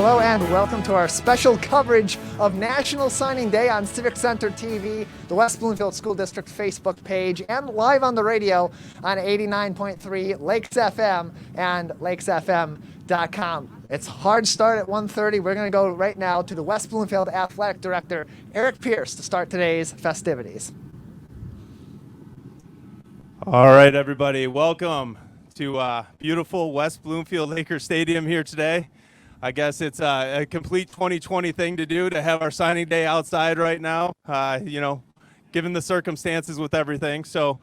Hello and welcome to our special coverage of National Signing Day on Civic Center TV, the West Bloomfield School District Facebook page, and live on the radio on 89.3 Lakes FM and lakesfm.com. It's hard start at 1:30. We're going to go right now to the West Bloomfield Athletic Director, Eric Pierce, to start today's festivities. All right, everybody. Welcome to beautiful West Bloomfield Lakers Stadium here today. I guess it's a complete 2020 thing to do, to have our signing day outside right now, given the circumstances with everything. So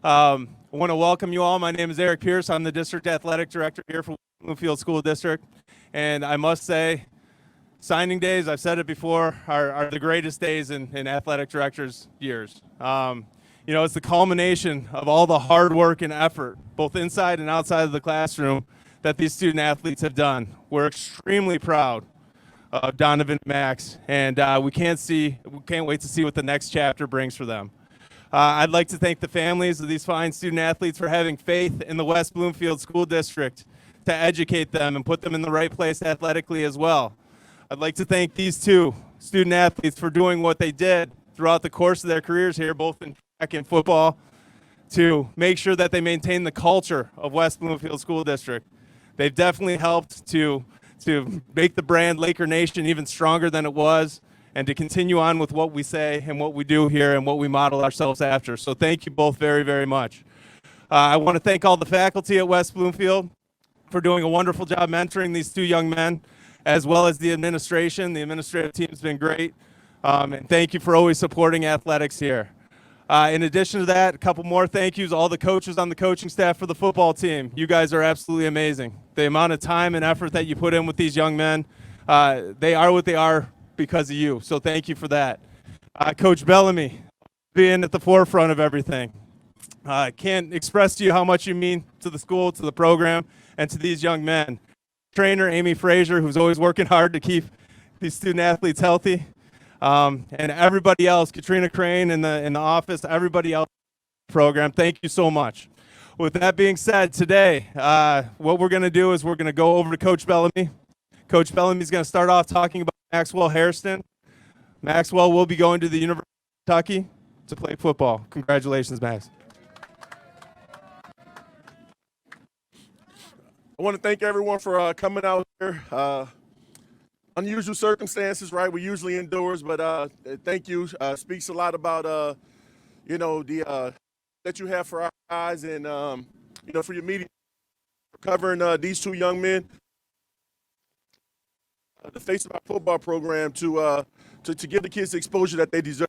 I want to welcome you all. My name is Eric Pierce. I'm the District Athletic Director here for Bloomfield School District. And I must say, signing days, I've said it before, are the greatest days in athletic directors' years. It's the culmination of all the hard work and effort, both inside and outside of the classroom, that these student athletes have done. We're extremely proud of Donovan and Max, and we can't wait to see what the next chapter brings for them. I'd like to thank the families of these fine student athletes for having faith in the West Bloomfield School District to educate them and put them in the right place athletically as well. I'd like to thank these two student athletes for doing what they did throughout the course of their careers here, both in track and football, to make sure that they maintain the culture of West Bloomfield School District. They've definitely helped to make the brand Laker Nation even stronger than it was, and to continue on with what we say and what we do here and what we model ourselves after. So thank you both very, very much. I want to thank all the faculty at West Bloomfield for doing a wonderful job mentoring these two young men, as well as the administration. The administrative team's been great, and thank you for always supporting athletics here. In addition to that, a couple more thank yous, all the coaches on the coaching staff for the football team. You guys are absolutely amazing. The amount of time and effort that you put in with these young men, they are what they are because of you, so thank you for that. Coach Bellamy, being at the forefront of everything. I can't express to you how much you mean to the school, to the program, and to these young men. Trainer Amy Frazier, who's always working hard to keep these student athletes healthy. And everybody else, Katrina Crane in the office, everybody else in the program, thank you so much. With that being said, today, what we're going to do is we're going to go over to Coach Bellamy. Coach Bellamy is going to start off talking about Maxwell Hairston. Maxwell will be going to the University of Kentucky to play football. Congratulations, Max. I want to thank everyone for coming out here. Unusual circumstances, right? We're usually indoors, but thank you. Speaks a lot about, the that you have for our guys and, for your media, for covering these two young men. The face of our football program to give the kids the exposure that they deserve.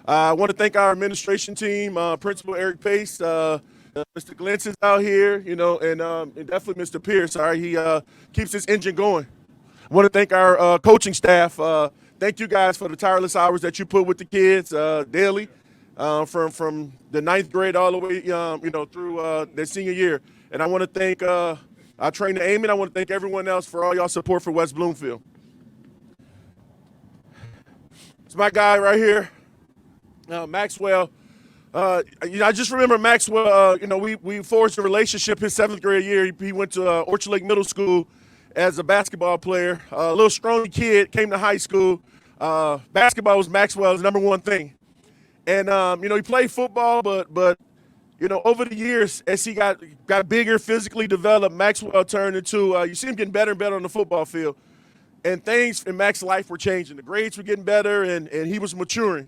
I want to thank our administration team, Principal Eric Pace, Mr. Glentz is out here, and definitely Mr. Pierce. All right, he keeps this engine going. I want to thank our coaching staff. Thank you guys for the tireless hours that you put with the kids daily, from the 9th grade all the way, through their senior year. And I want to thank our trainer, Amy. I want to thank everyone else for all y'all support for West Bloomfield. It's my guy right here, Maxwell. I just remember Maxwell. We forged a relationship his 7th grade year. He went to Orchard Lake Middle School as a basketball player. A little scrawny kid, came to high school. Basketball was Maxwell's #1 thing. And, he played football, but over the years, as he got bigger, physically developed, Maxwell turned into, you see him getting better and better on the football field. And things in Max's life were changing. The grades were getting better, and he was maturing.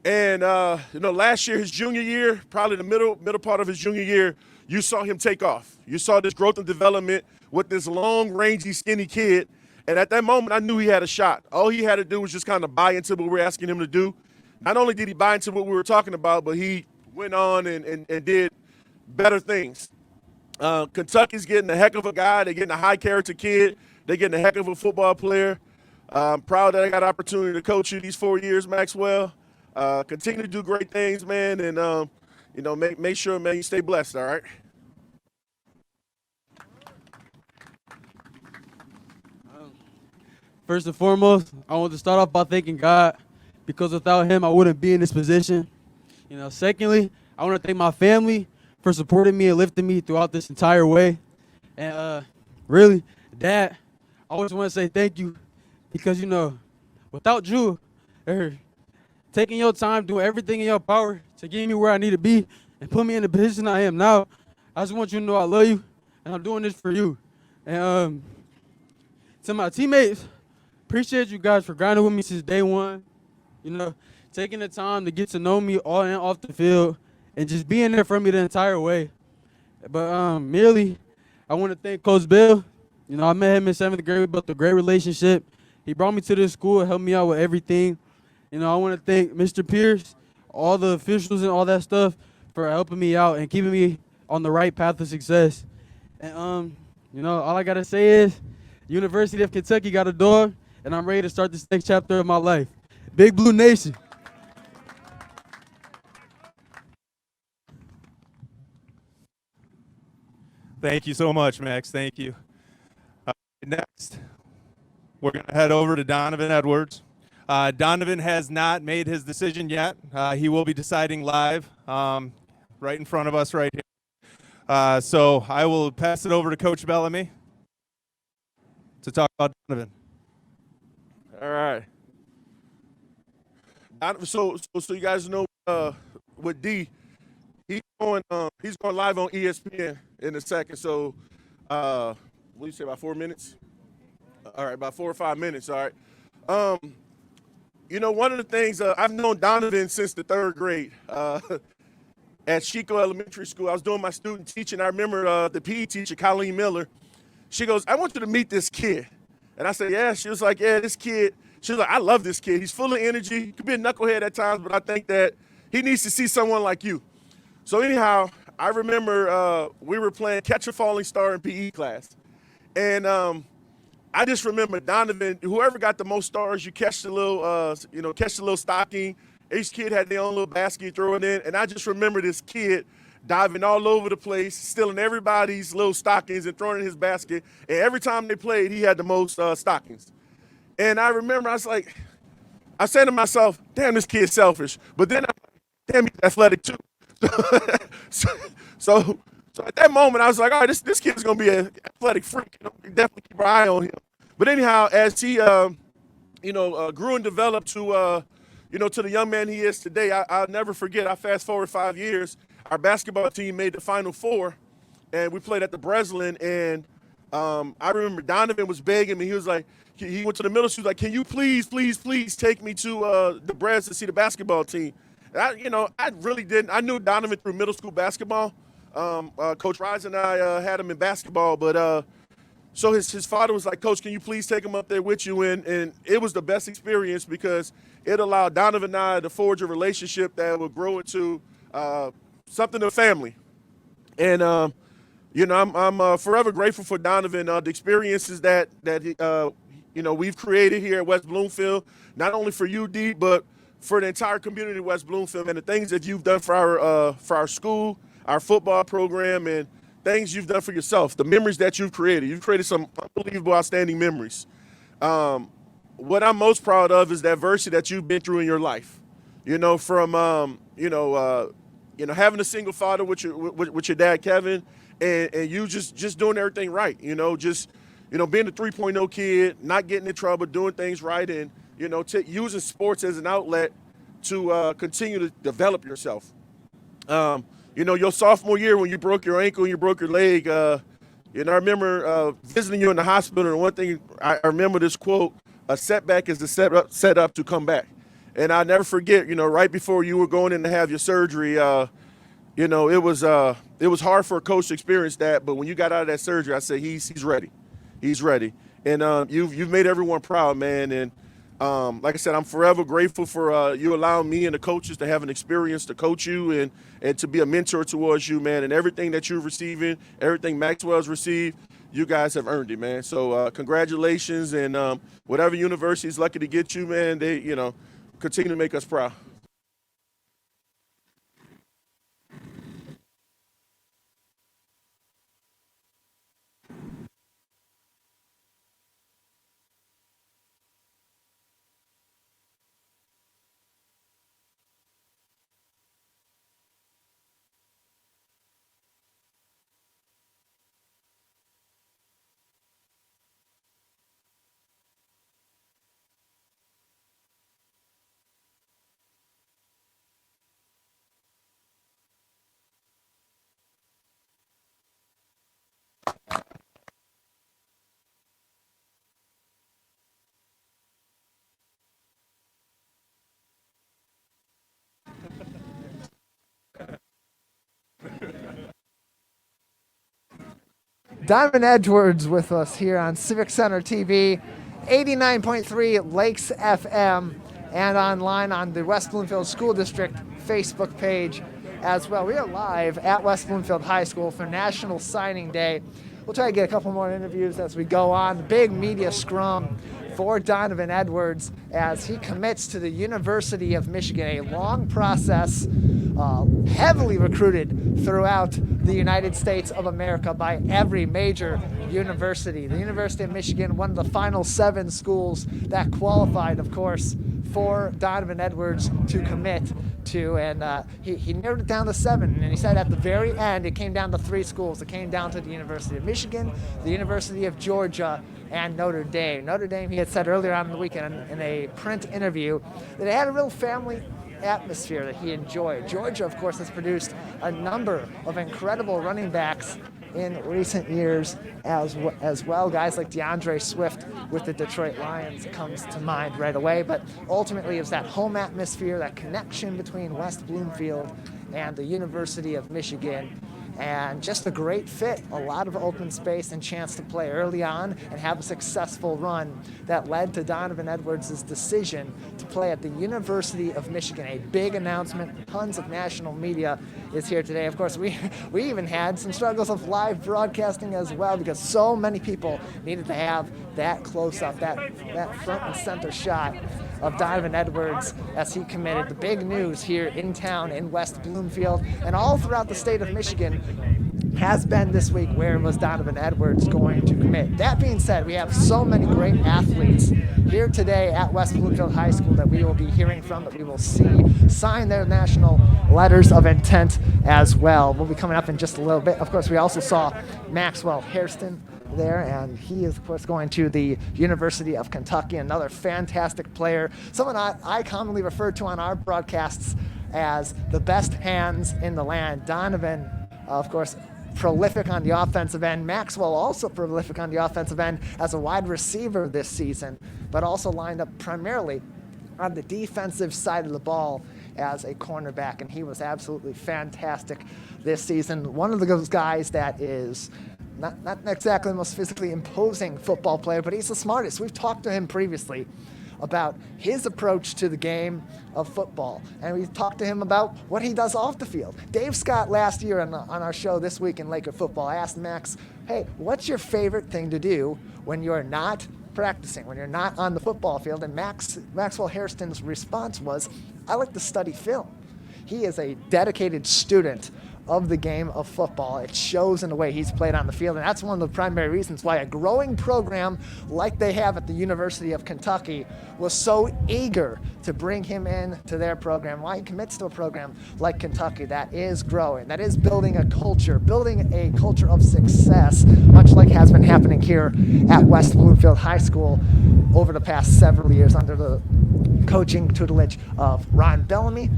And, last year, his junior year, probably the middle part of his junior year, you saw him take off. You saw this growth and development with this long, rangy, skinny kid. And at that moment, I knew he had a shot. All he had to do was just kind of buy into what we were asking him to do. Not only did he buy into what we were talking about, but he went on and did better things. Kentucky's getting a heck of a guy. They're getting a high-character kid. They're getting a heck of a football player. I'm proud that I got the opportunity to coach you these 4 years, Maxwell. Continue to do great things, man, and, make sure, man, you stay blessed, all right? First and foremost, I want to start off by thanking God, because without him, I wouldn't be in this position. Secondly, I want to thank my family for supporting me and lifting me throughout this entire way. And really, Dad, I always want to say thank you because, without you, taking your time, doing everything in your power to get me where I need to be and put me in the position I am now, I just want you to know I love you, and I'm doing this for you. And to my teammates, appreciate you guys for grinding with me since day one, taking the time to get to know me on and off the field and just being there for me the entire way. But merely, I want to thank Coach Bill. I met him in 7th grade. We built a great relationship. He brought me to this school, helped me out with everything. I want to thank Mr. Pierce, all the officials and all that stuff for helping me out and keeping me on the right path of success. And, all I got to say is University of Kentucky got a door, and I'm ready to start this next chapter of my life. Big Blue Nation. Thank you so much, Max. Thank you. Next, we're going to head over to Donovan Edwards. Donovan has not made his decision yet. He will be deciding live right in front of us right here. So I will pass it over to Coach Bellamy to talk about Donovan. All right. So you guys know with D, he's going live on ESPN in a second. So what do you say, about 4 minutes? All right, about 4 or 5 minutes. All right. One of the things I've known Donovan since the 3rd grade. At Chico Elementary School, I was doing my student teaching. I remember the PE teacher, Colleen Miller. She goes, "I want you to meet this kid." And I said, "Yeah." She was like, "Yeah, this kid." She was like, "I love this kid. He's full of energy. He could be a knucklehead at times, but I think that he needs to see someone like you." So anyhow, I remember we were playing Catch a Falling Star in PE class. And I just remember Donovan, whoever got the most stars, you catch the little stocking. Each kid had their own little basket, throw it in. And I just remember this kid diving all over the place, stealing everybody's little stockings and throwing in his basket. And every time they played, he had the most stockings. And I remember I said to myself, "Damn, this kid's selfish." But then, damn, he's athletic too. So at that moment, I was like, all right, this kid's going to be an athletic freak. Definitely keep our eye on him. But anyhow, as he, grew and developed to the young man he is today, I'll never forget, I fast forward 5 years, our basketball team made the Final Four, and we played at the Breslin, and I remember Donovan was begging me. He was like, he went to the middle school, like, "Can you please take me to the Bres to see the basketball team?" And I really didn't. I knew Donovan through middle school basketball. Coach Rise and I had him in basketball, but so his father was like, "Coach, can you please take him up there with you?" And it was the best experience because it allowed Donovan and I to forge a relationship that would grow into something of a family. And I'm forever grateful for Donovan, the experiences that we've created here at West Bloomfield, not only for UD, but for the entire community of West Bloomfield, and the things that you've done for our school, our football program, and things you've done for yourself, the memories that you've created. You've created some unbelievable, outstanding memories. What I'm most proud of is the adversity that you've been through in your life. From having a single father with your dad, Kevin, and you just doing everything right. Being a 3.0 kid, not getting in trouble, doing things right, and using sports as an outlet to continue to develop yourself. Your sophomore year when you broke your ankle and you broke your leg, I remember visiting you in the hospital, and one thing I remember this quote: "A setback is the set up to come back." And I'll never forget, right before you were going in to have your surgery, it was hard for a coach to experience that, but when you got out of that surgery, I said, he's ready. He's ready. And you've made everyone proud, man. And like I said, I'm forever grateful for you allowing me and the coaches to have an experience to coach you and to be a mentor towards you, man. And everything that you're receiving, everything Maxwell's received, you guys have earned it, man. So congratulations, and whatever university is lucky to get you, man, they continue to make us proud. Donovan Edwards with us here on Civic Center TV, 89.3 Lakes FM, and online on the West Bloomfield School District Facebook page as well. We are live at West Bloomfield High School for National Signing Day. We'll try to get a couple more interviews as we go on. The big media scrum for Donovan Edwards as he commits to the University of Michigan, a long process, heavily recruited throughout the United States of America by every major university. The University of Michigan, one of the final 7 schools that qualified, of course, for Donovan Edwards to commit to, and he narrowed it down to 7, and he said at the very end it came down to 3 schools. It came down to the University of Michigan, the University of Georgia, and Notre Dame. Notre Dame, he had said earlier on in the weekend in a print interview that it had a real family atmosphere that he enjoyed. Georgia, of course, has produced a number of incredible running backs in recent years as well. Guys like DeAndre Swift with the Detroit Lions comes to mind right away. But ultimately, it's that home atmosphere, that connection between West Bloomfield and the University of Michigan. And just a great fit, a lot of open space and chance to play early on and have a successful run that led to Donovan Edwards' decision to play at the University of Michigan. A big announcement, tons of national media is here today. Of course, we even had some struggles of live broadcasting as well because so many people needed to have that close-up, that front and center shot of Donovan Edwards as he committed. The big news here in town in West Bloomfield and all throughout the state of Michigan has been this week, where was Donovan Edwards going to commit? That being said, we have so many great athletes here today at West Bloomfield High School that we will be hearing from, that we will see sign their national letters of intent as well. We'll be coming up in just a little bit. Of course, we also saw Maxwell Hairston there, and he is, of course, going to the University of Kentucky, another fantastic player, someone I commonly refer to on our broadcasts as the best hands in the land. Donovan, of course, prolific on the offensive end. Maxwell also prolific on the offensive end as a wide receiver this season, but also lined up primarily on the defensive side of the ball as a cornerback, and he was absolutely fantastic this season. One of those guys that is not exactly the most physically imposing football player, but he's the smartest. We've talked to him previously about his approach to the game of football, and we've talked to him about what he does off the field. Dave Scott last year on our show This Week in Laker Football asked Max, hey, what's your favorite thing to do when you're not practicing, when you're not on the football field? And Maxwell Hairston's response was, I like to study film. He is a dedicated student of the game of football. It shows in the way he's played on the field, and that's one of the primary reasons why a growing program like they have at the University of Kentucky was so eager to bring him in to their program, why he commits to a program like Kentucky that is growing, that is building a culture of success, much like has been happening here at West Bloomfield High School over the past several years under the coaching tutelage of Ron Bellamy,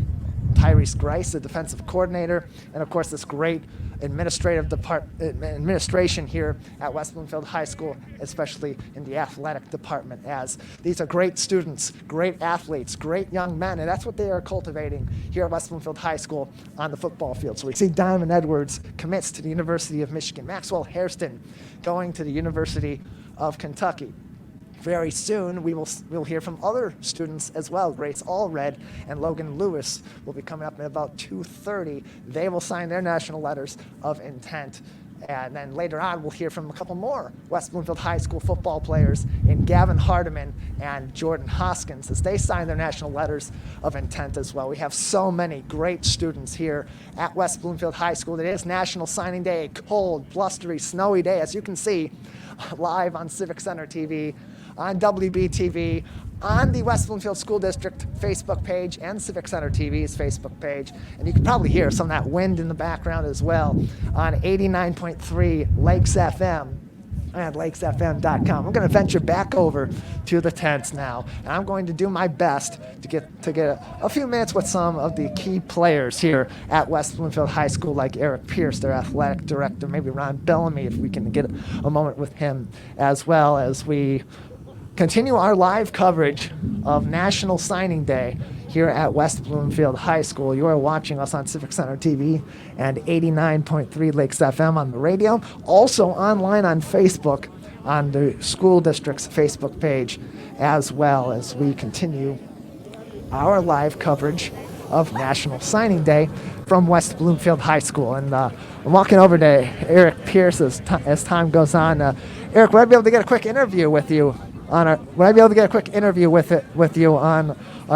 Tyrese Grice, the defensive coordinator, and of course this great administration here at West Bloomfield High School, especially in the athletic department, as these are great students, great athletes, great young men, and that's what they are cultivating here at West Bloomfield High School on the football field. So we see Donovan Edwards commits to the University of Michigan, Maxwell Hairston going to the University of Kentucky. Very soon, we'll hear from other students as well. Grace Allread and Logan Lewis will be coming up at about 2:30. They will sign their national letters of intent. And then later on, we'll hear from a couple more West Bloomfield High School football players in Gavin Hardeman and Jordan Hoskins as they sign their national letters of intent as well. We have so many great students here at West Bloomfield High School. It is National Signing Day, a cold, blustery, snowy day, as you can see live on Civic Center TV, on WBTV, on the West Bloomfield School District Facebook page and Civic Center TV's Facebook page. And you can probably hear some of that wind in the background as well on 89.3 Lakes FM and lakesfm.com. I'm going to venture back over to the tents now, and I'm going to do my best to get a few minutes with some of the key players here at West Bloomfield High School, like Eric Pierce, their athletic director, maybe Ron Bellamy, if we can get a moment with him, as well as we continue our live coverage of National Signing Day here at West Bloomfield High School. You are watching us on Civic Center TV and 89.3 Lakes FM on the radio. Also online on Facebook on the school district's Facebook page, as well as we continue our live coverage of National Signing Day from West Bloomfield High School. And I'm walking over to Eric Pierce as time goes on. Eric, would I be able to get a quick interview with you on our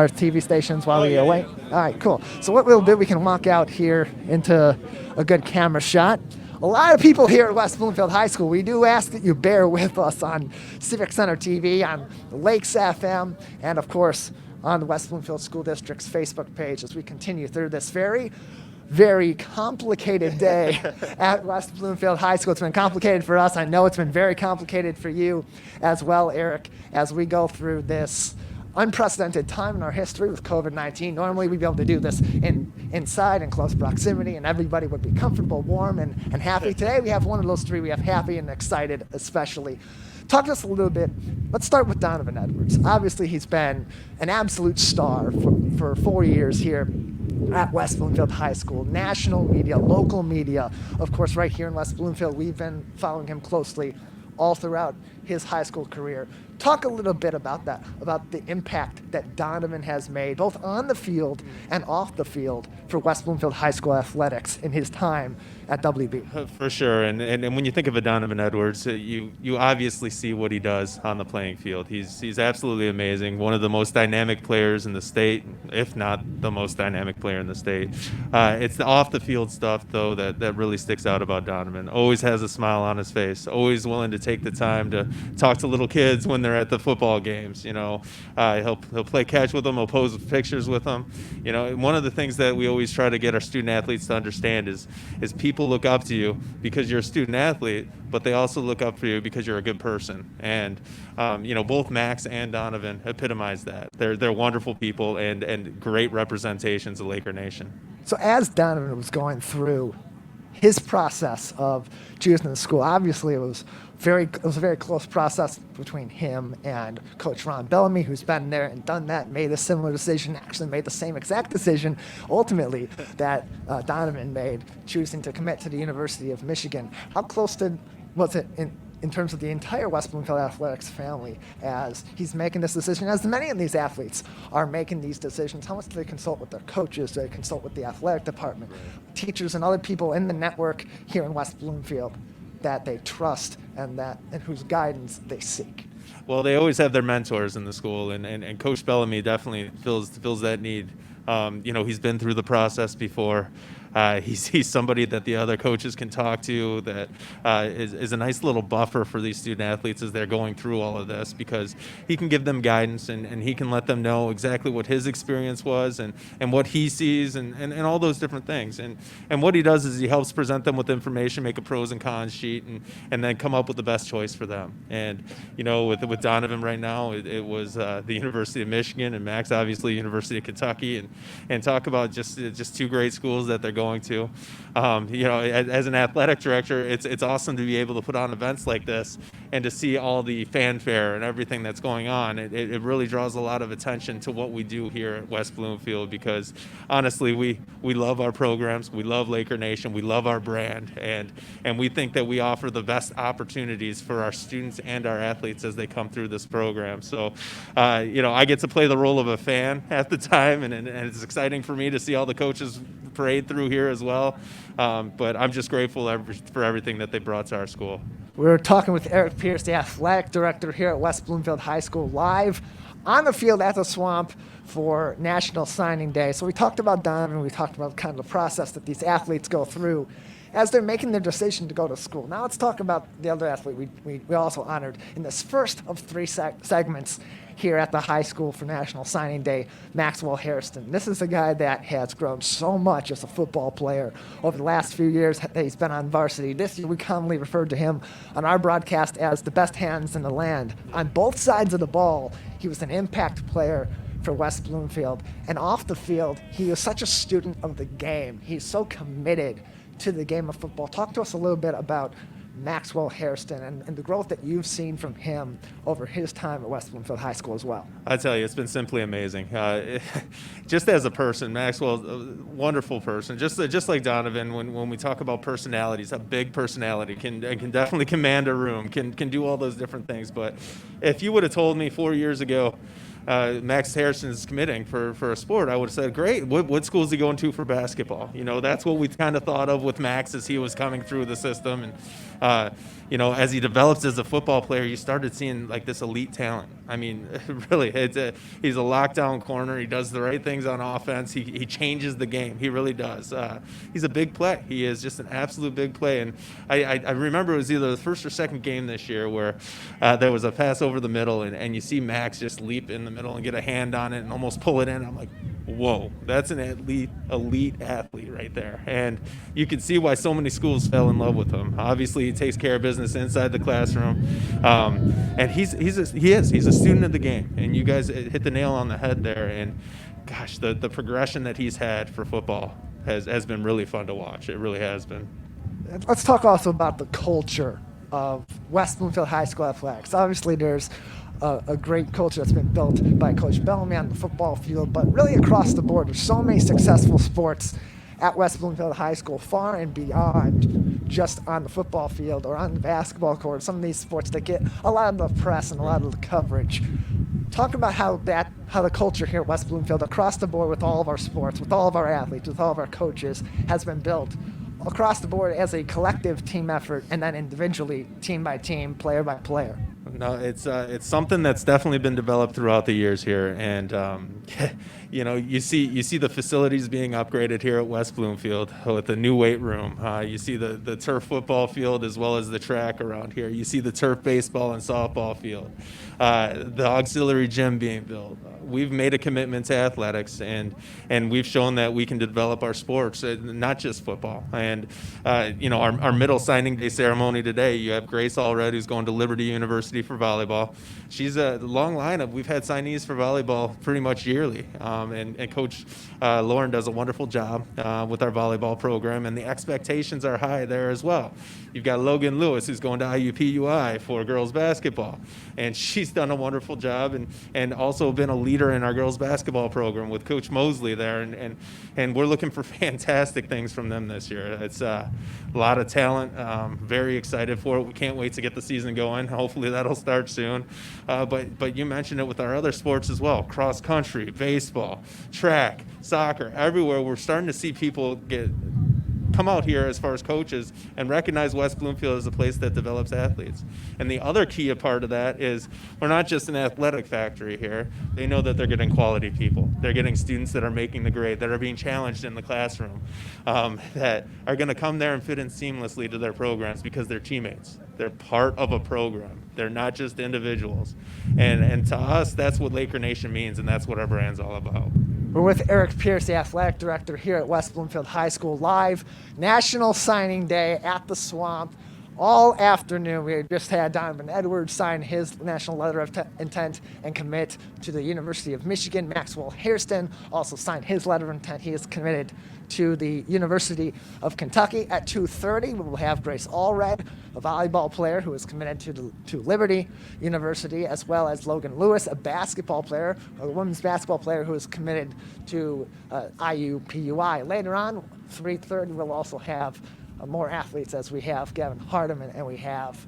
TV stations while we wait? All right, cool. So what we'll do, we can walk out here into a good camera shot. A lot of people here at West Bloomfield High School. We do ask that you bear with us on Civic Center TV, on Lakes FM, and of course on the West Bloomfield School District's Facebook page as we continue through this very, very complicated day at West Bloomfield High School. It's been complicated for us. I know it's been very complicated for you as well, Eric, as we go through this unprecedented time in our history with COVID-19. Normally we'd be able to do this inside in close proximity and everybody would be comfortable, warm, and happy. Today we have one of those three. We have happy and excited especially. Talk to us a little bit. Let's start with Donovan Edwards. Obviously he's been an absolute star for 4 years here at West Bloomfield High School. National media, local media. Of course, right here in West Bloomfield, we've been following him closely all throughout his high school career. Talk a little bit about that, about the impact that Donovan has made, both on the field and off the field, for West Bloomfield High School athletics in his time at WB. For sure, and when you think of a Donovan Edwards, you obviously see what he does on the playing field. He's absolutely amazing, one of the most dynamic players in the state, if not the most dynamic player in the state. It's the off the field stuff though that really sticks out about Donovan. Always has a smile on his face, always willing to take the time to talk to little kids when they're at the football games. He'll play catch with them, he'll pose pictures with them. One of the things that we always try to get our student athletes to understand is people look up to you because you're a student athlete, but they also look up for you because you're a good person. And both Max and Donovan epitomize that. They're wonderful people and great representations of Laker Nation. So as Donovan was going through his process of choosing the school, obviously it was a very close process between him and Coach Ron Bellamy, who's been there and done that, made a similar decision, actually made the same exact decision ultimately that Donovan made, choosing to commit to the University of Michigan. How close was it in terms of the entire West Bloomfield athletics family as he's making this decision, as many of these athletes are making these decisions? How much do they consult with their coaches? Do they consult with the athletic department, teachers, and other people in the network here in West Bloomfield that they trust and whose guidance they seek? Well, they always have their mentors in the school, and Coach Bellamy definitely fills that need. He's been through the process before. He's somebody that the other coaches can talk to that is a nice little buffer for these student athletes as they're going through all of this, because he can give them guidance and he can let them know exactly what his experience was and what he sees and all those different things. And what he does is he helps present them with information, make a pros and cons sheet, and then come up with the best choice for them. And, with Donovan right now, it was the University of Michigan, and Max, obviously, University of Kentucky, and talk about just two great schools that they're going to. As an athletic director, it's awesome to be able to put on events like this and to see all the fanfare and everything that's going on. It really draws a lot of attention to what we do here at West Bloomfield, because honestly, we love our programs, we love Laker Nation, we love our brand, and we think that we offer the best opportunities for our students and our athletes as they come through this program. So, I get to play the role of a fan at the time, and it's exciting for me to see all the coaches parade through here as well. But I'm just grateful for everything that they brought to our school. We're talking with Eric Pierce, the athletic director here at West Bloomfield High School, live on the field at the Swamp for National Signing Day. So we talked about Donovan, we talked about kind of the process that these athletes go through as they're making their decision to go to school. Now let's talk about the other athlete we also honored in this first of three segments here at the high school for National Signing Day, Maxwell Hairston. This is a guy that has grown so much as a football player over the last few years that he's been on varsity. This year we commonly referred to him on our broadcast as the best hands in the land. On both sides of the ball, he was an impact player for West Bloomfield. And off the field, he was such a student of the game. He's so committed to the game of football. Talk to us a little bit about Maxwell Hairston and the growth that you've seen from him over his time at West Bloomfield High School as well. I tell you, it's been simply amazing. Just as a person, Maxwell's a wonderful person. Just like Donovan, when we talk about personalities, a big personality can definitely command a room, can do all those different things. But if you would have told me 4 years ago, Max Hairston is committing for a sport, I would have said, great. What school is he going to for basketball? That's what we kind of thought of with Max as he was coming through the system. And, as he develops as a football player, you started seeing like this elite talent. I mean, really, he's a lockdown corner. He does the right things on offense. He changes the game. He really does. He's a big play. He is just an absolute big play. And I remember it was either the first or second game this year where there was a pass over the middle, and you see Max just leap in the middle and get a hand on it and almost pull it in. I'm like, whoa, that's an elite athlete right there. And you can see why so many schools fell in love with him. Obviously, he takes care of business inside the classroom. And he's a student of the game. And you guys hit the nail on the head there. And gosh, the progression that he's had for football has been really fun to watch. It really has been. Let's talk also about the culture of West Bloomfield High School athletics. Obviously, there's a great culture that's been built by Coach Bellamy on the football field, but really across the board, there's so many successful sports at West Bloomfield High School, far and beyond just on the football field or on the basketball court. Some of these sports that get a lot of the press and a lot of the coverage. Talk about how the culture here at West Bloomfield across the board with all of our sports, with all of our athletes, with all of our coaches has been built across the board as a collective team effort and then individually, team by team, player by player. No, it's something that's definitely been developed throughout the years here, and you see the facilities being upgraded here at West Bloomfield with the new weight room. You see the turf football field as well as the track around here. You see the turf baseball and softball field, the auxiliary gym being built. We've made a commitment to athletics, and we've shown that we can develop our sports, not just football. And our middle signing day ceremony today, you have Grace Allread, who's going to Liberty University for volleyball. She's a long lineup. We've had signees for volleyball pretty much yearly, and Coach Lauren does a wonderful job with our volleyball program, and the expectations are high there as well. You've got Logan Lewis, who's going to IUPUI for girls basketball, and she's done a wonderful job and also been a leader in our girls basketball program with Coach MOSLEY there, and we're looking for fantastic things from them this year. It's a lot of talent. Very excited for it. We can't wait to get the season going. Hopefully that'll start soon. But you mentioned it with our other sports as well: cross country, baseball, track, soccer. Everywhere we're starting to see people come out here as far as coaches and recognize West Bloomfield as a place that develops athletes. And the other key part of that is we're not just an athletic factory here. They know that they're getting quality people. They're getting students that are making the grade, that are being challenged in the classroom, that are going to come there and fit in seamlessly to their programs because they're teammates. They're part of a program. They're not just individuals. And to us, that's what Laker Nation means, and that's what our brand's all about. We're with Eric Pierce, the athletic director here at West Bloomfield High School, live National Signing Day at the Swamp. All afternoon, we just had Donovan Edwards sign his national letter of intent and commit to the University of Michigan. Maxwell Hairston also signed his letter of intent. He is committed to the University of Kentucky. At 2:30, we will have Grace Allread, a volleyball player who is committed to Liberty University, as well as Logan Lewis, a basketball player, a women's basketball player who is committed to IUPUI. Later on, 3:30, we'll also have more athletes, as we have Gavin Hardeman and we have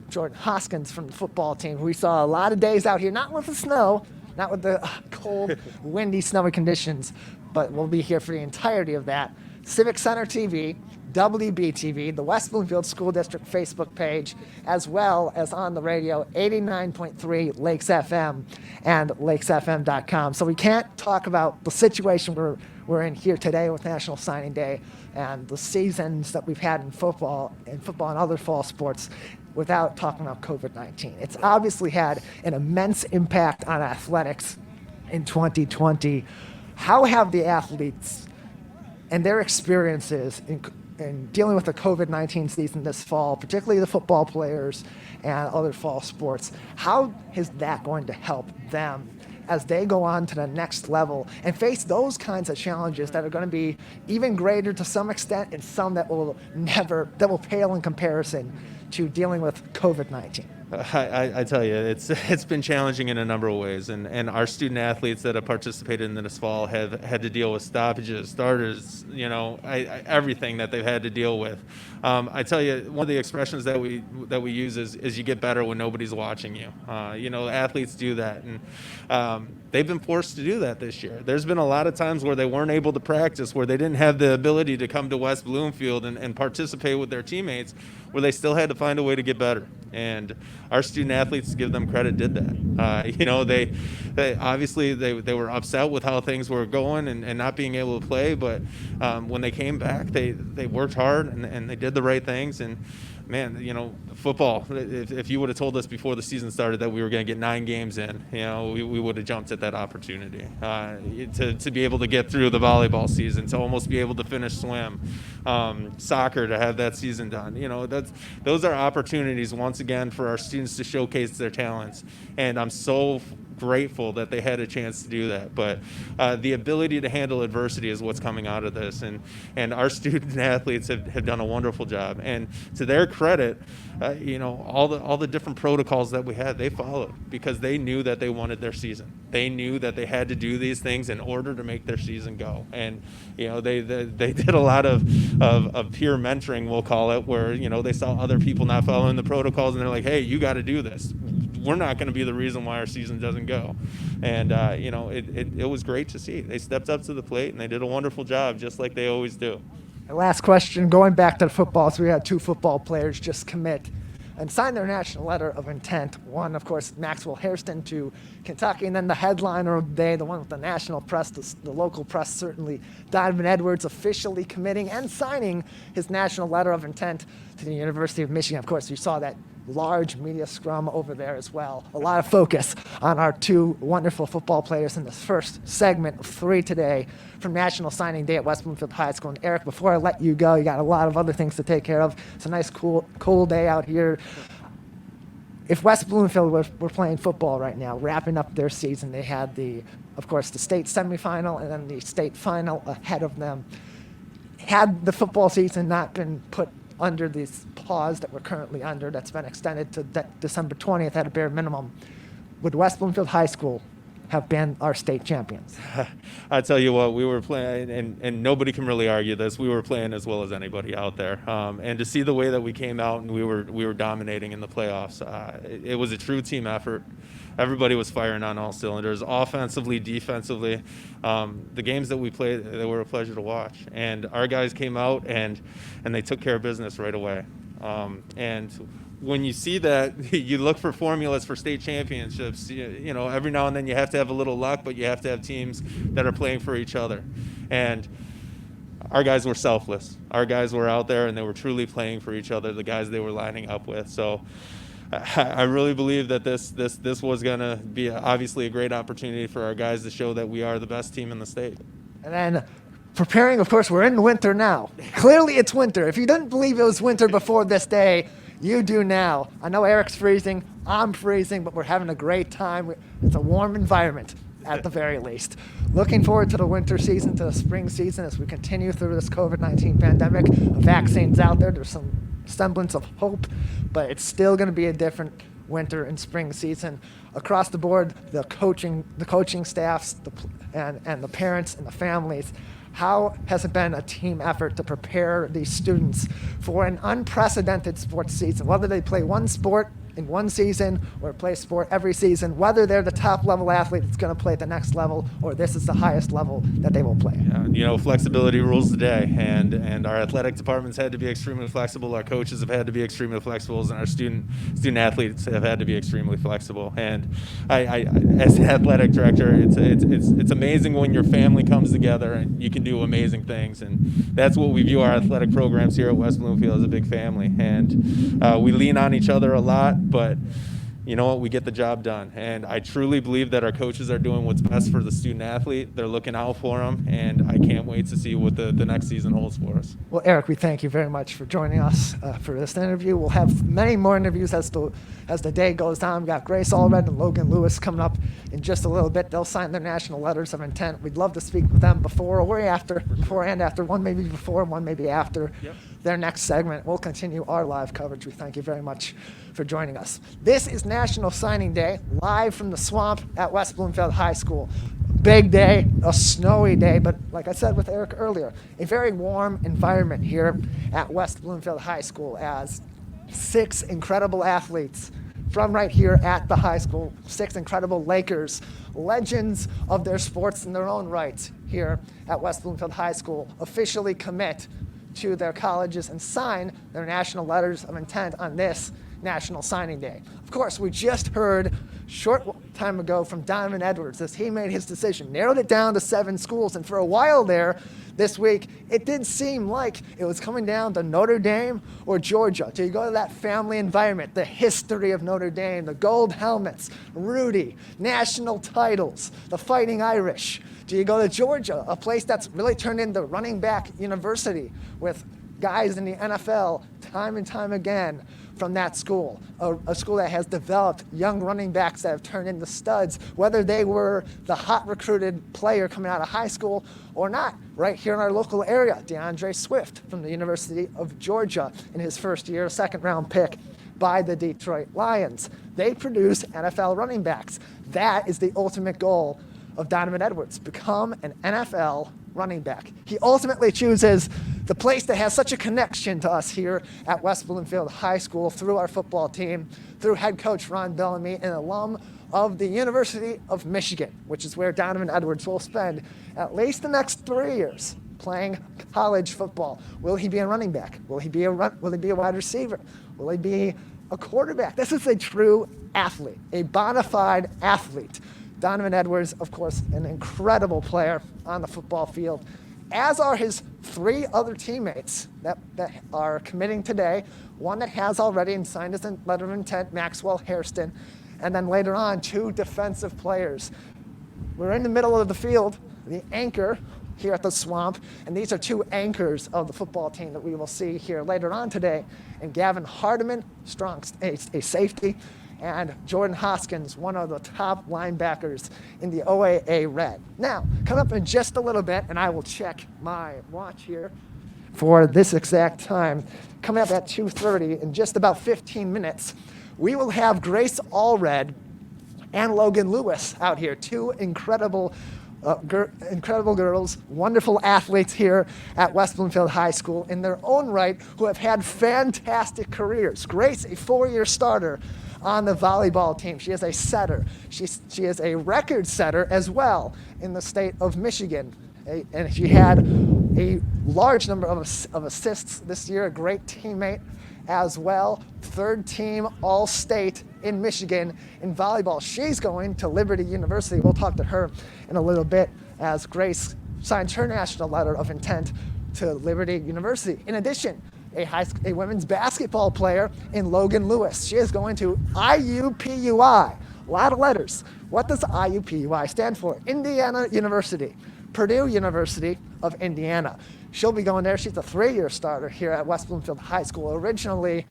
Jordan Hoskins from the football team, who we saw a lot of days out here, not with the snow, not with the cold, windy, snowy conditions, but we'll be here for the entirety of that. Civic Center TV, WBTV, the West Bloomfield School District Facebook page, as well as on the radio, 89.3 Lakes FM and lakesfm.com. So we can't talk about the situation we're in here today with National Signing Day and the seasons that we've had in football and other fall sports without talking about COVID-19. It's obviously had an immense impact on athletics in 2020. How have the athletes and their experiences in dealing with the COVID-19 season this fall, particularly the football players and other fall sports, how is that going to help them as they go on to the next level and face those kinds of challenges that are going to be even greater to some extent and some that will pale in comparison to dealing with COVID-19? I tell you, it's been challenging in a number of ways, and our student athletes that have participated in this fall have had to deal with stoppages, starters, everything that they've had to deal with. I tell you, one of the expressions that we use is you get better when nobody's watching you. Athletes do that, and they've been forced to do that this year. There's been a lot of times where they weren't able to practice, where they didn't have the ability to come to West Bloomfield and participate with their teammates, where they still had to find a way to get better. And our student athletes, to give them credit, did that. They obviously they were upset with how things were going and not being able to play, but when they came back, they worked hard and they did the right things. And man, football, if you would have told us before the season started that we were going to get 9 games in, we would have jumped at that opportunity. To be able to get through the volleyball season, to almost be able to finish swim, soccer, to have that season done. Those are opportunities, once again, for our students to showcase their talents. And I'm so grateful that they had a chance to do that. But the ability to handle adversity is what's coming out of this, and our student athletes have done a wonderful job. And to their credit, all the different protocols that we had, they followed, because they knew that they wanted their season. They knew that they had to do these things in order to make their season go. And they did a lot of peer mentoring, we'll call it, where they saw other people not following the protocols, and they're like, hey, you got to do this. We're not going to be the reason why our season doesn't go. And it was great to see. They stepped up to the plate and they did a wonderful job, just like they always do. And last question, going back to the football, so we had 2 football players just commit and sign their national letter of intent. One, of course, Maxwell Hairston to Kentucky, and then the headliner of the day, the one with the national press, the local press certainly, Donovan Edwards officially committing and signing his national letter of intent to the University of Michigan. Of course, you saw that large media scrum over there as well. A lot of focus on our 2 wonderful football players in this first segment of 3 today from National Signing Day at West Bloomfield High School. And Eric, before I let you go, you got a lot of other things to take care of. It's a nice, cool day out here. If West Bloomfield were playing football right now, wrapping up their season, they had of course, the state semifinal and then the state final ahead of them. Had the football season not been put under this pause that we're currently under, that's been extended to December 20th at a bare minimum, would West Bloomfield High School have been our state champions? I tell you what, we were playing, and nobody can really argue this, we were playing as well as anybody out there. And to see the way that we came out and we were dominating in the playoffs, it was a true team effort. Everybody was firing on all cylinders, offensively, defensively. The games that we played, they were a pleasure to watch. And our guys came out and they took care of business right away. And when you see that, you look for formulas for state championships. Every now and then you have to have a little luck, but you have to have teams that are playing for each other. And our guys were selfless. Our guys were out there and they were truly playing for each other, the guys they were lining up with. So I really believe that this was going to be obviously a great opportunity for our guys to show that we are the best team in the state. And then preparing, of course, we're in winter now. Clearly it's winter. If you didn't believe it was winter before this day, you do now. I know Eric's freezing, I'm freezing, but we're having a great time. It's a warm environment at the very least. Looking forward to the winter season, to the spring season as we continue through this COVID-19 pandemic. A vaccine's out there. There's some semblance of hope, but it's still going to be a different winter and spring season across the board. The coaching staffs, and the parents and the families. How has it been a team effort to prepare these students for an unprecedented sports season, whether they play one sport in one season or play sport every season, whether they're the top level athlete that's going to play at the next level or this is the highest level that they will play? Flexibility rules the day, and our athletic departments had to be extremely flexible. Our coaches have had to be extremely flexible, and our student athletes have had to be extremely flexible. And I as an athletic director, it's amazing when your family comes together and you can do amazing things. And that's what we view our athletic programs here at West Bloomfield as, a big family. And we lean on each other a lot, but you know what, we get the job done. And I truly believe that our coaches are doing what's best for the student athlete. They're looking out for them, and I can't wait to see what the next season holds for us. Well, Eric, we thank you very much for joining us for this interview. We'll have many more interviews as the day goes on. We've got Grace Allread and Logan Lewis coming up in just a little bit. They'll sign their national letters of intent. We'd love to speak with them before and after. One maybe before, one maybe after their next segment. We'll continue our live coverage. We thank you very much for joining us. This is National Signing Day, live from the swamp at West Bloomfield High School. Big day, a snowy day, but like I said with Eric earlier, a very warm environment here at West Bloomfield High School as 6 incredible athletes from right here at the high school, 6 incredible Lakers, legends of their sports in their own right here at West Bloomfield High School, officially commit to their colleges and sign their national letters of intent on this National Signing Day. Of course, we just heard short time ago from Donovan Edwards as he made his decision, narrowed it down to 7 schools, and for a while there this week, it did seem like it was coming down to Notre Dame or Georgia. So you go to that family environment, the history of Notre Dame, the gold helmets, Rudy, national titles, the Fighting Irish. Do you go to Georgia, a place that's really turned into running back university with guys in the NFL time and time again from that school, a school that has developed young running backs that have turned into studs, whether they were the hot recruited player coming out of high school or not. Right here in our local area, DeAndre Swift from the University of Georgia in his first year, 2nd-round pick by the Detroit Lions. They produce NFL running backs. That is the ultimate goal of Donovan Edwards, become an NFL running back. He ultimately chooses the place that has such a connection to us here at West Bloomfield High School through our football team, through head coach Ron Bellamy, an alum of the University of Michigan, which is where Donovan Edwards will spend at least the next 3 years playing college football. Will he be a running back? Will he be a wide receiver? Will he be a quarterback? This is a true athlete, a bona fide athlete. Donovan Edwards, of course, an incredible player on the football field, as are his 3 other teammates that are committing today. One that has already and signed his letter of intent, Maxwell Hairston, and then later on, 2 defensive players. We're in the middle of the field, the anchor here at the swamp, and these are 2 anchors of the football team that we will see here later on today. And Gavin Hardeman, a safety, and Jordan Hoskins, one of the top linebackers in the Allread. Now, come up in just a little bit, and I will check my watch here for this exact time. Coming up at 2:30 in just about 15 minutes, we will have Grace Allread and Logan Lewis out here, 2 incredible girls, wonderful athletes here at West Bloomfield High School in their own right, who have had fantastic careers. Grace, a 4-year starter on the volleyball team. She is a setter. She is a record setter as well in the state of Michigan. And she had a large number of assists this year, a great teammate as well. 3rd team All-State in Michigan in volleyball. She's going to Liberty University. We'll talk to her in a little bit as Grace signs her national letter of intent to Liberty University. In addition, a women's basketball player in Logan Lewis. She is going to IUPUI. A lot of letters. What does IUPUI stand for? Indiana University. Purdue University of Indiana. She'll be going there. She's a 3-year starter here at West Bloomfield High School. Originally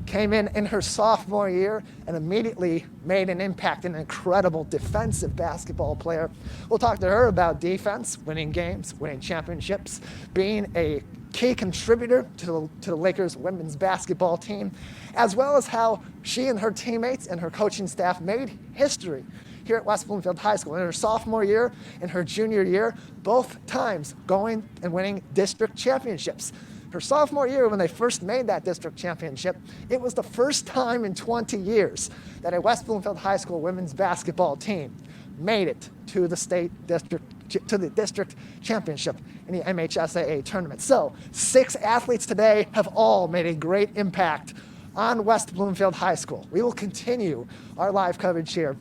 came in her sophomore year and immediately made an impact, an incredible defensive basketball player. We'll talk to her about defense, winning games, winning championships, being a key contributor to the Lakers women's basketball team, as well as how she and her teammates and her coaching staff made history here at West Bloomfield High School in her sophomore year and her junior year, both times going and winning district championships. Her sophomore year, when they first made that district championship, it was the first time in 20 years that a West Bloomfield High School women's basketball team made it to the district championship in the MHSAA tournament. So 6 athletes today have all made a great impact on West Bloomfield High School. We will continue our live coverage here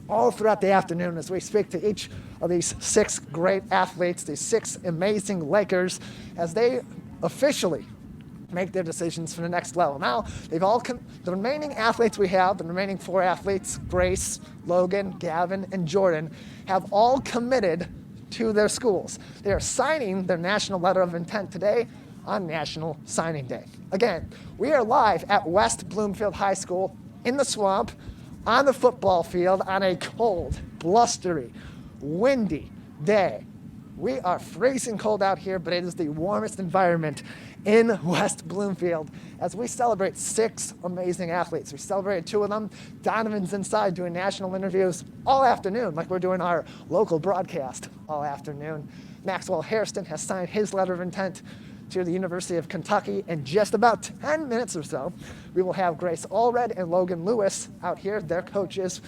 all throughout the afternoon as we speak to each of these 6 great athletes, these 6 amazing Lakers, as they officially make their decisions for the next level. Now, the remaining athletes we have, the remaining 4 athletes, Grace, Logan, Gavin, and Jordan, have all committed to their schools. They are signing their national letter of intent today on National Signing Day. Again, we are live at West Bloomfield High School in the swamp, on the football field, on a cold, blustery, windy day. We are freezing cold out here, but it is the warmest environment in West Bloomfield as we celebrate 6 amazing athletes. We celebrated 2 of them. Donovan's inside doing national interviews all afternoon, like we're doing our local broadcast all afternoon. Maxwell Hairston has signed his letter of intent to the University of Kentucky. In just about 10 minutes or so, we will have Grace Allread and Logan Lewis out here, their coaches,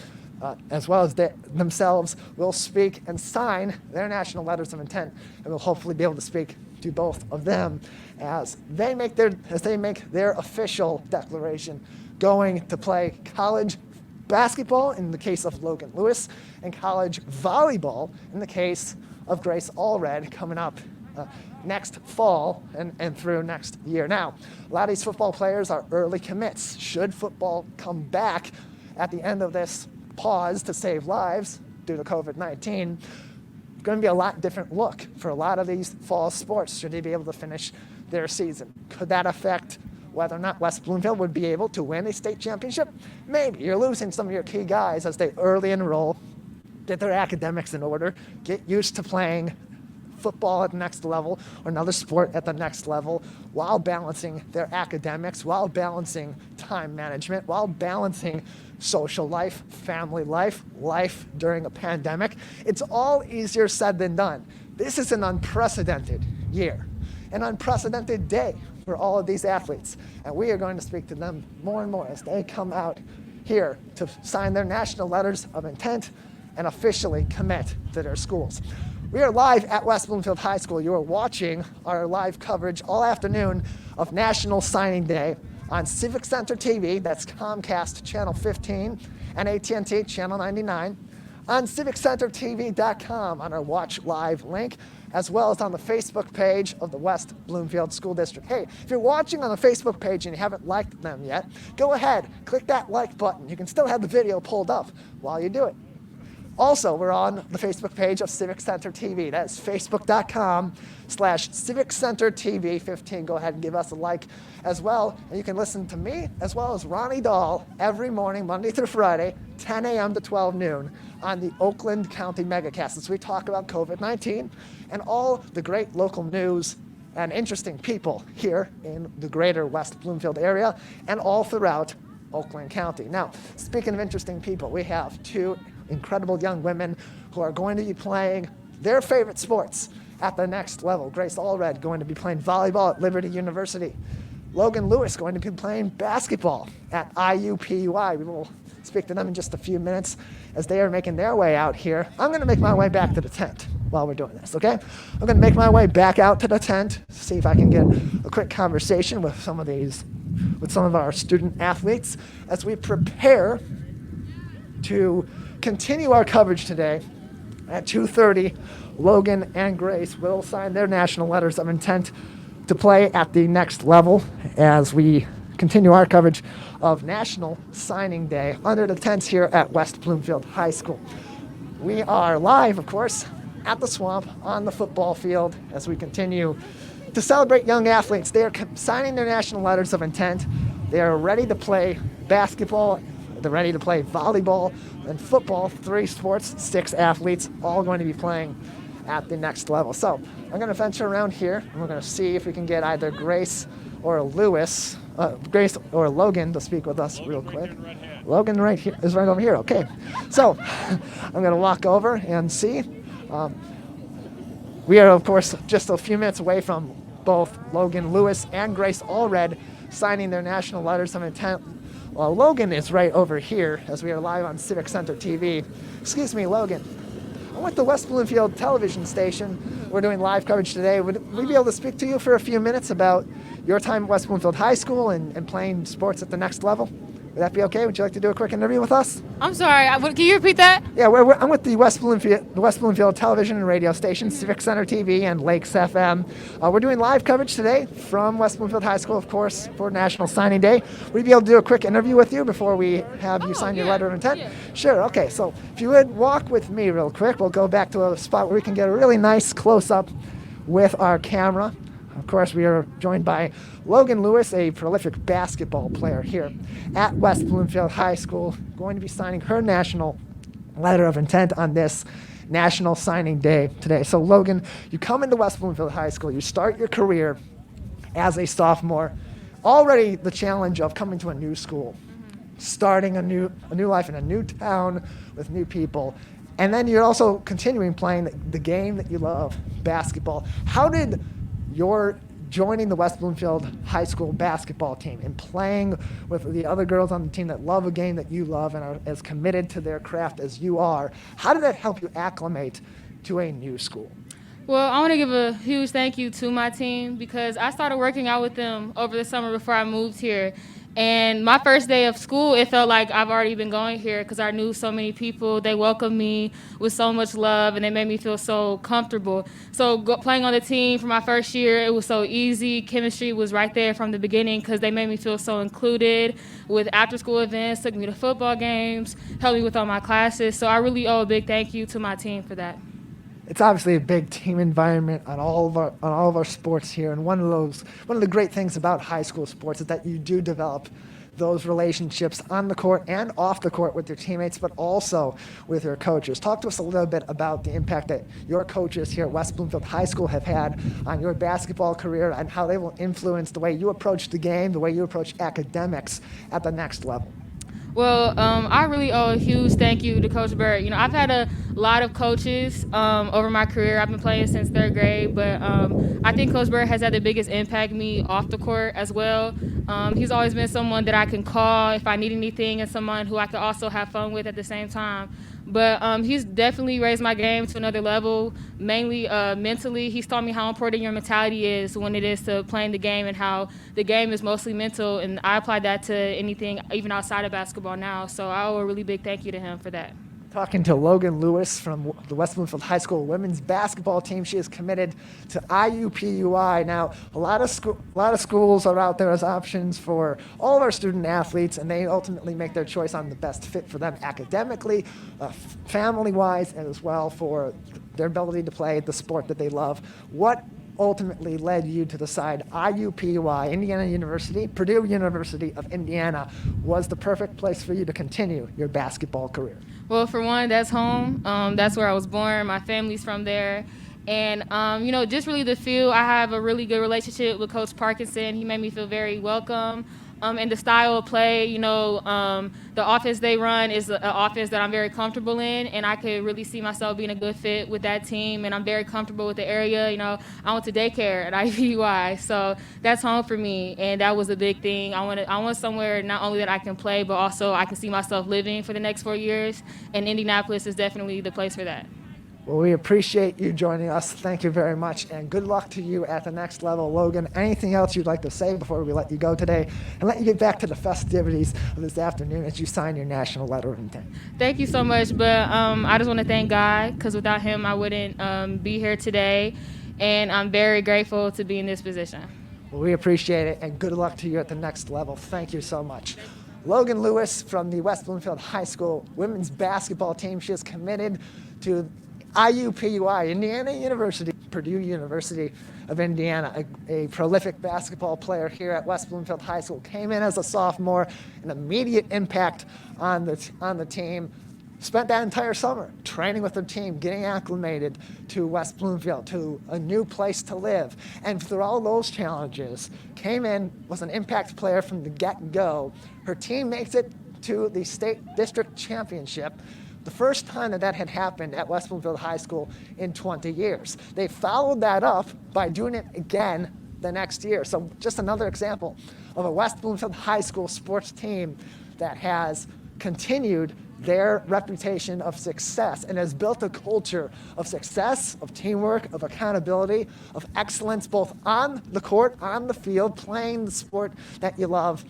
as well as themselves, will speak and sign their national letters of intent, and we'll hopefully be able to speak to both of them as they make their official declaration, going to play college basketball in the case of Logan Lewis, and college volleyball in the case of Grace Allread coming up next fall and through next year. Now, a lot of these football players are early commits. Should football come back at the end of this pause to save lives due to COVID-19, going to be a lot different look for a lot of these fall sports should they be able to finish their season. Could that affect whether or not West Bloomfield would be able to win a state championship? Maybe. You're losing some of your key guys as they early enroll, get their academics in order, get used to playing football at the next level or another sport at the next level while balancing their academics, while balancing time management, while balancing social life, family life, life during a pandemic. It's all easier said than done. This is an unprecedented year, an unprecedented day for all of these athletes. And we are going to speak to them more and more as they come out here to sign their national letters of intent and officially commit to their schools. We are live at West Bloomfield High School. You are watching our live coverage all afternoon of National Signing Day on Civic Center TV, that's Comcast Channel 15, and AT&T Channel 99, on civiccentertv.com on our Watch Live link, as well as on the Facebook page of the West Bloomfield School District. Hey, if you're watching on the Facebook page and you haven't liked them yet, go ahead, click that like button. You can still have the video pulled up while you do it. Also, we're on the Facebook page of Civic Center TV. That's facebook.com/Civic Center TV 15. Go ahead and give us a like as well. And you can listen to me as well as Ronnie Dahl every morning, Monday through Friday, 10 a.m. to 12 noon on the Oakland County Megacast as we talk about COVID-19 and all the great local news and interesting people here in the greater West Bloomfield area and all throughout Oakland County. Now, speaking of interesting people, we have 2 incredible young women who are going to be playing their favorite sports at the next level. Grace Allread going to be playing volleyball at Liberty University. Logan Lewis going to be playing basketball at IUPUI. We will speak to them in just a few minutes as they are making their way out here. I'm going to make my way back to the tent while we're doing this, okay? I'm going to make my way back out to the tent, see if I can get a quick conversation with some of our student athletes as we prepare to continue our coverage today. At 2:30, Logan and Grace will sign their national letters of intent to play at the next level as we continue our coverage of National Signing Day under the tents here at West Bloomfield High School. We are live, of course, at the swamp on the football field as we continue to celebrate young athletes. They are signing their national letters of intent. They are ready to play basketball. They're ready to play volleyball and football, 3 sports, 6 athletes, all going to be playing at the next level. So I'm going to venture around here, and we're going to see if we can get either Grace or Logan to speak with us real quick. Logan is right over here. Okay. So I'm going to walk over and see. We are, of course, just a few minutes away from both Logan Lewis and Grace Allread signing their national letters of intent. Well, Logan is right over here as we are live on Civic Center TV. Excuse me, Logan. I'm with the West Bloomfield television station. We're doing live coverage today. Would we be able to speak to you for a few minutes about your time at West Bloomfield High School and playing sports at the next level? Would that be okay? Would you like to do a quick interview with us? I'm sorry. Can you repeat that? Yeah, I'm with the West Bloomfield television and radio station, Civic Center TV and Lakes FM. We're doing live coverage today from West Bloomfield High School, of course, for National Signing Day. Would you be able to do a quick interview with you before we have you sign your letter of intent? Yeah. Sure. Okay. So if you would walk with me real quick, we'll go back to a spot where we can get a really nice close-up with our camera. Of course, we are joined by Logan Lewis, a prolific basketball player here at West Bloomfield High School, going to be signing her national letter of intent on this National Signing Day today. So, Logan, you come into West Bloomfield High School, you start your career as a sophomore, already the challenge of coming to a new school, starting a new life in a new town with new people. And then you're also continuing playing the game that you love, basketball. How did your joining the West Bloomfield High School basketball team and playing with the other girls on the team that love a game that you love and are as committed to their craft as you are, how did that help you acclimate to a new school? Well, I want to give a huge thank you to my team because I started working out with them over the summer before I moved here. And my first day of school, it felt like I've already been going here because I knew so many people. They welcomed me with so much love, and they made me feel so comfortable. So playing on the team for my first year, it was so easy. Chemistry was right there from the beginning because they made me feel so included with after-school events, took me to football games, helped me with all my classes. So I really owe a big thank you to my team for that. It's obviously a big team environment on all of our sports here, and one of the great things about high school sports is that you do develop those relationships on the court and off the court with your teammates, but also with your coaches. Talk to us a little bit about the impact that your coaches here at West Bloomfield High School have had on your basketball career and how they will influence the way you approach the game, the way you approach academics at the next level. Well, I really owe a huge thank you to Coach BERT. You know, I've had a lot of coaches over my career. I've been playing since third grade, but I think Coach BERT has had the biggest impact me off the court as well. He's always been someone that I can call if I need anything and someone who I can also have fun with at the same time. But he's definitely raised my game to another level, mainly mentally. He's taught me how important your mentality is when it is to playing the game and how the game is mostly mental. And I apply that to anything, even outside of basketball now. So I owe a really big thank you to him for that. Talking to Logan Lewis from the West Bloomfield High School women's basketball team. She is committed to IUPUI. Now, a lot of schools are out there as options for all of our student athletes, and they ultimately make their choice on the best fit for them academically, family-wise, and as well for their ability to play the sport that they love. What ultimately led you to decide IUPUI, Indiana University, Purdue University of Indiana, was the perfect place for you to continue your basketball career? Well, for one, that's home. That's where I was born. My family's from there. And, you know, just really the field, I have a really good relationship with Coach Parkinson. He made me feel very welcome. And the style of play, you know, the offense they run is an offense that I'm very comfortable in, and I could really see myself being a good fit with that team, and I'm very comfortable with the area. You know, I went to daycare at IUPUI, so that's home for me, and that was a big thing. I want somewhere not only that I can play, but also I can see myself living for the next 4 years, and Indianapolis is definitely the place for that. Well, we appreciate you joining us. Thank you very much, and good luck to you at the next level. Logan, anything else you'd like to say before we let you go today and let you get back to the festivities of this afternoon as you sign your national letter of intent? Thank you so much, but I just want to thank God, because without him I wouldn't be here today, and I'm very grateful to be in this position. Well, we appreciate it, and good luck to you at the next level. Thank you so much. Logan Lewis from the West Bloomfield High School women's basketball team. She is committed to IUPUI, Indiana University, Purdue University of Indiana, a prolific basketball player here at West Bloomfield High School. Came in as a sophomore, an immediate impact on the team. Spent that entire summer training with her team, getting acclimated to West Bloomfield, to a new place to live. And through all those challenges, came in, was an impact player from the get-go. Her team makes it to the state district championship, the first time that had happened at West Bloomfield High School in 20 years. They followed that up by doing it again the next year. So just another example of a West Bloomfield High School sports team that has continued their reputation of success and has built a culture of success, of teamwork, of accountability, of excellence, both on the court, on the field, playing the sport that you love,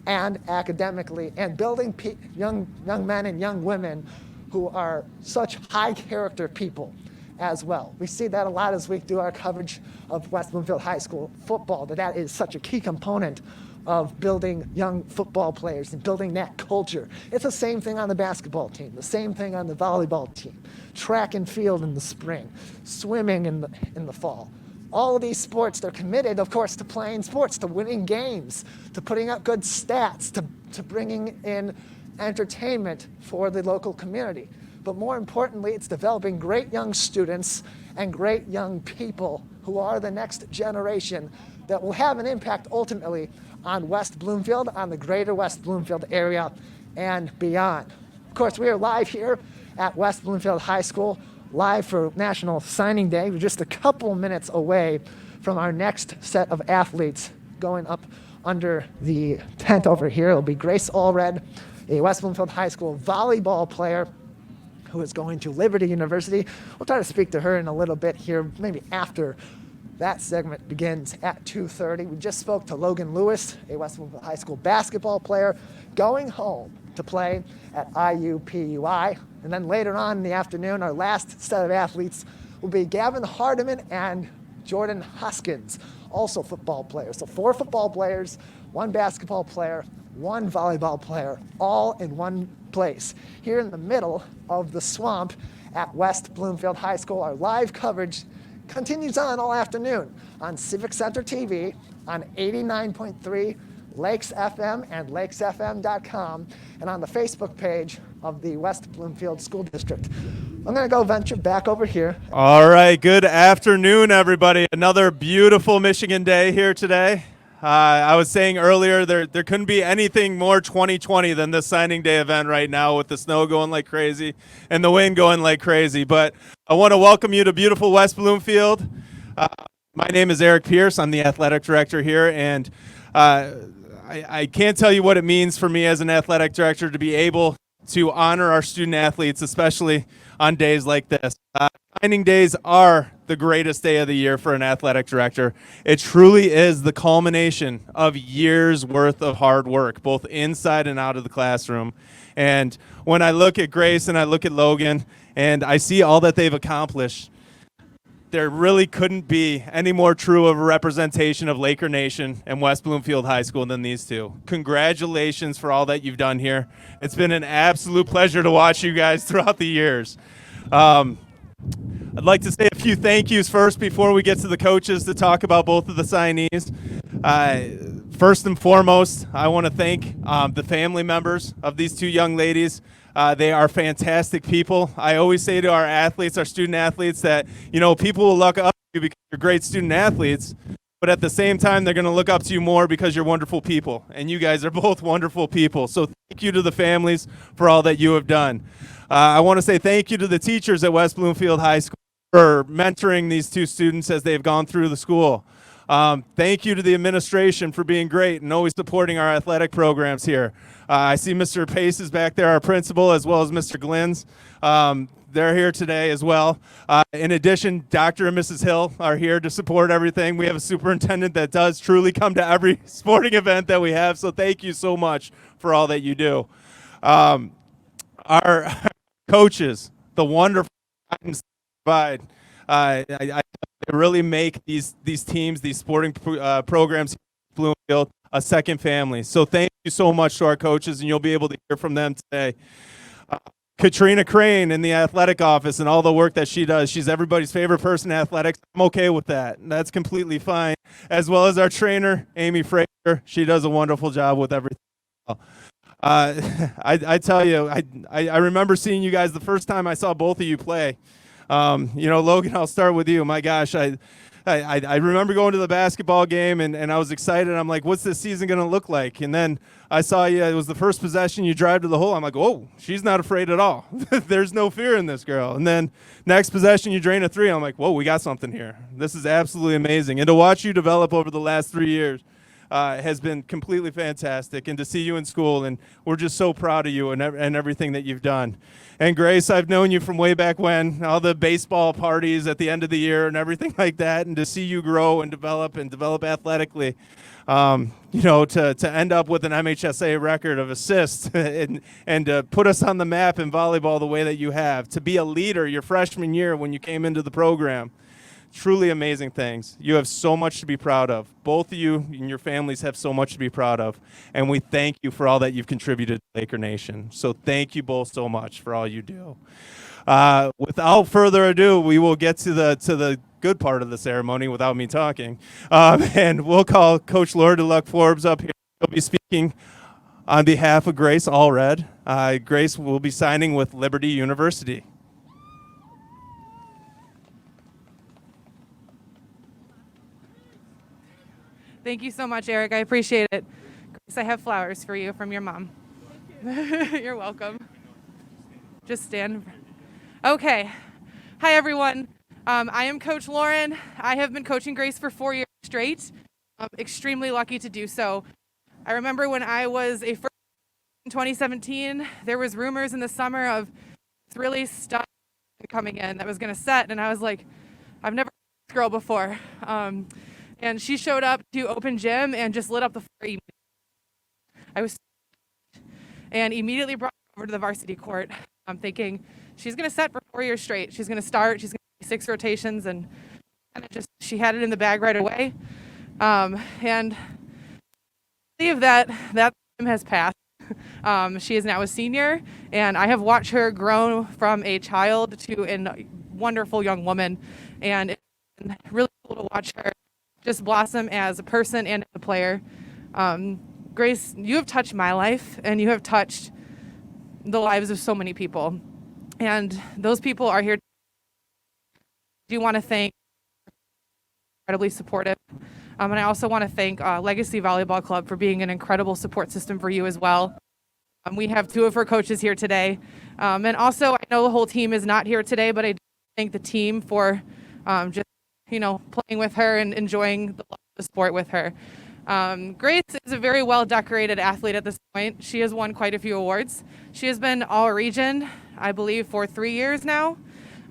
and academically, and building young men and young women who are such high character people as well. We see that a lot as we do our coverage of West Bloomfield High School football, that is such a key component of building young football players and building that culture. It's the same thing on the basketball team, the same thing on the volleyball team, track and field in the spring, swimming in the fall. All of these sports, they're committed, of course, to playing sports, to winning games, to putting up good stats, to bringing in entertainment for the local community. But more importantly, it's developing great young students and great young people who are the next generation that will have an impact ultimately on West Bloomfield, on the greater West Bloomfield area and beyond. Of course, we are live here at West Bloomfield High School, live for National Signing Day. We're just a couple minutes away from our next set of athletes going up under the tent over here. It'll be Grace Allread, a West Bloomfield High School volleyball player who is going to Liberty University. We'll try to speak to her in a little bit here, maybe after that segment begins at 2:30. We just spoke to Logan Lewis, a West Bloomfield High School basketball player, going home to play at IUPUI. And then later on in the afternoon, our last set of athletes will be Gavin Hardeman and Jordan Hoskins, also football players. So 4 football players, 1 basketball player, 1 volleyball player, all in one place. Here in the middle of the swamp at West Bloomfield High School, our live coverage continues on all afternoon on Civic Center TV, on 89.3 Lakes FM and lakesfm.com, and on the Facebook page of the West Bloomfield School District. I'm going to go venture back over here. All right, good afternoon, everybody. Another beautiful Michigan day here today. I was saying earlier there couldn't be anything more 2020 than this signing day event right now, with the snow going like crazy and the wind going like crazy. But I want to welcome you to beautiful West Bloomfield. My name is Eric Pierce. I'm the athletic director here, and I can't tell you what it means for me as an athletic director to be able to honor our student athletes, especially on days like this. Signing days are the greatest day of the year for an athletic director. It truly is the culmination of years worth of hard work, both inside and out of the classroom. And when I look at Grace and I look at Logan and I see all that they've accomplished, there really couldn't be any more true of a representation of Laker Nation and West Bloomfield High School than these two. Congratulations for all that you've done here. It's been an absolute pleasure to watch you guys throughout the years. I'd like to say a few thank yous first before we get to the coaches to talk about both of the signees. First and foremost, I want to thank the family members of these 2 young ladies. They are fantastic people. I always say to our athletes, our student athletes, that, you know, people will look up to you because you're great student athletes, but at the same time, they're going to look up to you more because you're wonderful people. And you guys are both wonderful people. So thank you to the families for all that you have done. I want to say thank you to the teachers at West Bloomfield High School for mentoring these 2 students as they've gone through the school. Thank you to the administration for being great and always supporting our athletic programs here. I see Mr. Pace is back there, our principal, as well as Mr. Glynns. They're here today as well. In addition, Dr. and Mrs. Hill are here to support everything. We have a superintendent that does truly come to every sporting event that we have, so thank you so much for all that you do. Our coaches, the wonderful guidance they provide, I really make these teams, these sporting programs here at Bloomfield a second family. So thank you so much to our coaches, and you'll be able to hear from them today. Katrina Crane in the athletic office and all the work that she does. She's everybody's favorite person in athletics. I'm okay with that. That's completely fine. As well as our trainer, Amy Fraser. She does a wonderful job with everything. I tell you, I remember seeing you guys the first time I saw both of you play. Logan, I'll start with you. My gosh, I remember going to the basketball game and I was excited. I'm like, what's this season going to look like? And then I saw you, it was the first possession, you drive to the hole. I'm like, oh, she's not afraid at all. There's no fear in this girl. And then next possession, you drain a 3. I'm like, whoa, we got something here. This is absolutely amazing. And to watch you develop over the last 3 years, has been completely fantastic, and to see you in school, and we're just so proud of you and everything that you've done. And Grace, I've known you from way back when, all the baseball parties at the end of the year and everything like that, and to see you grow and develop athletically, to end up with an MHSA record of assists and to put us on the map in volleyball the way that you have, to be a leader your freshman year when you came into the program. Truly amazing things. You have so much to be proud of. Both of you and your families have so much to be proud of. And we thank you for all that you've contributed to Laker Nation. So thank you both so much for all you do. Without further ado, we will get to the good part of the ceremony without me talking. And we'll call Coach Laura DeLuck-Forbes up here. He'll be speaking on behalf of Grace Allread. Grace will be signing with Liberty University. Thank you so much, Eric. I appreciate it. Grace, I have flowers for you from your mom. You're welcome. Just stand. Okay. Hi, everyone. I am Coach Lauren. I have been coaching Grace for 4 years straight. I'm extremely lucky to do so. I remember when I was a first in 2017, there was rumors in the summer of this really stud coming in that was going to set, and I was like, I've never seen this girl before. And she showed up to open gym and just lit up the floor immediately. I was and immediately brought her over to the varsity court. I'm thinking she's going to set for 4 years straight. She's going to start. She's going to do 6 rotations, and she had it in the bag right away. And I believe that time has passed. She is now a senior, and I have watched her grow from a child to a wonderful young woman. And it's been really cool to watch her just blossom as a person and as a player. Grace, you have touched my life, and you have touched the lives of so many people. And those people are here. I do want to thank, incredibly supportive. And I also want to thank Legacy Volleyball Club for being an incredible support system for you as well. We have 2 of her coaches here today. And also, I know the whole team is not here today, but I do thank the team for just playing with her and enjoying the sport with her. Grace is a very well-decorated athlete at this point. She has won quite a few awards. She has been All-Region, I believe, for 3 years now.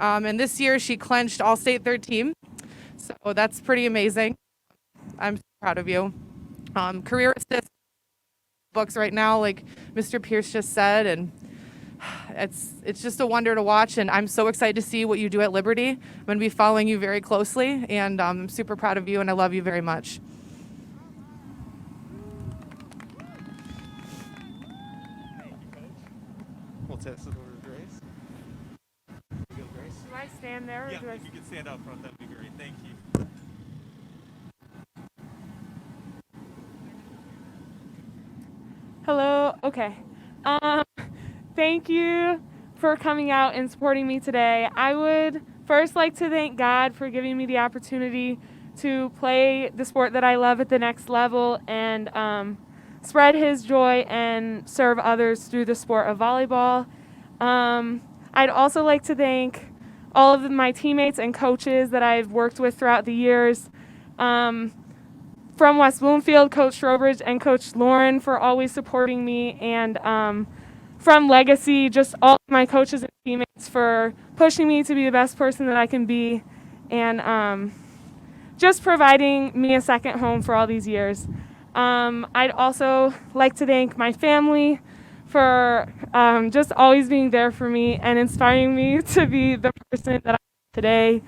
And this year, she clinched All-State third team. So that's pretty amazing. I'm so proud of you. Career assist books right now, like Mr. Pierce just said, and it's just a wonder to watch, and I'm so excited to see what you do at Liberty. I'm going to be following you very closely, and I'm super proud of you, and I love you very much. Thank you, Coach. We'll test it over to Grace. You go, Grace. Do I stand there? Or Yeah, do I... if you could stand out front, that'd be great. Thank you. Hello. Okay. Thank you for coming out and supporting me today. I would first like to thank God for giving me the opportunity to play the sport that I love at the next level and spread His joy and serve others through the sport of volleyball. I'd also like to thank all of my teammates and coaches that I've worked with throughout the years. From West Bloomfield, Coach Strobridge and Coach Lauren for always supporting me, and from Legacy, just all of my coaches and teammates for pushing me to be the best person that I can be, and just providing me a second home for all these years. I'd also like to thank my family for just always being there for me and inspiring me to be the person that I am today.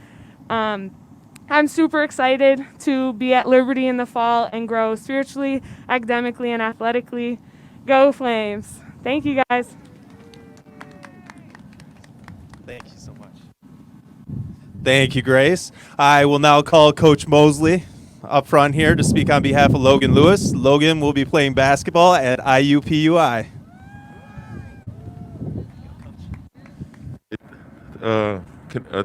I'm super excited to be at Liberty in the fall and grow spiritually, academically, and athletically. Go Flames. Thank you, guys. Thank you so much. Thank you, Grace. I will now call Coach MOSLEY up front here to speak on behalf of Logan Lewis. Logan will be playing basketball at IUPUI.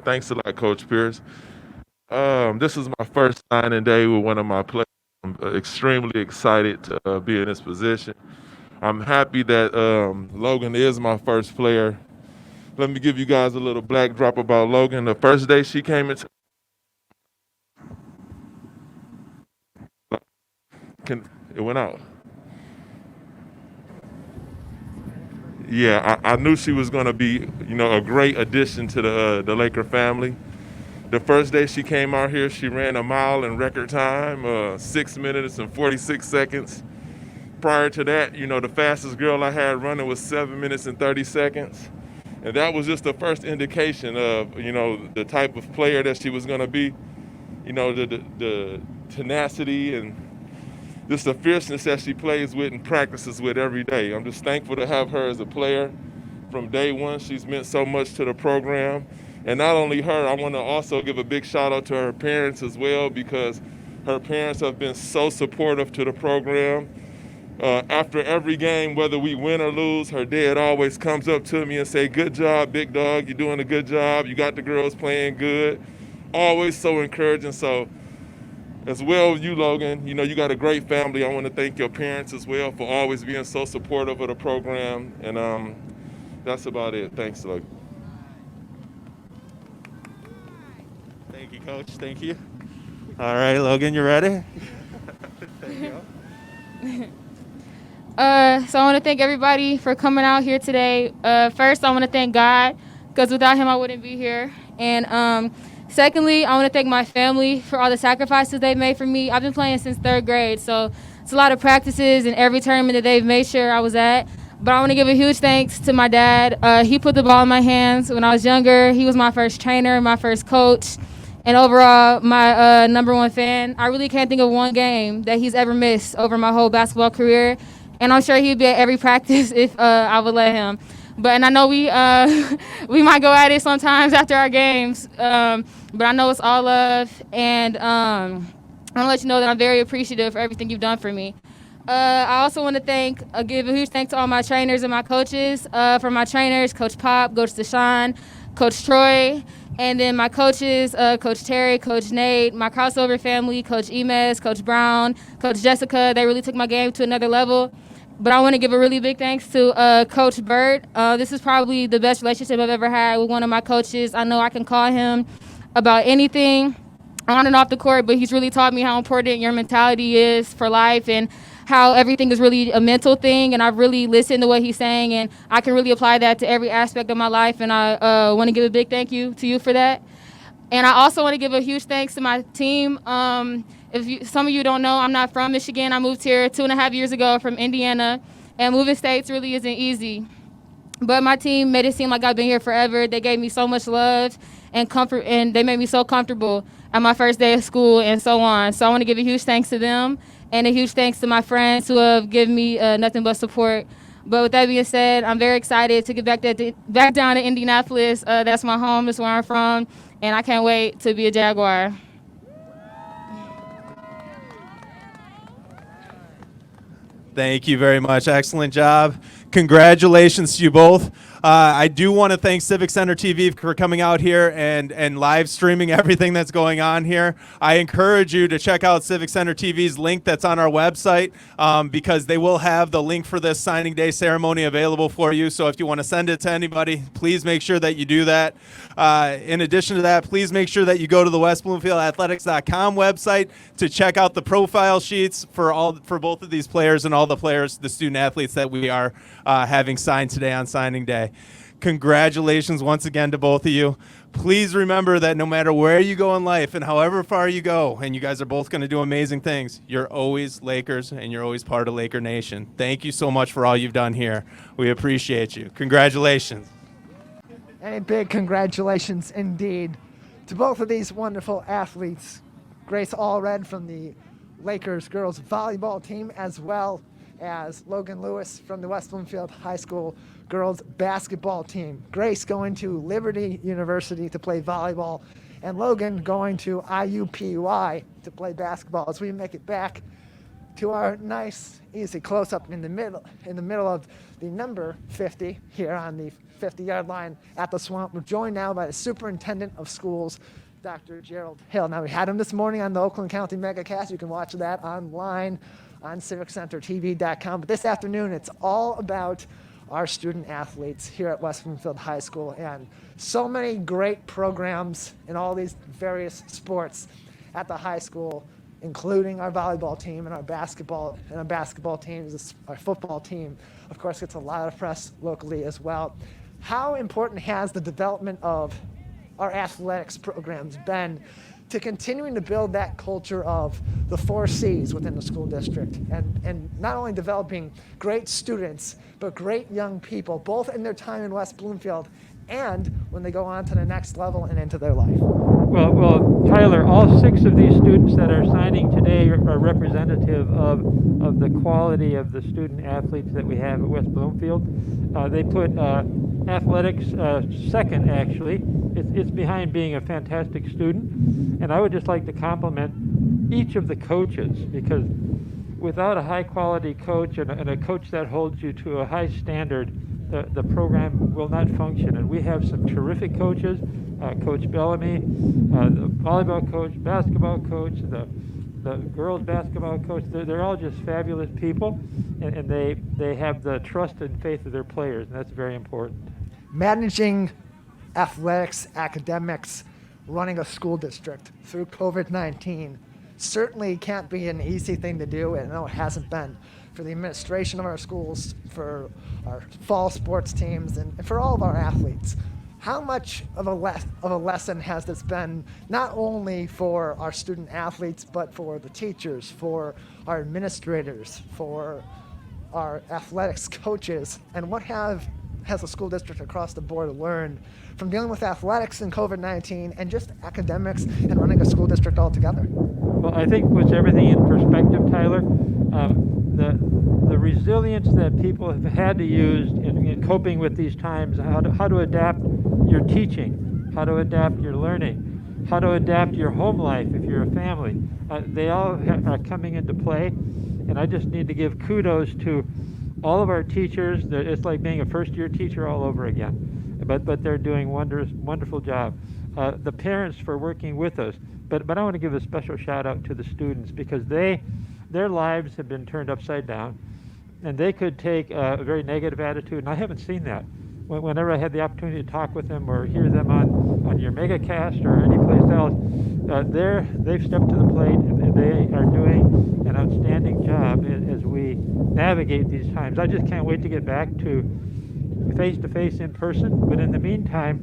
Thanks a lot, Coach Pierce. This is my first signing day with one of my players. I'm extremely excited to be in this position. I'm happy that Logan is my first player. Let me give you guys a little backdrop about Logan. The first day she came into It went out. Yeah, I knew she was going to be, a great addition to the Laker family. The first day she came out here, she ran a mile in record time, 6 minutes and 46 seconds. Prior to that, the fastest girl I had running was 7 minutes and 30 seconds. And that was just the first indication of, the type of player that she was going to be. The tenacity and just the fierceness that she plays with and practices with every day. I'm just thankful to have her as a player. From day one, she's meant so much to the program. And not only her, I want to also give a big shout out to her parents as well, because her parents have been so supportive to the program. After every game, whether we win or lose, her dad always comes up to me and say, "Good job, big dog, you're doing a good job. You got the girls playing good." Always so encouraging. So as well, you, Logan, you got a great family. I want to thank your parents as well for always being so supportive of the program. And that's about it. Thanks, Logan. Thank you, Coach. Thank you. All right, Logan, you ready? There you go. So I want to thank everybody for coming out here today. First, I want to thank God, because without him, I wouldn't be here. And secondly, I want to thank my family for all the sacrifices they've made for me. I've been playing since 3rd grade, so it's a lot of practices and every tournament that they've made sure I was at. But I want to give a huge thanks to my dad. He put the ball in my hands when I was younger. He was my first trainer, my first coach, and overall, my #1 fan. I really can't think of one game that he's ever missed over my whole basketball career. And I'm sure he'd be at every practice if I would let him. And I know we might go at it sometimes after our games, but I know it's all love. And I want to let you know that I'm very appreciative for everything you've done for me. I also want to give a huge thanks to all my trainers and my coaches. For my trainers, Coach Pop, Coach Deshaun, Coach Troy, and then my coaches, Coach Terry, Coach Nate, my crossover family, Coach Emes, Coach Brown, Coach Jessica. They really took my game to another level. But I want to give a really big thanks to Coach BERT. This is probably the best relationship I've ever had with one of my coaches. I know I can call him about anything on and off the court, but he's really taught me how important your mentality is for life and how everything is really a mental thing. And I've really listened to what he's saying, and I can really apply that to every aspect of my life. And I want to give a big thank you to you for that. And I also want to give a huge thanks to my team. Some of you don't know, I'm not from Michigan. I moved here 2.5 years ago from Indiana, and moving states really isn't easy. But my team made it seem like I've been here forever. They gave me so much love and comfort, and they made me so comfortable at my first day of school and so on. So I want to give a huge thanks to them, and a huge thanks to my friends who have given me nothing but support. But with that being said, I'm very excited to get back down to Indianapolis. That's my home. That's where I'm from, and I can't wait to be a Jaguar. Thank you very much. Excellent job. Congratulations to you both. I do want to thank Civic Center TV for coming out here and live streaming everything that's going on here. I encourage you to check out Civic Center TV's link that's on our website, because they will have the link for this signing day ceremony available for you. So if you want to send it to anybody, please make sure that you do that. In addition to that, please make sure that you go to the westbloomfieldathletics.com website to check out the profile sheets for both of these players and all the players, the student athletes that we are having signed today on signing day. Congratulations once again to both of you. Please remember that no matter where you go in life and however far you go, and you guys are both going to do amazing things, you're always Lakers and you're always part of Laker Nation. Thank you so much for all you've done here. We appreciate you. Congratulations. And a big congratulations indeed to both of these wonderful athletes. Grace Allread from the Lakers girls volleyball team, as well as Logan Lewis from the West Bloomfield High School girls basketball team. Grace going to Liberty University to play volleyball, and Logan going to IUPUI to play basketball. As we make it back to our nice, easy close-up in the middle of the number 50 here on the 50-yard line at the Swamp. We're joined now by the Superintendent of Schools, Dr. Gerald Hill. Now, we had him this morning on the Oakland County Megacast. You can watch that online on civiccentertv.com. But this afternoon, it's all about our student athletes here at West Bloomfield High School, and so many great programs in all these various sports at the high school including our volleyball team and our basketball teams. Our football team, of course, gets a lot of press locally as well. How important has the development of our athletics programs been to continuing to build that culture of the 4 C's within the school district, and not only developing great students, but great young people, both in their time in West Bloomfield and when they go on to the next level and into their life? Well, Tyler, all 6 of these students that are signing today are representative of the quality of the student athletes that we have at West Bloomfield. They put athletics second, actually. It's behind being a fantastic student. And I would just like to compliment each of the coaches, because without a high-quality coach and a coach that holds you to a high standard, the program will not function. And we have some terrific coaches, Coach Bellamy, the volleyball coach, basketball coach, the girls basketball coach. They're all just fabulous people, and they have the trust and faith of their players, and that's very important. Managing athletics, academics, running a school district through COVID-19 certainly can't be an easy thing to do, and I know it hasn't been for the administration of our schools, for our fall sports teams, and for all of our athletes. How much of a lesson has this been, not only for our student athletes, but for the teachers, for our administrators, for our athletics coaches, and what has the school district across the board learned from dealing with athletics and COVID-19 and just academics and running a school district altogether? Well, I think puts everything in perspective, Tyler. The resilience that people have had to use in coping with these times, how to adapt your teaching, how to adapt your learning, how to adapt your home life if you're a family, they all are coming into play. And I just need to give kudos to all of our teachers. It's like being a first-year teacher all over again, but they're doing wonderful job. The parents for working with us, but I want to give a special shout out to the students, because their lives have been turned upside down, and they could take a very negative attitude, and I haven't seen that. Whenever I had the opportunity to talk with them or hear them on your megacast or any place else, they've stepped to the plate, and they are doing an outstanding job as we navigate these times. I just can't wait to get back to face-to-face in person, but in the meantime,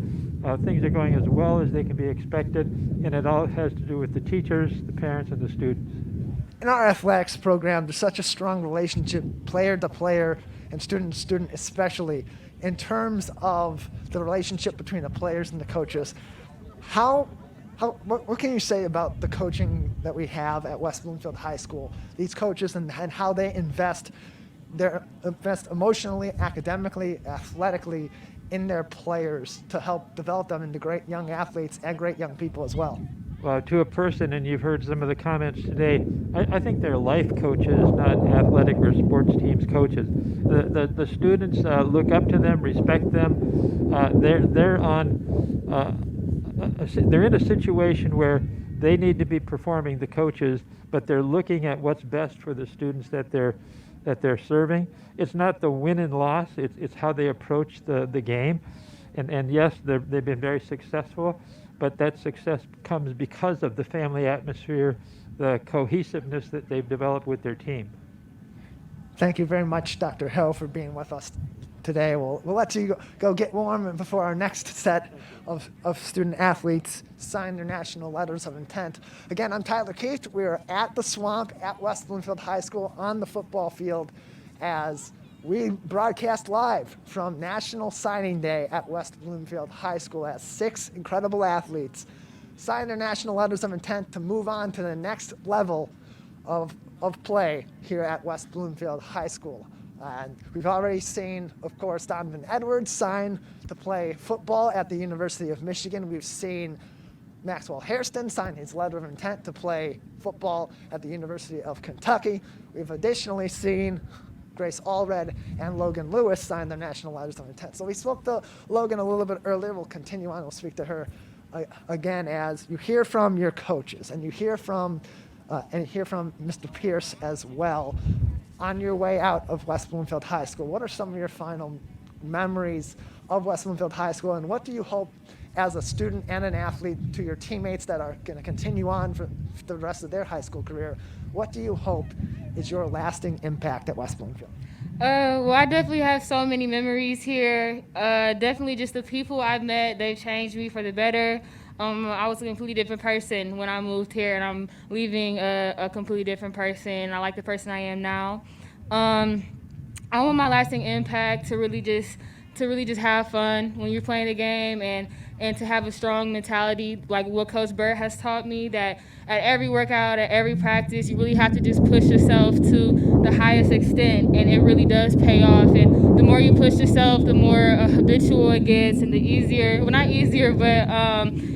things are going as well as they can be expected, and it all has to do with the teachers, the parents, and the students. In our athletics program, there's such a strong relationship, player to player and student to student, especially in terms of the relationship between the players and the coaches. What can you say about the coaching that we have at West Bloomfield High School? These coaches and how they invest emotionally, academically, athletically in their players to help develop them into great young athletes and great young people as well. To a person, and you've heard some of the comments today, I think they're life coaches, not athletic or sports teams coaches. The students look up to them, respect them. They're in a situation where they need to be performing, the coaches, but they're looking at what's best for the students that they're serving. It's not the win and loss, it's how they approach the game. And yes, they've been very successful, but that success comes because of the family atmosphere, the cohesiveness that they've developed with their team. Thank you very much, Dr. Hill, for being with us today. We'll let you go get warm before our next set of student athletes sign their national letters of intent. Again, I'm Tyler Kieft. We are at the Swamp at West Bloomfield High School on the football field as we broadcast live from National Signing Day at West Bloomfield High School as 6 incredible athletes sign their national letters of intent to move on to the next level of play here at West Bloomfield High School. And we've already seen, of course, Donovan Edwards sign to play football at the University of Michigan. We've seen Maxwell Hairston sign his letter of intent to play football at the University of Kentucky. We've additionally seen Grace Allread and Logan Lewis sign their national letters of intent. So we spoke to Logan a little bit earlier. We'll continue on. We'll speak to her again as you hear from your coaches and you hear from Mr. Pierce as well on your way out of West Bloomfield High School. What are some of your final memories of West Bloomfield High School, and what do you hope as a student and an athlete to your teammates that are going to continue on for the rest of their high school career, what do you hope is your lasting impact at West Bloomfield? Well, I definitely have so many memories here. Definitely just the people I've met, they've changed me for the better. I was a completely different person when I moved here, and I'm leaving a completely different person. I like the person I am now. I want my lasting impact to really just have fun when you're playing the game, and to have a strong mentality, like what Coach BERT has taught me, that at every workout, at every practice, you really have to just push yourself to the highest extent, and it really does pay off. And the more you push yourself, the more habitual it gets, and the easier, well, not easier, but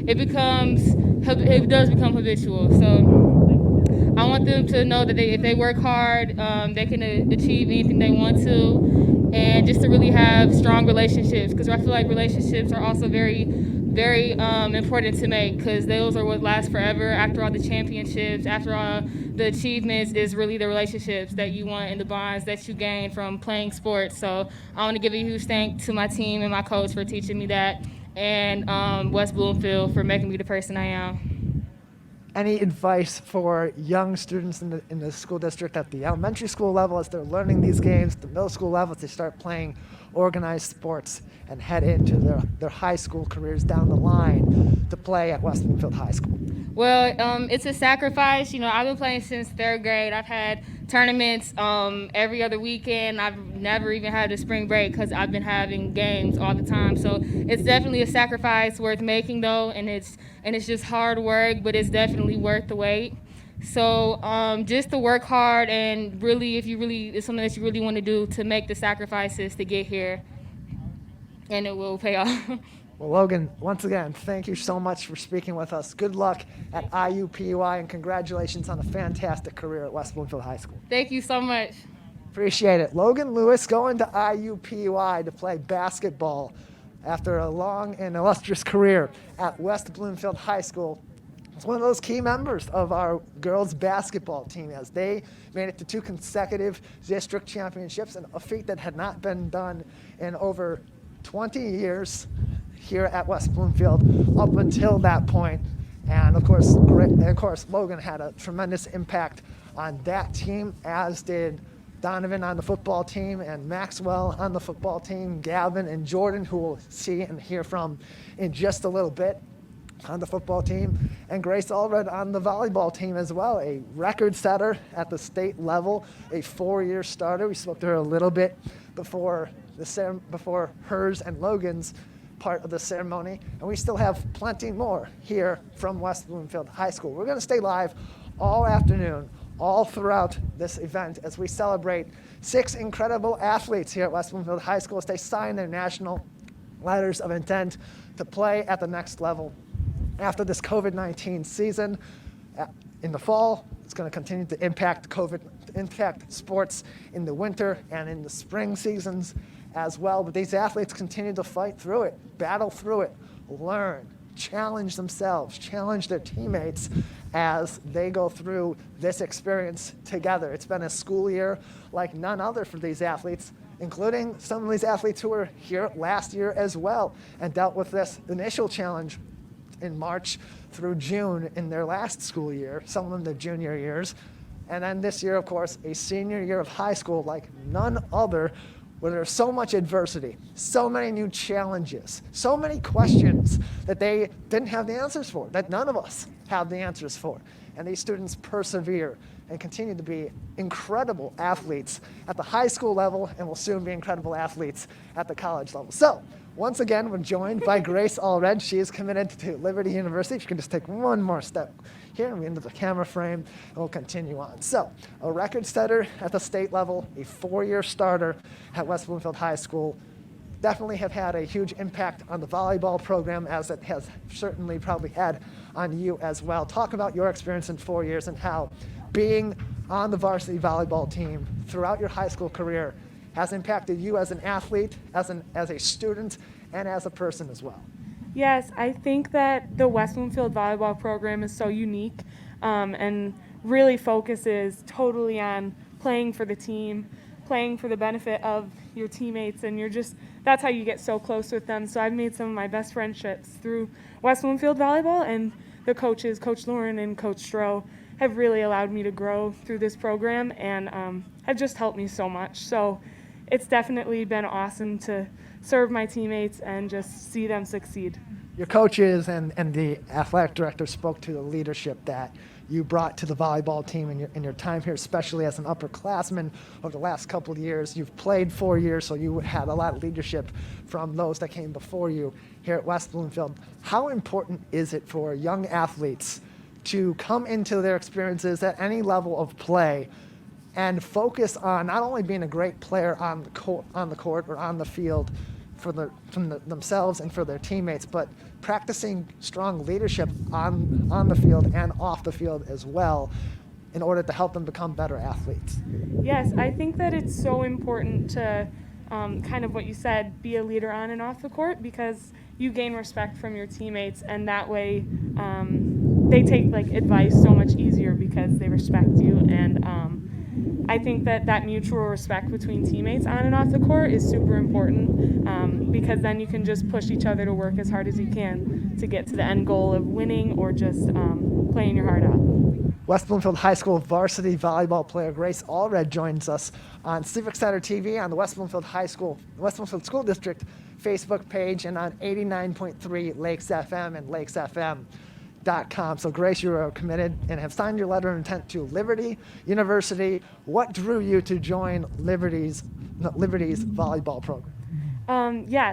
it does become habitual. So I want them to know that if they work hard, they can achieve anything they want to, and just to really have strong relationships, because I feel like relationships are also very, very important to make, because those are what last forever. After all the championships, after all the achievements, is really the relationships that you want and the bonds that you gain from playing sports. So I want to give a huge thank to my team and my coach for teaching me that, and West Bloomfield for making me the person I am. Any advice for young students in the school district at the elementary school level as they're learning these games, the middle school level as they start playing organized sports and head into their high school careers down the line to play at West Bloomfield High School? Well, it's a sacrifice. I've been playing since third grade. I've had tournaments every other weekend. I've never even had a spring break because I've been having games all the time. So it's definitely a sacrifice worth making, though, and it's just hard work, but it's definitely worth the wait. So just to work hard, and really, it's something that you really want to do, to make the sacrifices to get here, and it will pay off. Well, Logan, once again, thank you so much for speaking with us. Good luck at IUPUI, and congratulations on a fantastic career at West Bloomfield High School. Thank you so much. Appreciate it. Logan Lewis going to IUPUI to play basketball after a long and illustrious career at West Bloomfield High School. It's one of those key members of our girls basketball team, as they made it to 2 consecutive district championships, and a feat that had not been done in over 20 years here at West Bloomfield up until that point. And of course, Logan had a tremendous impact on that team, as did Donovan on the football team, and Maxwell on the football team, Gavin and Jordan, who we'll see and hear from in just a little bit, on the football team, and Grace Allread on the volleyball team as well, a record setter at the state level, a 4-year starter. We spoke to her a little bit before hers and Logan's part of the ceremony, and we still have plenty more here from West Bloomfield High School. We're going to stay live all afternoon, all throughout this event, as we celebrate 6 incredible athletes here at West Bloomfield High School as they sign their national letters of intent to play at the next level. After this COVID-19 season in the fall, it's going to continue to impact sports in the winter and in the spring seasons as well. But these athletes continue to fight through it, battle through it, learn, challenge themselves, challenge their teammates as they go through this experience together. It's been a school year like none other for these athletes, including some of these athletes who were here last year as well and dealt with this initial challenge in March through June in their last school year, some of them their junior years. And then this year, of course, a senior year of high school like none other, where there's so much adversity, so many new challenges, so many questions that they didn't have the answers for, that none of us have the answers for. And these students persevere and continue to be incredible athletes at the high school level, and will soon be incredible athletes at the college level. So, once again, we're joined by Grace Allread. She is committed to Liberty University. If you can just take one more step here and into the camera frame, and we'll continue on. So, a record setter at the state level, a 4-year starter at West Bloomfield High School. Definitely have had a huge impact on the volleyball program, as it has certainly probably had on you as well. Talk about your experience in 4 years and how being on the varsity volleyball team throughout your high school career has impacted you as an athlete, as a student, and as a person as well. Yes, I think that the West Bloomfield volleyball program is so unique and really focuses totally on playing for the team. playing for the benefit of your teammates, and that's how you get so close with them. So I've made some of my best friendships through West Bloomfield Volleyball, and the coaches, Coach Lauren and Coach Stroh, have really allowed me to grow through this program and have just helped me so much. So it's definitely been awesome to serve my teammates and just see them succeed. Your coaches and the athletic director spoke to the leadership that you brought to the volleyball team in your time here, especially as an upperclassman over the last couple of years. You've played 4 years, so you had a lot of leadership from those that came before you here at West Bloomfield. How important is it for young athletes to come into their experiences at any level of play and focus on not only being a great player on the court or on the field from themselves and for their teammates, but practicing strong leadership on the field and off the field as well in order to help them become better athletes? Yes, I think that it's so important to kind of what you said, be a leader on and off the court, because you gain respect from your teammates, and that way they take advice so much easier because they respect you. And I think that mutual respect between teammates on and off the court is super important, because then you can just push each other to work as hard as you can to get to the end goal of winning or just playing your heart out. West Bloomfield High School varsity volleyball player Grace Allread joins us on Civic Center TV, on the West Bloomfield School District Facebook page, and on 89.3 Lakes FM and lakesfm.com. So Grace, you are committed and have signed your letter of intent to Liberty University. What drew you to join Liberty's volleyball program?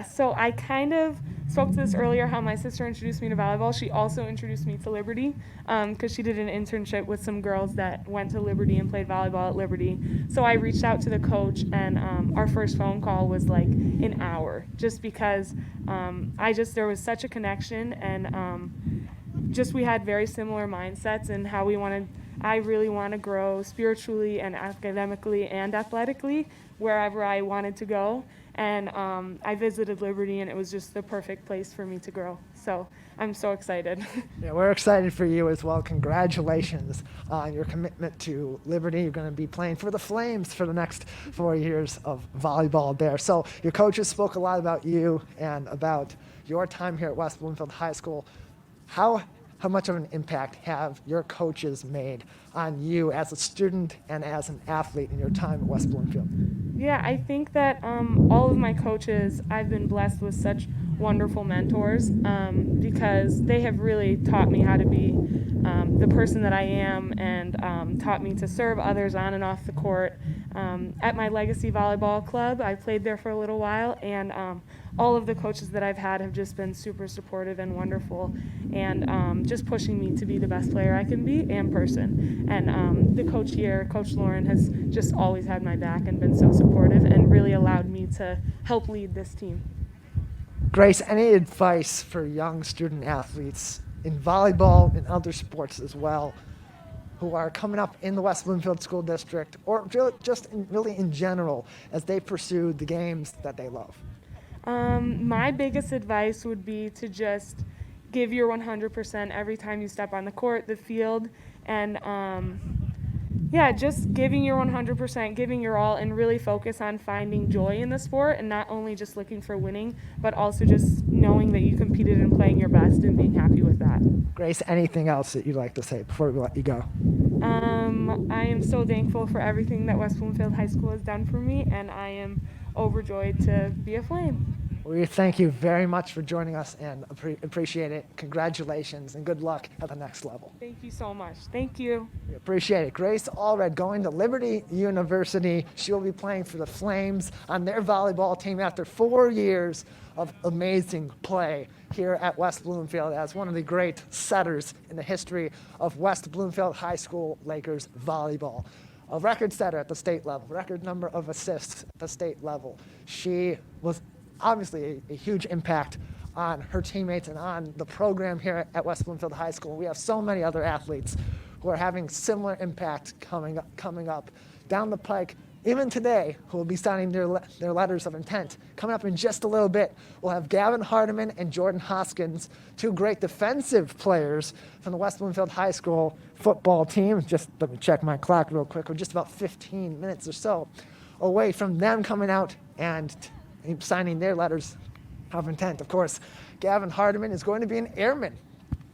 So I kind of spoke to this earlier, how my sister introduced me to volleyball. She also introduced me to Liberty because she did an internship with some girls that went to Liberty and played volleyball at Liberty. So I reached out to the coach, and our first phone call was like an hour, just because there was such a connection, and we had very similar mindsets and how I really want to grow spiritually and academically and athletically wherever I wanted to go. And I visited Liberty, and it was just the perfect place for me to grow. So I'm so excited. Yeah, we're excited for you as well. Congratulations on your commitment to Liberty. You're going to be playing for the Flames for the next 4 years of volleyball there. So your coaches spoke a lot about you and about your time here at West Bloomfield High School. How much of an impact have your coaches made on you as a student and as an athlete in your time at West Bloomfield? Yeah, I think that all of my coaches, I've been blessed with such wonderful mentors because they have really taught me how to be the person that I am, and taught me to serve others on and off the court. At my Legacy Volleyball Club, I played there for a little while, and all of the coaches that I've had have just been super supportive and wonderful, and just pushing me to be the best player I can be and person. And the coach here, Coach Lauren, has just always had my back and been so supportive and really allowed me to help lead this team. Grace, any advice for young student athletes in volleyball and other sports as well who are coming up in the West Bloomfield School District, or just really in general as they pursue the games that they love? My biggest advice would be to just give your 100% every time you step on the court, the field, and just giving your 100%, giving your all, and really focus on finding joy in the sport, and not only just looking for winning, but also just knowing that you competed and playing your best and being happy with that. Grace, anything else that you'd like to say before we let you go? I am so thankful for everything that West Bloomfield High School has done for me, and I am overjoyed to be a Flame. We thank you very much for joining us and appreciate it. Congratulations and good luck at the next level. Thank you so much. Thank you. We appreciate it. Grace Allread going to Liberty University. She will be playing for the Flames on their volleyball team after 4 years of amazing play here at West Bloomfield as one of the great setters in the history of West Bloomfield High School Lakers volleyball. A record setter at the state level, record number of assists at the state level. She was obviously a huge impact on her teammates and on the program here at West Bloomfield High School. We have so many other athletes who are having similar impact coming up down the pike, even today, who will be signing their letters of intent. Coming up in just a little bit, we'll have Gavin Hardeman and Jordan Hoskins, two great defensive players from the West Bloomfield High School football team. Just let me check my clock real quick. We're just about 15 minutes or so away from them coming out and signing their letters of intent. Of course, Gavin Hardeman is going to be an airman.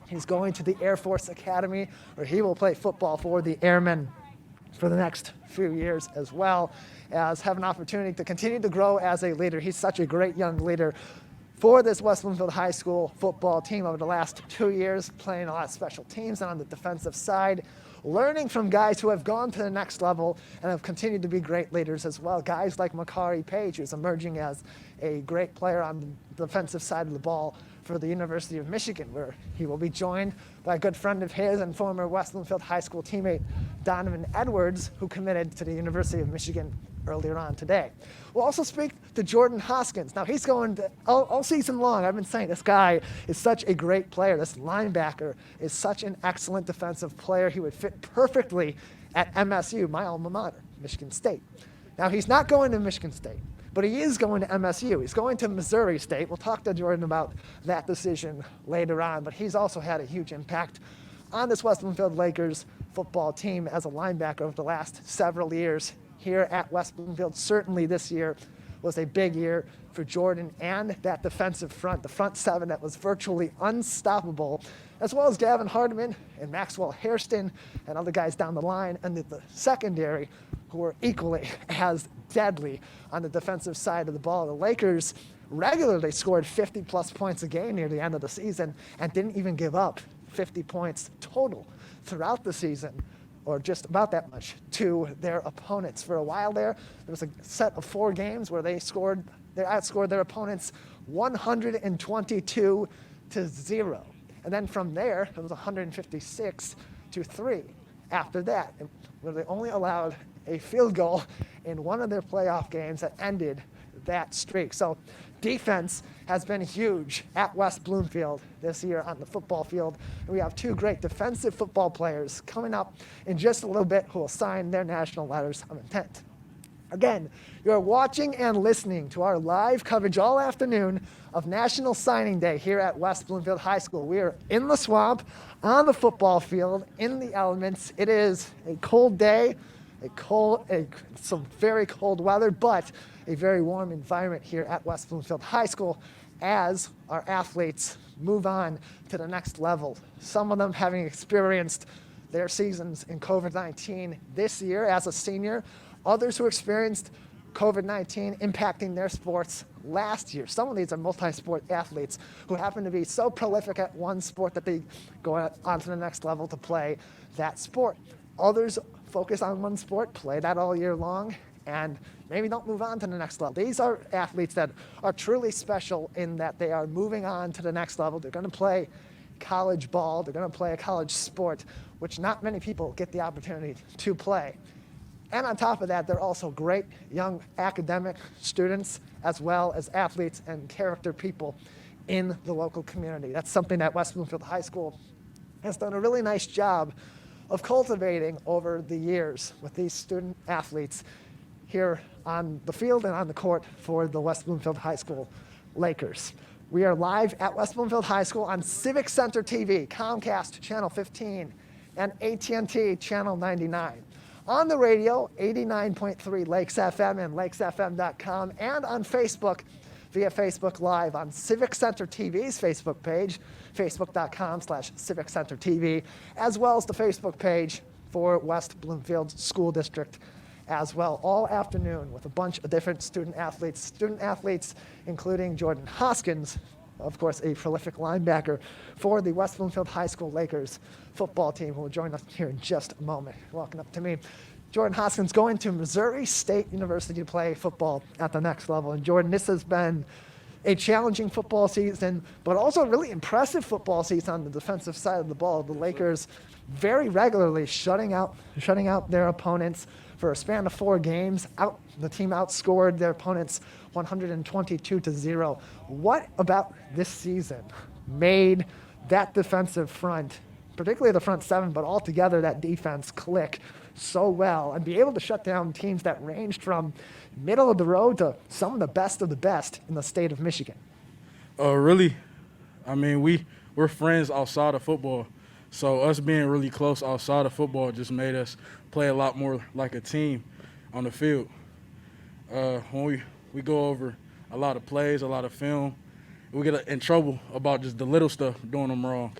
He's going to the Air Force Academy, where he will play football for the Airmen for the next few years, as well as have an opportunity to continue to grow as a leader. He's such a great young leader for this West Bloomfield High School football team over the last 2 years, playing a lot of special teams and on the defensive side, learning from guys who have gone to the next level and have continued to be great leaders as well. Guys like Makari Page, who's emerging as a great player on the defensive side of the ball for the University of Michigan, where he will be joined by a good friend of his and former West Bloomfield High School teammate Donovan Edwards, who committed to the University of Michigan earlier on today. We'll also speak to Jordan Hoskins. Now, he's going to, all season long, I've been saying this guy is such a great player. This linebacker is such an excellent defensive player. He would fit perfectly at MSU, my alma mater, Michigan State. Now, he's not going to Michigan State, but he is going to MSU. He's going to Missouri State. We'll talk to Jordan about that decision later on, but he's also had a huge impact on this West Bloomfield Lakers football team as a linebacker over the last several years here at West Bloomfield. Certainly this year was a big year for Jordan and that defensive front, the front seven that was virtually unstoppable, as well as Gavin Hardeman and Maxwell Hairston and other guys down the line, and the secondary who were equally as deadly on the defensive side of the ball. The Lakers regularly scored 50-plus points a game near the end of the season and didn't even give up 50 points total throughout the season, or just about that much, to their opponents. For a while there was a set of 4 games where they outscored their opponents 122-0. And then from there, it was 156-3 after that, where they only allowed a field goal in one of their playoff games that ended that streak. So defense has been huge at West Bloomfield this year on the football field. And we have 2 great defensive football players coming up in just a little bit who will sign their national letters of intent. Again, you're watching and listening to our live coverage all afternoon of National Signing Day here at West Bloomfield High School. We are in the swamp, on the football field, in the elements. It is a cold day, some very cold weather, but a very warm environment here at West Bloomfield High School as our athletes move on to the next level. Some of them having experienced their seasons in COVID-19 this year as a senior, others who experienced COVID-19 impacting their sports last year. Some of these are multi-sport athletes who happen to be so prolific at one sport that they go on to the next level to play that sport. Others focus on one sport, play that all year long, and maybe don't move on to the next level. These are athletes that are truly special in that they are moving on to the next level. They're going to play college ball. They're going to play a college sport, which not many people get the opportunity to play. And on top of that, they're also great young academic students, as well as athletes and character people in the local community. That's something that West Bloomfield High School has done a really nice job of cultivating over the years with these student athletes here on the field and on the court for the West Bloomfield High School Lakers. We are live at West Bloomfield High School on Civic Center TV, Comcast Channel 15, and AT&T Channel 99. On the radio, 89.3 Lakes FM and lakesfm.com, and on Facebook via Facebook Live on Civic Center TV's Facebook page, facebook.com/Civic Center TV, as well as the Facebook page for West Bloomfield School District as well, all afternoon with a bunch of different student athletes including Jordan Hoskins, of course, a prolific linebacker for the West Bloomfield High School Lakers football team, who will join us here in just a moment. Walking up to me, Jordan Hoskins going to Missouri State University to play football at the next level. And Jordan, this has been a challenging football season, but also a really impressive football season on the defensive side of the ball. The Lakers very regularly shutting out their opponents for a span of 4 games. The team outscored their opponents 122-0. What about this season made that defensive front, particularly the front 7, but altogether that defense, click so well and be able to shut down teams that ranged from middle of the road to some of the best in the state of Michigan? Really, I mean, we're friends outside of football. So us being really close outside of football just made us play a lot more like a team on the field. When we go over a lot of plays, a lot of film, we get in trouble about just the little stuff, doing them wrong.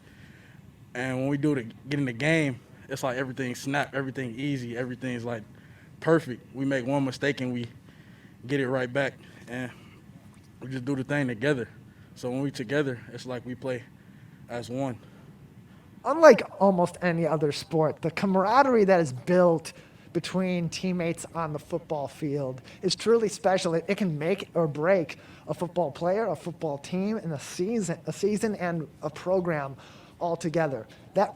And when we get in the game, it's like everything snap, everything easy, everything's like perfect. We make one mistake and we get it right back, and we just do the thing together. So when we together, it's like we play as one. Unlike almost any other sport, the camaraderie that is built between teammates on the football field is truly special. It can make or break a football player, a football team, and a season and a program altogether.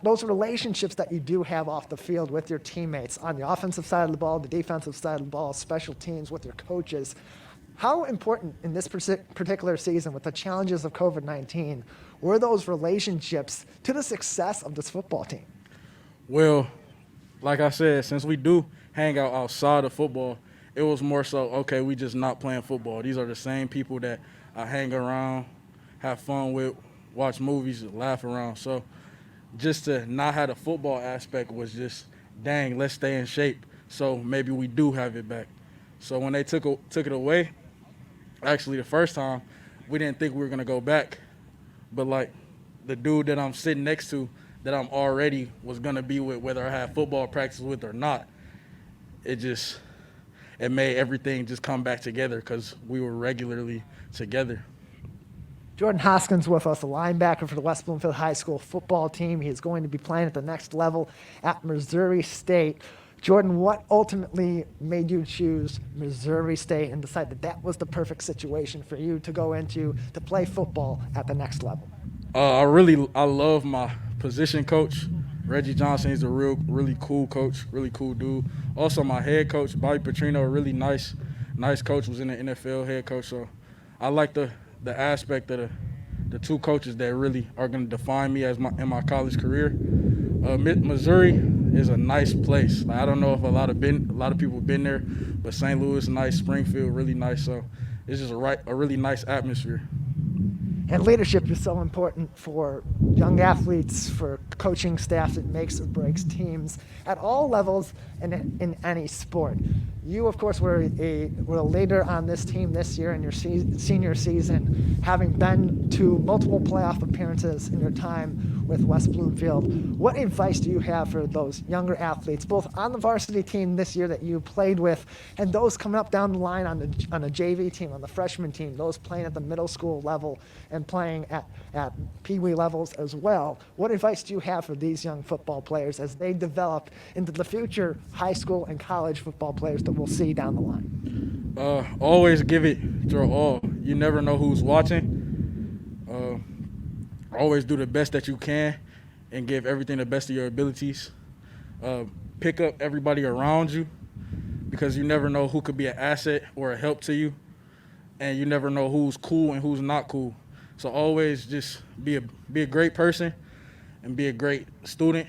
Those relationships that you do have off the field with your teammates on the offensive side of the ball, the defensive side of the ball, special teams, with your coaches. How important in this particular season with the challenges of COVID-19 were those relationships to the success of this football team? Well, like I said, since we do hang out outside of football, it was more so, okay, we just not playing football. These are the same people that I hang around, have fun with, watch movies, laugh around. So just to not have the football aspect was just, dang, let's stay in shape. So maybe we do have it back. So when they took it away, actually the first time, we didn't think we were going to go back. But like the dude that I'm sitting next to, that I'm already was going to be with, whether I had football practice with or not, it made everything just come back together because we were regularly together. Jordan Hoskins with us, a linebacker for the West Bloomfield High School football team. He is going to be playing at the next level at Missouri State. Jordan, what ultimately made you choose Missouri State and decide that that was the perfect situation for you to go into to play football at the next level? I love my position coach, Reggie Johnson. He's a really cool coach, really cool dude. Also, my head coach, Bobby Petrino, a really nice coach, was in the NFL head coach. So I like the aspect of the two coaches that really are going to define me in my college career. Missouri is a nice place. Like, I don't know if a lot of people have been there, but St. Louis, nice, Springfield, really nice. So it's just a really nice atmosphere. And leadership is so important for young athletes, for coaching staffs. It makes or breaks teams at all levels and in any sport. You, of course, were a leader on this team this year in your senior season, having been to multiple playoff appearances in your time with West Bloomfield. What advice do you have for those younger athletes, both on the varsity team this year that you played with, and those coming up down the line on a JV team, on the freshman team, those playing at the middle school level and playing at Pee Wee levels as well? What advice do you have for these young football players as they develop into the future high school and college football players that we'll see down the line? Always give it your all. You never know who's watching. Always do the best that you can and give everything the best of your abilities. Pick up everybody around you because you never know who could be an asset or a help to you, and you never know who's cool and who's not cool. So always just be a great person and be a great student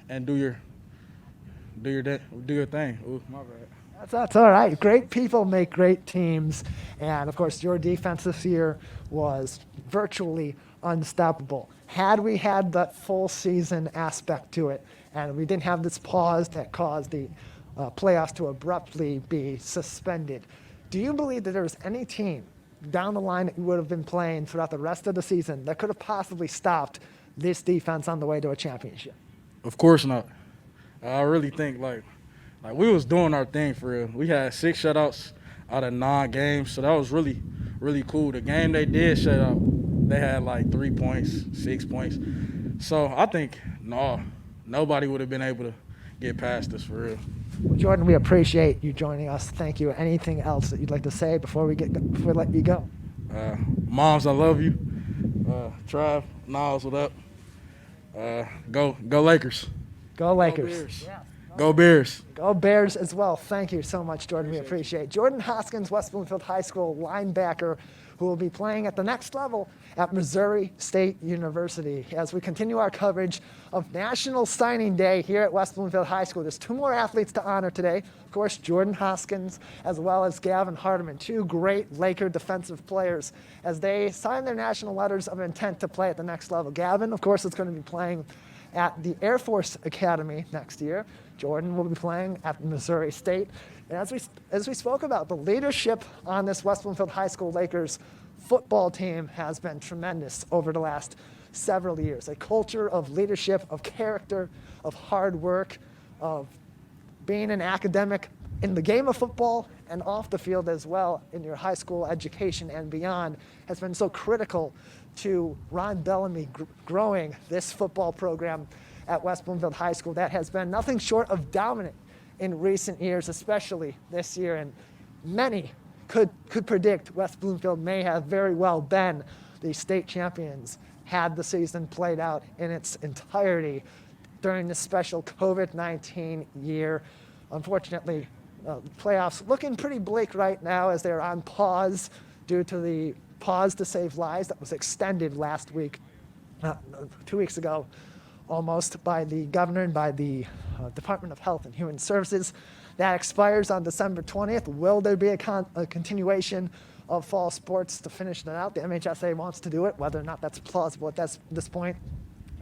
and do your thing. Ooh, my bad. That's all right. Great people make great teams. And, of course, your defense this year was virtually unstoppable. Had we had that full season aspect to it, and we didn't have this pause that caused the playoffs to abruptly be suspended, do you believe that there was any team down the line that you would have been playing throughout the rest of the season that could have possibly stopped this defense on the way to a championship? Of course not. I really think like we was doing our thing for real. We had 6 shutouts out of 9 games, so that was really, really cool. The game they did shut out, they had like 3 points, 6 points. So I think nobody would have been able to get past us for real. Well, Jordan, we appreciate you joining us. Thank you. Anything else that you'd like to say before we let you go? Moms, I love you. Trav, Niles, what up? Go Lakers. Go Lakers. Go Bears. Yeah. Go Bears. Go Bears as well. Thank you so much, Jordan. We appreciate it. Jordan Hoskins, West Bloomfield High School linebacker, who will be playing at the next level at Missouri State University. As we continue our coverage of National Signing Day here at West Bloomfield High School, there's 2 more athletes to honor today. Of course, Jordan Hoskins, as well as Gavin Hardeman, 2 great Laker defensive players, as they sign their national letters of intent to play at the next level. Gavin, of course, is going to be playing at the Air Force Academy next year. Jordan will be playing at Missouri State. And as we spoke about, the leadership on this West Bloomfield High School Lakers football team has been tremendous over the last several years. A culture of leadership, of character, of hard work, of being an academic in the game of football and off the field as well in your high school education and beyond has been so critical to Ron Bellamy growing this football program at West Bloomfield High School that has been nothing short of dominant in recent years, especially this year. And many could predict West Bloomfield may have very well been the state champions had the season played out in its entirety during this special COVID-19 year. Unfortunately, the playoffs looking pretty bleak right now as they're on pause due to the pause to save lives that was extended last week, 2 weeks ago, almost, by the governor and by the Department of Health and Human Services. That expires on December 20th. Will there be a continuation of fall sports to finish that out? The MHSA wants to do it. Whether or not that's plausible at this point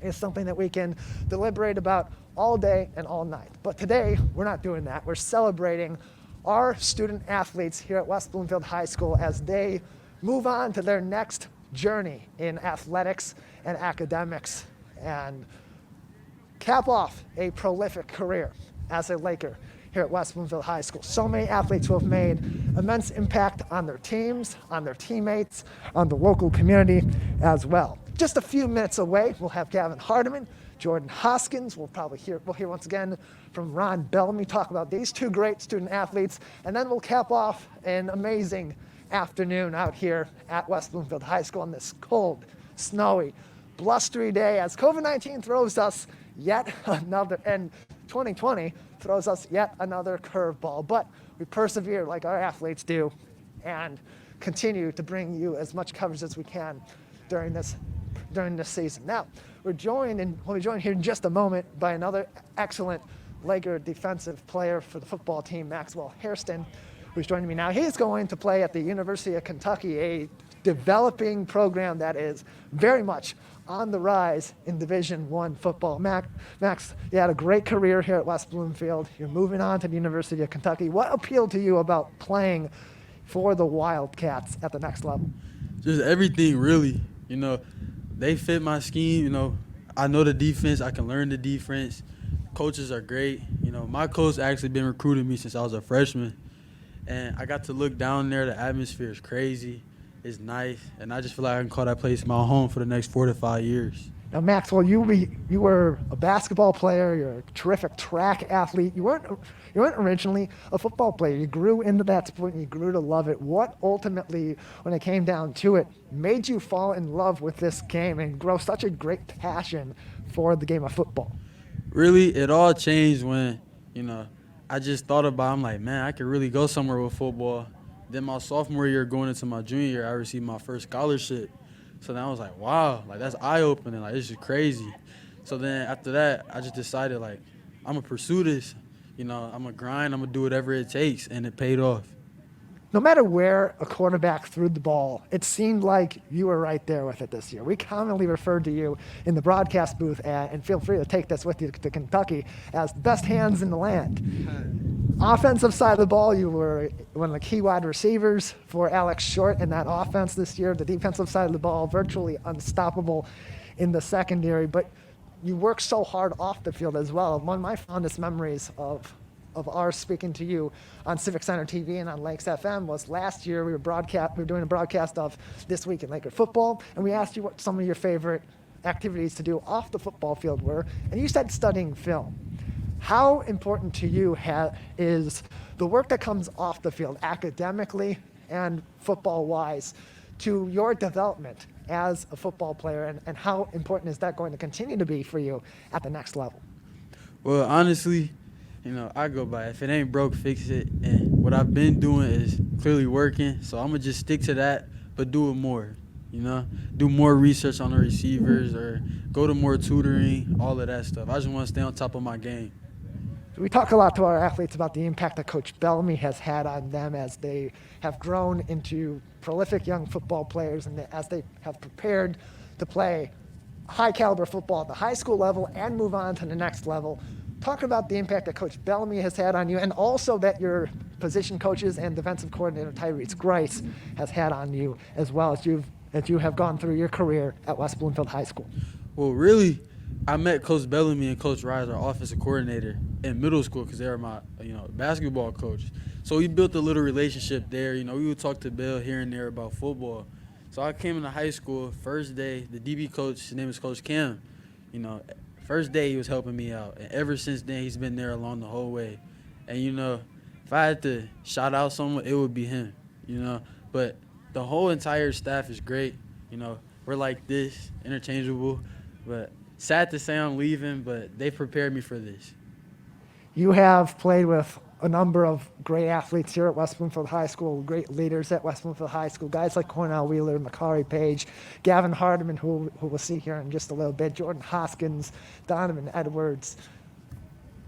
is something that we can deliberate about all day and all night. But today, we're not doing that. We're celebrating our student athletes here at West Bloomfield High School as they move on to their next journey in athletics and academics and cap off a prolific career as a Laker here at West Bloomfield High School. So many athletes who have made immense impact on their teams, on their teammates, on the local community as well. Just a few minutes away, we'll have Gavin Hardeman, Jordan Hoskins. We'll hear once again from Ron Bellamy talk about these two great student athletes, and then we'll cap off an amazing afternoon out here at West Bloomfield High School on this cold, snowy, blustery day as COVID-19 throws us yet another, and 2020 throws us yet another curveball. But we persevere like our athletes do and continue to bring you as much coverage as we can during this season. Now, we'll be joined here in just a moment by another excellent Laker defensive player for the football team, Maxwell Hairston, who's joining me now. He's going to play at the University of Kentucky, a developing program that is very much on the rise in Division I football. Max, you had a great career here at West Bloomfield. You're moving on to the University of Kentucky. What appealed to you about playing for the Wildcats at the next level? Just everything, really. You know, they fit my scheme. You know, I know the defense. I can learn the defense. Coaches are great. You know, my coach actually been recruiting me since I was a freshman. And I got to look down there. The atmosphere is crazy. It's nice. And I just feel like I can call that place my home for the next 4 to 5 years. Now, Maxwell, you were a basketball player. You're a terrific track athlete. You weren't originally a football player. You grew into that sport and you grew to love it. What ultimately, when it came down to it, made you fall in love with this game and grow such a great passion for the game of football? Really, it all changed when, you know, I just thought about, I'm like, man, I could really go somewhere with football. Then my sophomore year going into my junior year, I received my first scholarship. So then I was like, wow, like that's eye-opening, like this is crazy. So then after that, I just decided like, I'm gonna pursue this. You know, I'm gonna grind, I'm gonna do whatever it takes, and it paid off. No matter where a quarterback threw the ball, it seemed like you were right there with it this year. We commonly referred to you in the broadcast booth, and feel free to take this with you to Kentucky, as the best hands in the land. Offensive side of the ball, you were one of the key wide receivers for Alex Short in that offense this year. The defensive side of the ball, virtually unstoppable in the secondary, but you worked so hard off the field as well. One of my fondest memories of our speaking to you on Civic Center TV and on Lakes FM was last year. We were doing a broadcast of This Week in Laker Football, and we asked you what some of your favorite activities to do off the football field were, and you said studying film. How important to you is the work that comes off the field, academically and football-wise, to your development as a football player, and how important is that going to continue to be for you at the next level? Well, honestly, you know, I go by, if it ain't broke, fix it. And what I've been doing is clearly working, so I'm going to just stick to that, but do it more, you know? Do more research on the receivers or go to more tutoring, all of that stuff. I just want to stay on top of my game. We talk a lot to our athletes about the impact that Coach Bellamy has had on them as they have grown into prolific young football players and as they have prepared to play high-caliber football at the high school level and move on to the next level. talk about the impact that Coach Bellamy has had on you, and also that your position coaches and defensive coordinator Tyrese Grice has had on you, as well as you have gone through your career at West Bloomfield High School. Well, really, I met Coach Bellamy and Coach Rise, our offensive coordinator, in middle school because they were my, basketball coach. So we built a little relationship there. We would talk to Bill here and there about football. So I came into high school, first day, the DB coach, his name is Coach Cam. First day he was helping me out. And ever since then, he's been there along the whole way. And, if I had to shout out someone, it would be him, But the whole entire staff is great. We're like this, interchangeable. But sad to say I'm leaving, but they prepared me for this. You have played with a number of great athletes here at West Bloomfield High School, great leaders at West Bloomfield High School, guys like Cornell Wheeler, Makari Page, Gavin Hardeman, who we'll see here in just a little bit, Jordan Hoskins, Donovan Edwards.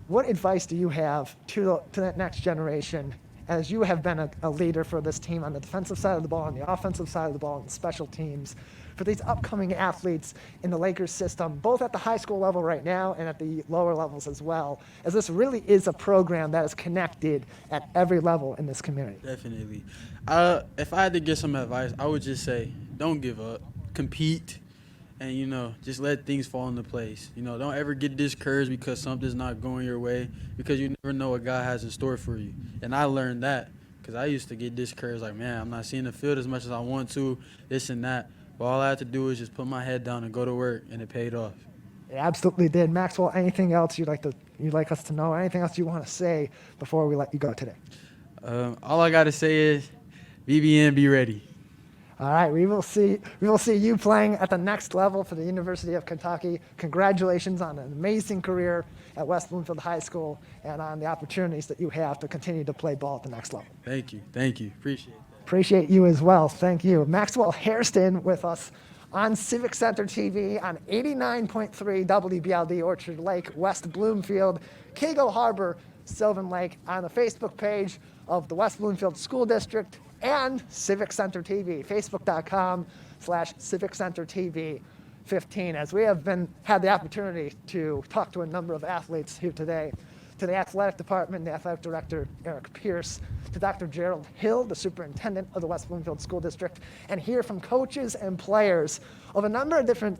What advice do you have to that next generation, as you have been a leader for this team on the defensive side of the ball, on the offensive side of the ball, and special teams, for these upcoming athletes in the Lakers system, both at the high school level right now and at the lower levels as well, as this really is a program that is connected at every level in this community? Definitely. If I had to give some advice, I would just say don't give up, compete, and, just let things fall into place. Don't ever get discouraged because something's not going your way, because you never know what God has in store for you. And I learned that because I used to get discouraged, like, man, I'm not seeing the field as much as I want to, this and that. But all I had to do was just put my head down and go to work, and it paid off. It absolutely did. Maxwell, anything else you'd like us to know? Anything else you want to say before we let you go today? All I got to say is, BBN, be ready. All right, we will see you playing at the next level for the University of Kentucky. Congratulations on an amazing career at West Bloomfield High School and on the opportunities that you have to continue to play ball at the next level. Thank you. Appreciate it. Appreciate you as well. Thank you. Maxwell Hairston with us on Civic Center TV on 89.3 WBLD, Orchard Lake, West Bloomfield, Kago Harbor, Sylvan Lake, on the Facebook page of the West Bloomfield School District and Civic Center TV, facebook.com/Civic Center TV 15. As we have had the opportunity to talk to a number of athletes here today, to the athletic department, the athletic director, Eric Pierce, to Dr. Gerald Hill, the superintendent of the West Bloomfield School District, and hear from coaches and players of a number of different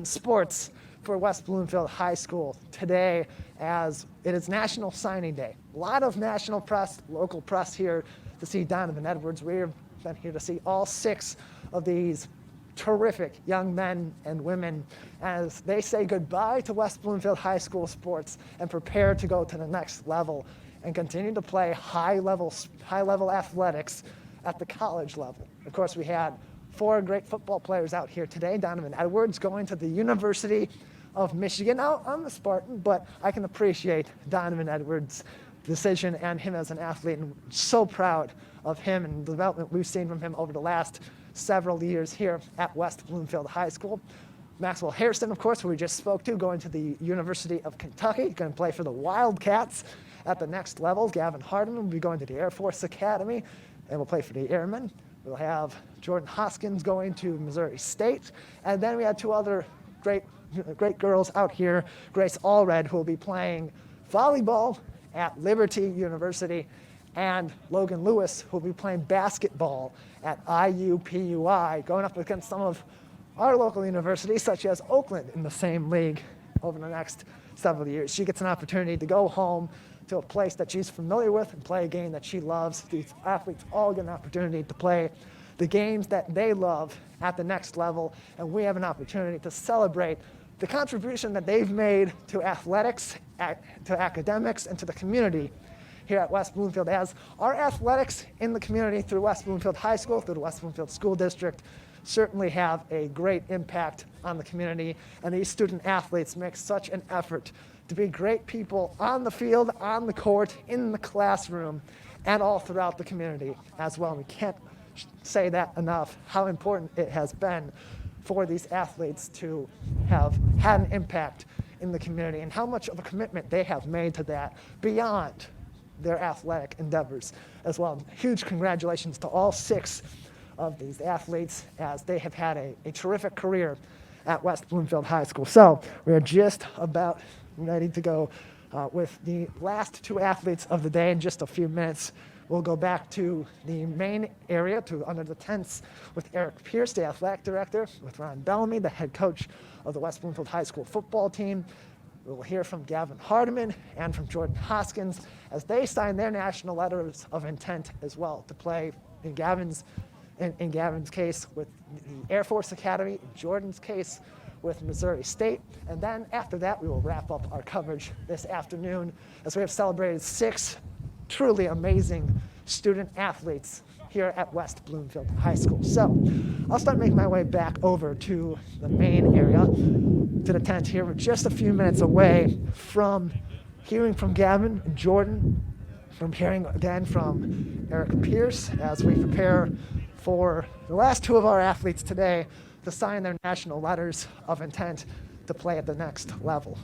sports for West Bloomfield High School today, as it is National Signing Day. A lot of national press, local press here to see Donovan Edwards. We've been here to see all 6 of these terrific young men and women as they say goodbye to West Bloomfield High School sports and prepare to go to the next level and continue to play high level athletics at the college level. Of course, we had 4 great football players out here today. Donovan Edwards going to the University of Michigan. Now, I'm a Spartan, but I can appreciate Donovan Edwards' decision and him as an athlete, and so proud of him and the development we've seen from him over the last several years here at West Bloomfield High School. Maxwell Hairston, of course, who we just spoke to, going to the University of Kentucky, going to play for the Wildcats at the next level. Gavin Hardeman will be going to the Air Force Academy and will play for the Airmen. We'll have Jordan Hoskins going to Missouri State. And then we had 2 other great girls out here, Grace Allread, who will be playing volleyball at Liberty University, and Logan Lewis, who will be playing basketball at IUPUI, going up against some of our local universities, such as Oakland, in the same league over the next several years. She gets an opportunity to go home to a place that she's familiar with and play a game that she loves. These athletes all get an opportunity to play the games that they love at the next level, and we have an opportunity to celebrate the contribution that they've made to athletics, to academics, and to the community here at West Bloomfield, as our athletics in the community through West Bloomfield High School, through the West Bloomfield School District, certainly have a great impact on the community, and these student athletes make such an effort to be great people on the field, on the court, in the classroom, and all throughout the community as well. And we can't say that enough, how important it has been for these athletes to have had an impact in the community and how much of a commitment they have made to that beyond their athletic endeavors as well. Huge congratulations to all 6 of these athletes, as they have had a terrific career at West Bloomfield High School. So we're just about ready to go with the last two athletes of the day in just a few minutes. We'll go back to the main area, to under the tents, with Eric Pierce, the athletic director, with Ron Bellamy, the head coach of the West Bloomfield High School football team. We'll hear from Gavin Hardeman and from Jordan Hoskins as they sign their national letters of intent as well to play in Gavin's case with the Air Force Academy, in Jordan's case with Missouri State. And then after that, we will wrap up our coverage this afternoon as we have celebrated 6 truly amazing student athletes here at West Bloomfield High School. So I'll start making my way back over to the main area, to the tent here. We're just a few minutes away from hearing from Gavin and Jordan, from hearing again from Eric Pierce as we prepare for the last 2 of our athletes today to sign their national letters of intent to play at the next level.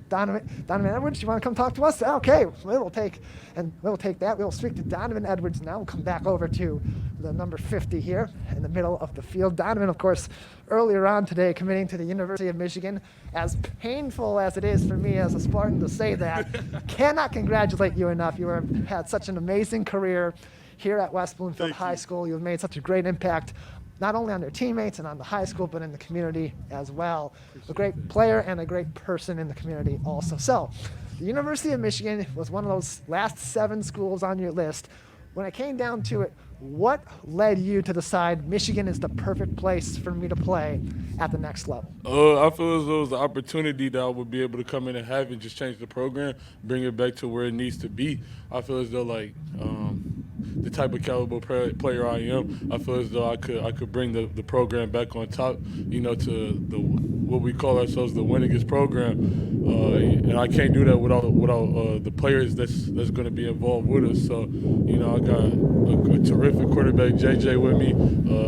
Donovan Edwards, you want to come talk to us? Okay, we'll take that. We'll speak to Donovan Edwards now. We'll come back over to the number 50 here in the middle of the field. Donovan, of course, earlier on today committing to the University of Michigan. As painful as it is for me as a Spartan to say that, cannot congratulate you enough. You have had such an amazing career here at West Bloomfield High School. You've made such a great impact not only on their teammates and on the high school, but in the community as well. A great player and a great person in the community also. So, the University of Michigan was one of those last 7 schools on your list. When it came down to it, what led you to decide Michigan is the perfect place for me to play at the next level? I feel as though it was the opportunity that I would be able to come in and have and just change the program, bring it back to where it needs to be. I feel as though the type of caliber player I am, I feel as though I could bring the program back on top, to what we call ourselves the winningest program, and I can't do that without the players that's going to be involved with us. So, I got a terrific quarterback, JJ, with me,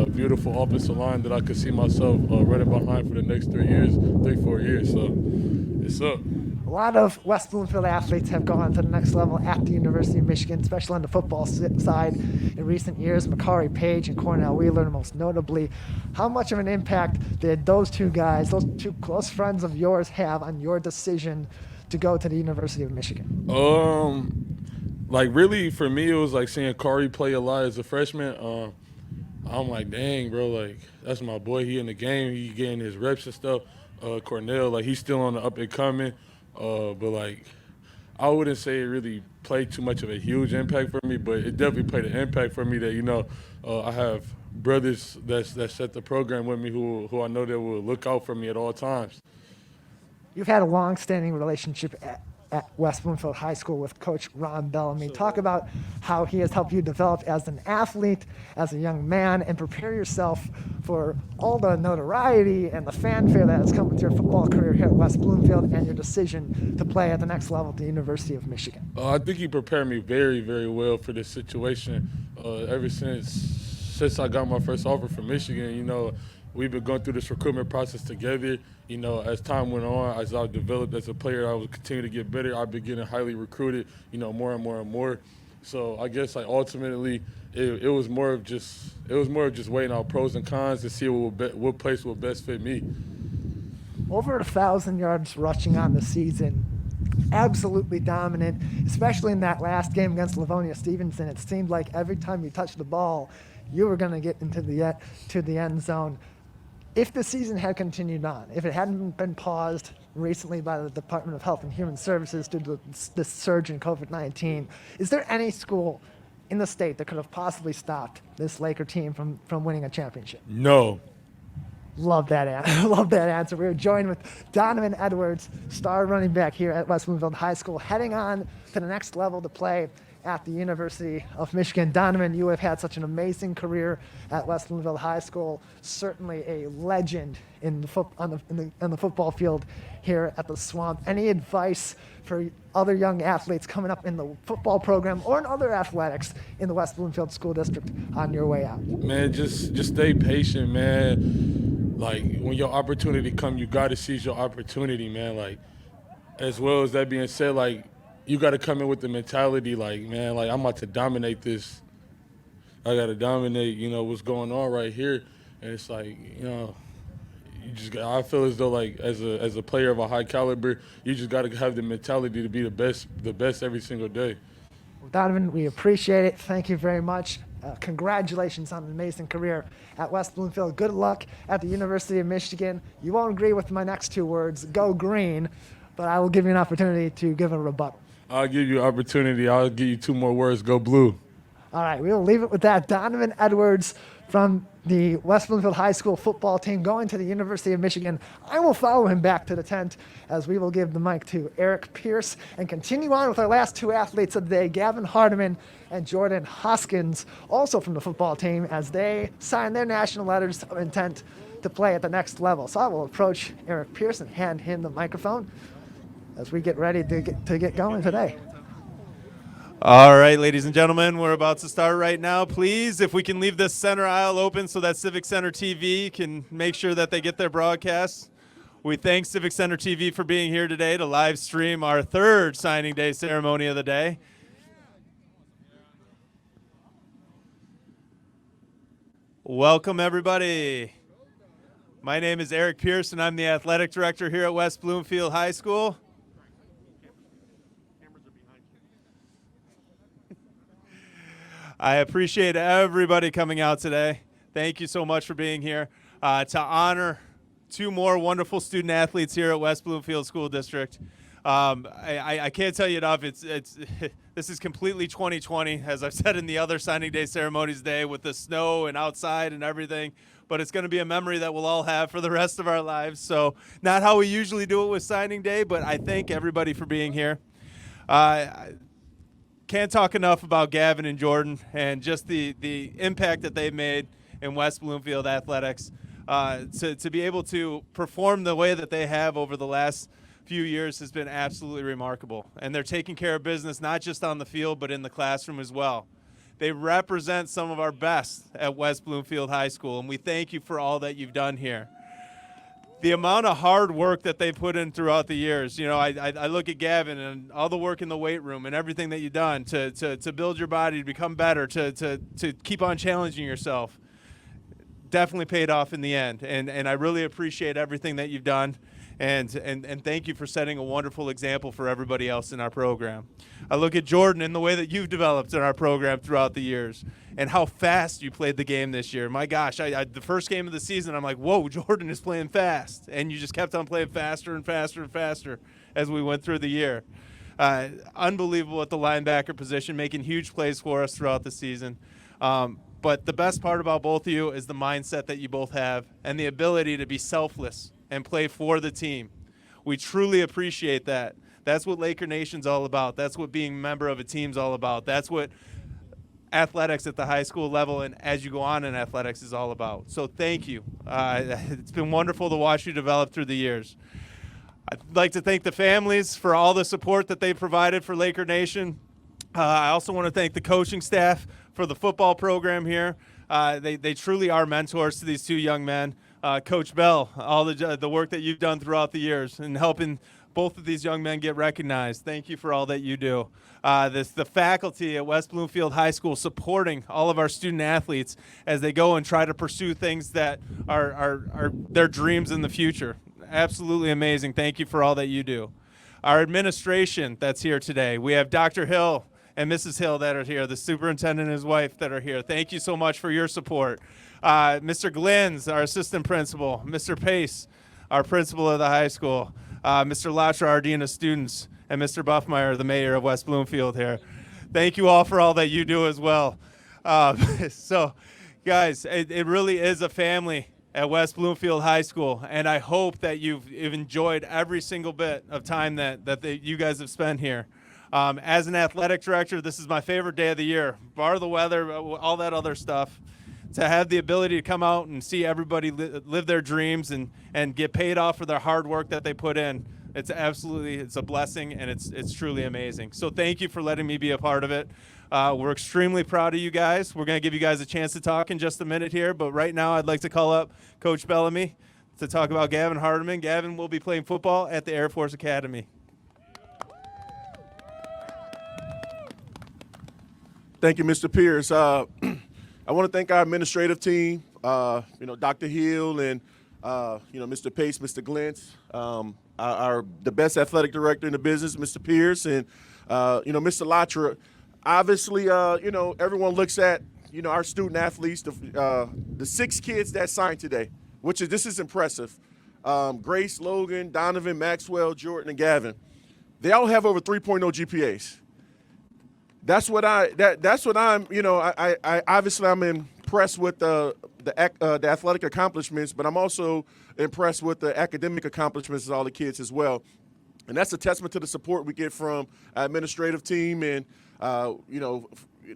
a beautiful offensive line that I could see myself running behind for the next 4 years. So, it's up. A lot of West Bloomfield athletes have gone to the next level at the University of Michigan, especially on the football side in recent years. Makari Page and Cornell Wheeler, most notably. How much of an impact did those 2 guys, those 2 close friends of yours, have on your decision to go to the University of Michigan? Really, for me, it was like seeing Kari play a lot as a freshman. I'm like, dang, bro, that's my boy. He in the game. He getting his reps and stuff. Cornell, he's still on the up and coming. But I wouldn't say it really played too much of a huge impact for me, but it definitely played an impact for me that, I have brothers that set the program with me who I know that will look out for me at all times. You've had a long-standing relationship at West Bloomfield High School with Coach Ron Bellamy. Talk about how he has helped you develop as an athlete, as a young man, and prepare yourself for all the notoriety and the fanfare that has come with your football career here at West Bloomfield and your decision to play at the next level at the University of Michigan. I think he prepared me very, very well for this situation. Ever since I got my first offer from Michigan, we've been going through this recruitment process together. As time went on, as I developed as a player, I would continue to get better. I've been getting highly recruited, more and more and more. So I guess ultimately it was more of just weighing out pros and cons to see what place will best fit me. Over 1,000 yards rushing on the season. Absolutely dominant, especially in that last game against Livonia Stevenson. It seemed like every time you touched the ball, you were going to get into the end zone. If the season had continued on, if it hadn't been paused recently by the Department of Health and Human Services due to this surge in COVID-19, is there any school in the state that could have possibly stopped this Laker team from winning a championship? No. Love that answer. We were joined with Donovan Edwards, star running back here at West Bloomfield High School, heading on to the next level to play at the University of Michigan. Donovan, you have had such an amazing career at West Bloomfield High School. Certainly a legend on the football field here at the Swamp. Any advice for other young athletes coming up in the football program or in other athletics in the West Bloomfield School District on your way out? Man, just stay patient, man. When your opportunity comes, you got to seize your opportunity, man. As well as that being said, you got to come in with the mentality, I'm about to dominate this. I got to dominate, what's going on right here. And it's I feel as though like as a player of a high caliber, you just got to have the mentality to be the best every single day. Well, Donovan, we appreciate it. Thank you very much. Congratulations on an amazing career at West Bloomfield. Good luck at the University of Michigan. You won't agree with my next two words, go green, but I will give you an opportunity to give a rebuttal. I'll give you an opportunity. I'll give you two more words, go blue. All right, we'll leave it with that. Donovan Edwards from the West Bloomfield High School football team going to the University of Michigan. I will follow him back to the tent as we will give the mic to Eric Pierce and continue on with our last two athletes of the day, Gavin Hardeman and Jordan Hoskins, also from the football team, as they sign their national letters of intent to play at the next level. So I will approach Eric Pierce and hand him the microphone as we get ready to get going today. All right, ladies and gentlemen, we're about to start right now. Please, if we can leave this center aisle open so that Civic Center TV can make sure that they get their broadcasts. We thank Civic Center TV for being here today to live stream our third signing day ceremony of the day. Welcome, everybody. My name is Eric Pierce, and I'm the athletic director here at West Bloomfield High School. I appreciate everybody coming out today. Thank you so much for being here to honor two more wonderful student athletes here at West Bloomfield School District. I can't tell you enough. This is completely 2020, as I've said in the other signing day ceremonies today, with the snow and outside and everything. But it's going to be a memory that we'll all have for the rest of our lives. So not how we usually do it with signing day, but I thank everybody for being here. Can't talk enough about Gavin and Jordan and just the impact that they've made in West Bloomfield athletics. To be able to perform the way that they have over the last few years has been absolutely remarkable. And they're taking care of business not just on the field, but in the classroom as well. They represent some of our best at West Bloomfield High School, and we thank you for all that you've done here. The amount of hard work that they put in throughout the years, I look at Gavin and all the work in the weight room and everything that you've done to build your body, to become better, to keep on challenging yourself. Definitely paid off in the end, and I really appreciate everything that you've done, and thank you for setting a wonderful example for everybody else in our program. I look at Jordan and the way that you've developed in our program throughout the years and how fast you played the game this year. My gosh, the first game of the season, I'm like, whoa, Jordan is playing fast, and you just kept on playing faster and faster and faster as we went through the year. Unbelievable at the linebacker position, making huge plays for us throughout the season. But the best part about both of you is the mindset that you both have and the ability to be selfless and play for the team. We truly appreciate that. That's what Laker Nation's all about. That's what being a member of a team's all about. That's what athletics at the high school level and as you go on in athletics is all about. So thank you. It's been wonderful to watch you develop through the years. I'd like to thank the families for all the support that they've provided for Laker Nation. I also want to thank the coaching staff for the football program here. They truly are mentors to these two young men. Coach Bell, all the work that you've done throughout the years and helping both of these young men get recognized. Thank you for all that you do. The faculty at West Bloomfield High School supporting all of our student athletes as they go and try to pursue things that are their dreams in the future. Absolutely amazing. Thank you for all that you do. Our administration that's here today. We have Dr. Hill and Mrs. Hill that are here, the superintendent and his wife that are here. Thank you so much for your support. Mr. Glynns, our assistant principal, Mr. Pace, our principal of the high school, Mr. Latra, our dean of students, and Mr. Buffmeyer, the mayor of West Bloomfield here. Thank you all for all that you do as well. So, guys, it really is a family at West Bloomfield High School, and I hope that you've enjoyed every single bit of time that you guys have spent here. As an athletic director, this is my favorite day of the year, bar the weather, all that other stuff. To have the ability to come out and see everybody live their dreams and get paid off for their hard work that they put in, it's a blessing, and it's truly amazing. So thank you for letting me be a part of it. We're extremely proud of you guys. We're going to give you guys a chance to talk in just a minute here, but right now I'd like to call up Coach Bellamy to talk about Gavin Hardeman. Gavin will be playing football at the Air Force Academy. Thank you, Mr. Pierce. I want to thank our administrative team, Dr. Hill and Mr. Pace, Mr. Glentz, the best athletic director in the business, Mr. Pierce, and, Mr. Latra. Obviously, everyone looks at, our student athletes, the 6 kids that signed today, this is impressive. Grace, Logan, Donovan, Maxwell, Jordan, and Gavin. They all have over 3.0 GPAs. That's what I'm, obviously I'm impressed with the athletic accomplishments, but I'm also impressed with the academic accomplishments of all the kids as well. And that's a testament to the support we get from our administrative team. And,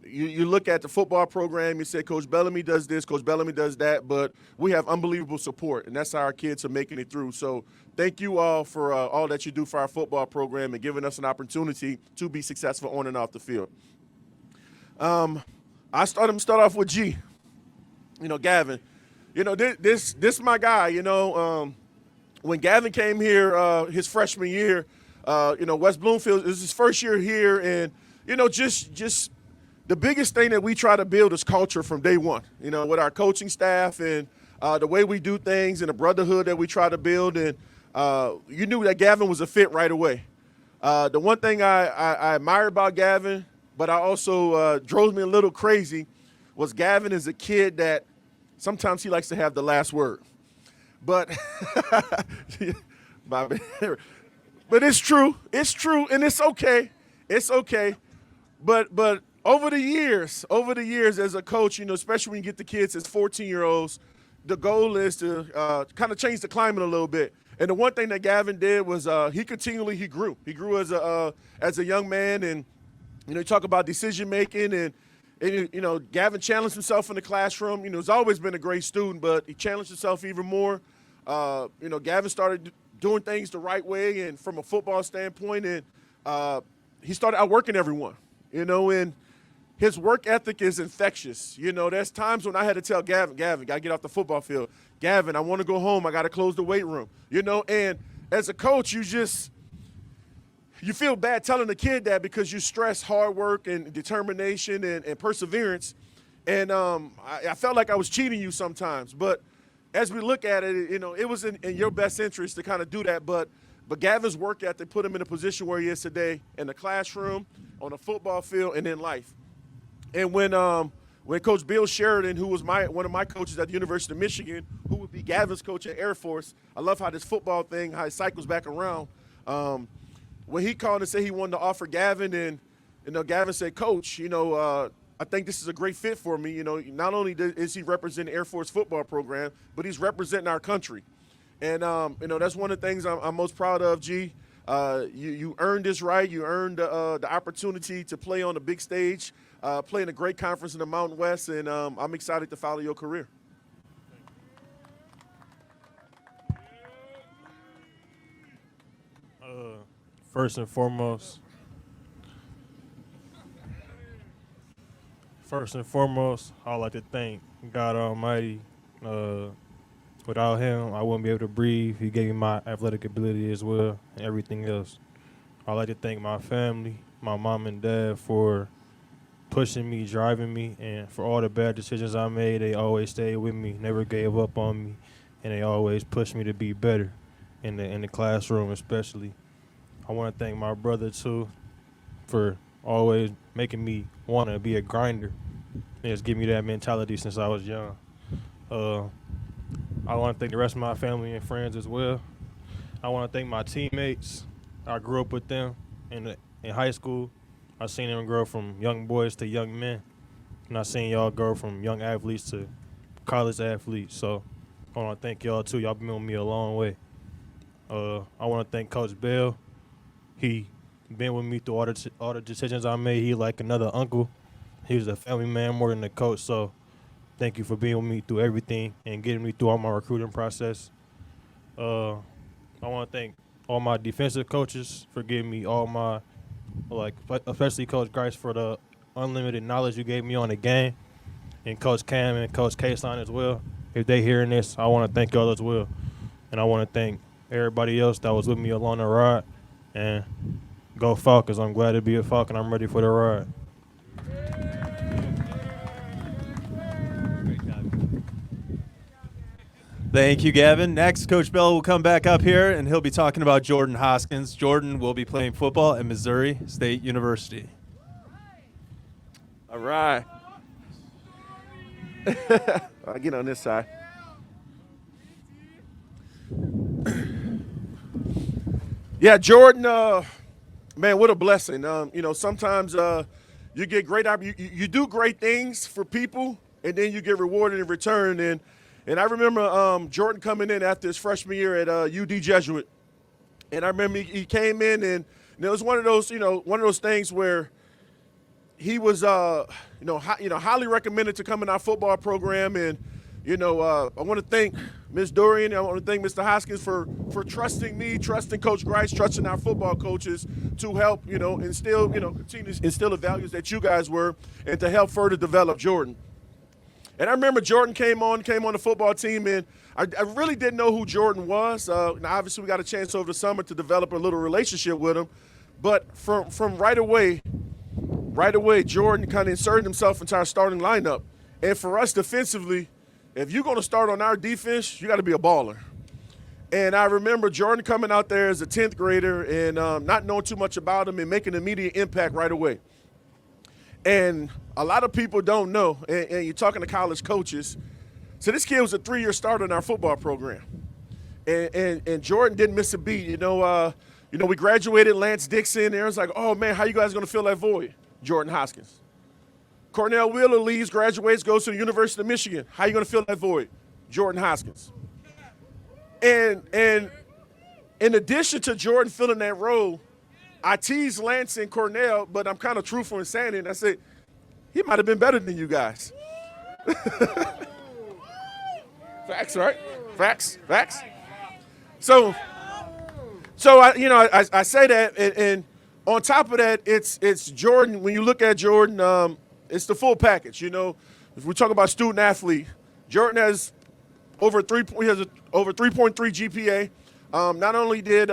you look at the football program, you say Coach Bellamy does this, Coach Bellamy does that, but we have unbelievable support, and that's how our kids are making it through. So thank you all for all that you do for our football program and giving us an opportunity to be successful on and off the field. I start off with G. Gavin. This is my guy. When Gavin came here his freshman year, West Bloomfield, it was his first year here, and just the biggest thing that we try to build is culture from day one. With our coaching staff and the way we do things and the brotherhood that we try to build, and you knew that Gavin was a fit right away. The one thing I admire about Gavin, but I also drove me a little crazy, was Gavin is a kid that sometimes he likes to have the last word. But but it's true, and it's okay. It's okay. But over the years as a coach, especially when you get the kids as 14-year-olds, the goal is to kind of change the climate a little bit. And the one thing that Gavin did was he grew. He grew as a young man, and you talk about decision making, and Gavin challenged himself in the classroom. He's always been a great student, but he challenged himself even more. Gavin started doing things the right way, and from a football standpoint, and he started outworking everyone. And his work ethic is infectious. There's times when I had to tell Gavin, gotta get off the football field. Gavin, I want to go home. I got to close the weight room. And as a coach, you feel bad telling the kid that, because you stress hard work and determination and perseverance. And I felt like I was cheating you sometimes. But as we look at it, it was in your best interest to kind of do that. But Gavin's work ethic put him in a position where he is today, in the classroom, on the football field, and in life. And when Coach Bill Sheridan, who was one of my coaches at the University of Michigan, who would be Gavin's coach at Air Force, I love how this football thing, how it cycles back around. When he called and said he wanted to offer Gavin, and Gavin said, Coach, I think this is a great fit for me. Not only is he representing Air Force football program, but he's representing our country. And, that's one of the things I'm most proud of, G. You earned this right. You earned the opportunity to play on the big stage, play in a great conference in the Mountain West, and I'm excited to follow your career. First and foremost, I'd like to thank God Almighty. Without him, I wouldn't be able to breathe. He gave me my athletic ability as well and everything else. I'd like to thank my family, my mom and dad, for pushing me, driving me, and for all the bad decisions I made. They always stayed with me, never gave up on me, and they always pushed me to be better in the classroom especially. I want to thank my brother, too, for always making me want to be a grinder and just give me that mentality since I was young. I want to thank the rest of my family and friends as well. I want to thank my teammates. I grew up with them in high school. I seen them grow from young boys to young men, and I seen y'all grow from young athletes to college athletes. So I want to thank y'all, too. Y'all been with me a long way. I want to thank Coach Bell. He been with me through all the decisions I made. He like another uncle. He was a family man more than a coach. So thank you for being with me through everything and getting me through all my recruiting process. I want to thank all my defensive coaches for giving me all my, especially Coach Grice for the unlimited knowledge you gave me on the game, and Coach Cam and Coach Kason as well. If they hearing this, I want to thank y'all as well. And I want to thank everybody else that was with me along the ride. And go Falcons. I'm glad to be a Falcon. I'm ready for the ride. Thank you, Gavin. Next, Coach Bell will come back up here, and he'll be talking about Jordan Hoskins. Jordan will be playing football at Missouri State University. All right. I'll get on this side. Yeah, Jordan, man, what a blessing. Sometimes you get you do great things for people, and then you get rewarded in return. And I remember Jordan coming in after his freshman year at UD Jesuit, and I remember he came in, and it was one of those things where he was highly recommended to come in our football program. And I want to thank Ms. Dorian, I want to thank Mr. Hoskins for trusting me, trusting Coach Grice, trusting our football coaches to help continue to instill the values that you guys were, and to help further develop Jordan. And I remember Jordan came on the football team, and I really didn't know who Jordan was. Now obviously we got a chance over the summer to develop a little relationship with him, but from right away, Jordan kind of inserted himself into our starting lineup. And for us defensively, if you're going to start on our defense, you got to be a baller. And I remember Jordan coming out there as a 10th grader and not knowing too much about him and making an immediate impact right away. And a lot of people don't know, and you're talking to college coaches, so this kid was a 3-year starter in our football program. And Jordan didn't miss a beat. We graduated Lance Dixon, and Aaron's like, oh, man, how you guys going to fill that void? Jordan Hoskins. Cornell Wheeler leaves, graduates, goes to the University of Michigan. How you going to fill that void? Jordan Hoskins. And in addition to Jordan filling that role, I teased Lance and Cornell, but I'm kind of truthful and saying it. And I said, he might have been better than you guys. Facts, right? Facts. So I say that, and on top of that, it's Jordan. When you look at Jordan, it's the full package. If we talk about student athlete, Jordan has over 3.3 GPA. Not only did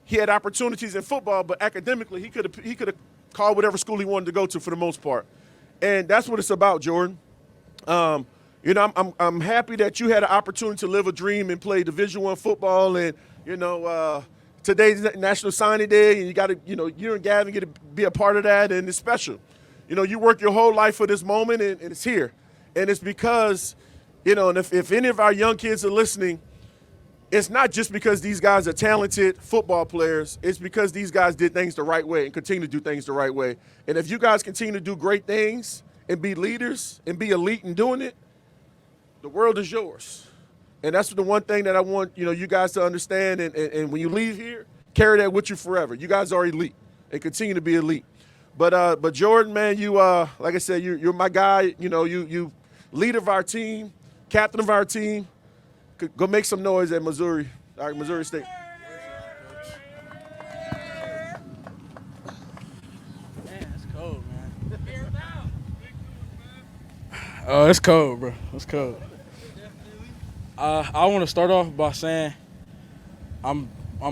he had opportunities in football, but academically he could have called whatever school he wanted to go to for the most part, and that's what it's about, Jordan. I'm happy that you had an opportunity to live a dream and play Division I football, and today's National Signing Day, and you and Gavin get to be a part of that, and it's special. You work your whole life for this moment, and it's here, and it's because, and if any of our young kids are listening, it's not just because these guys are talented football players. It's because these guys did things the right way and continue to do things the right way. And if you guys continue to do great things and be leaders and be elite in doing it, the world is yours. And that's the one thing that I want you guys to understand. And when you leave here, carry that with you forever. You guys are elite and continue to be elite. But Jordan, man, you like I said, you're my guy. You leader of our team, captain of our team. Go make some noise at Missouri State. Man, it's cold, man. Oh, it's cold, bro. It's cold. I want to start off by saying I'm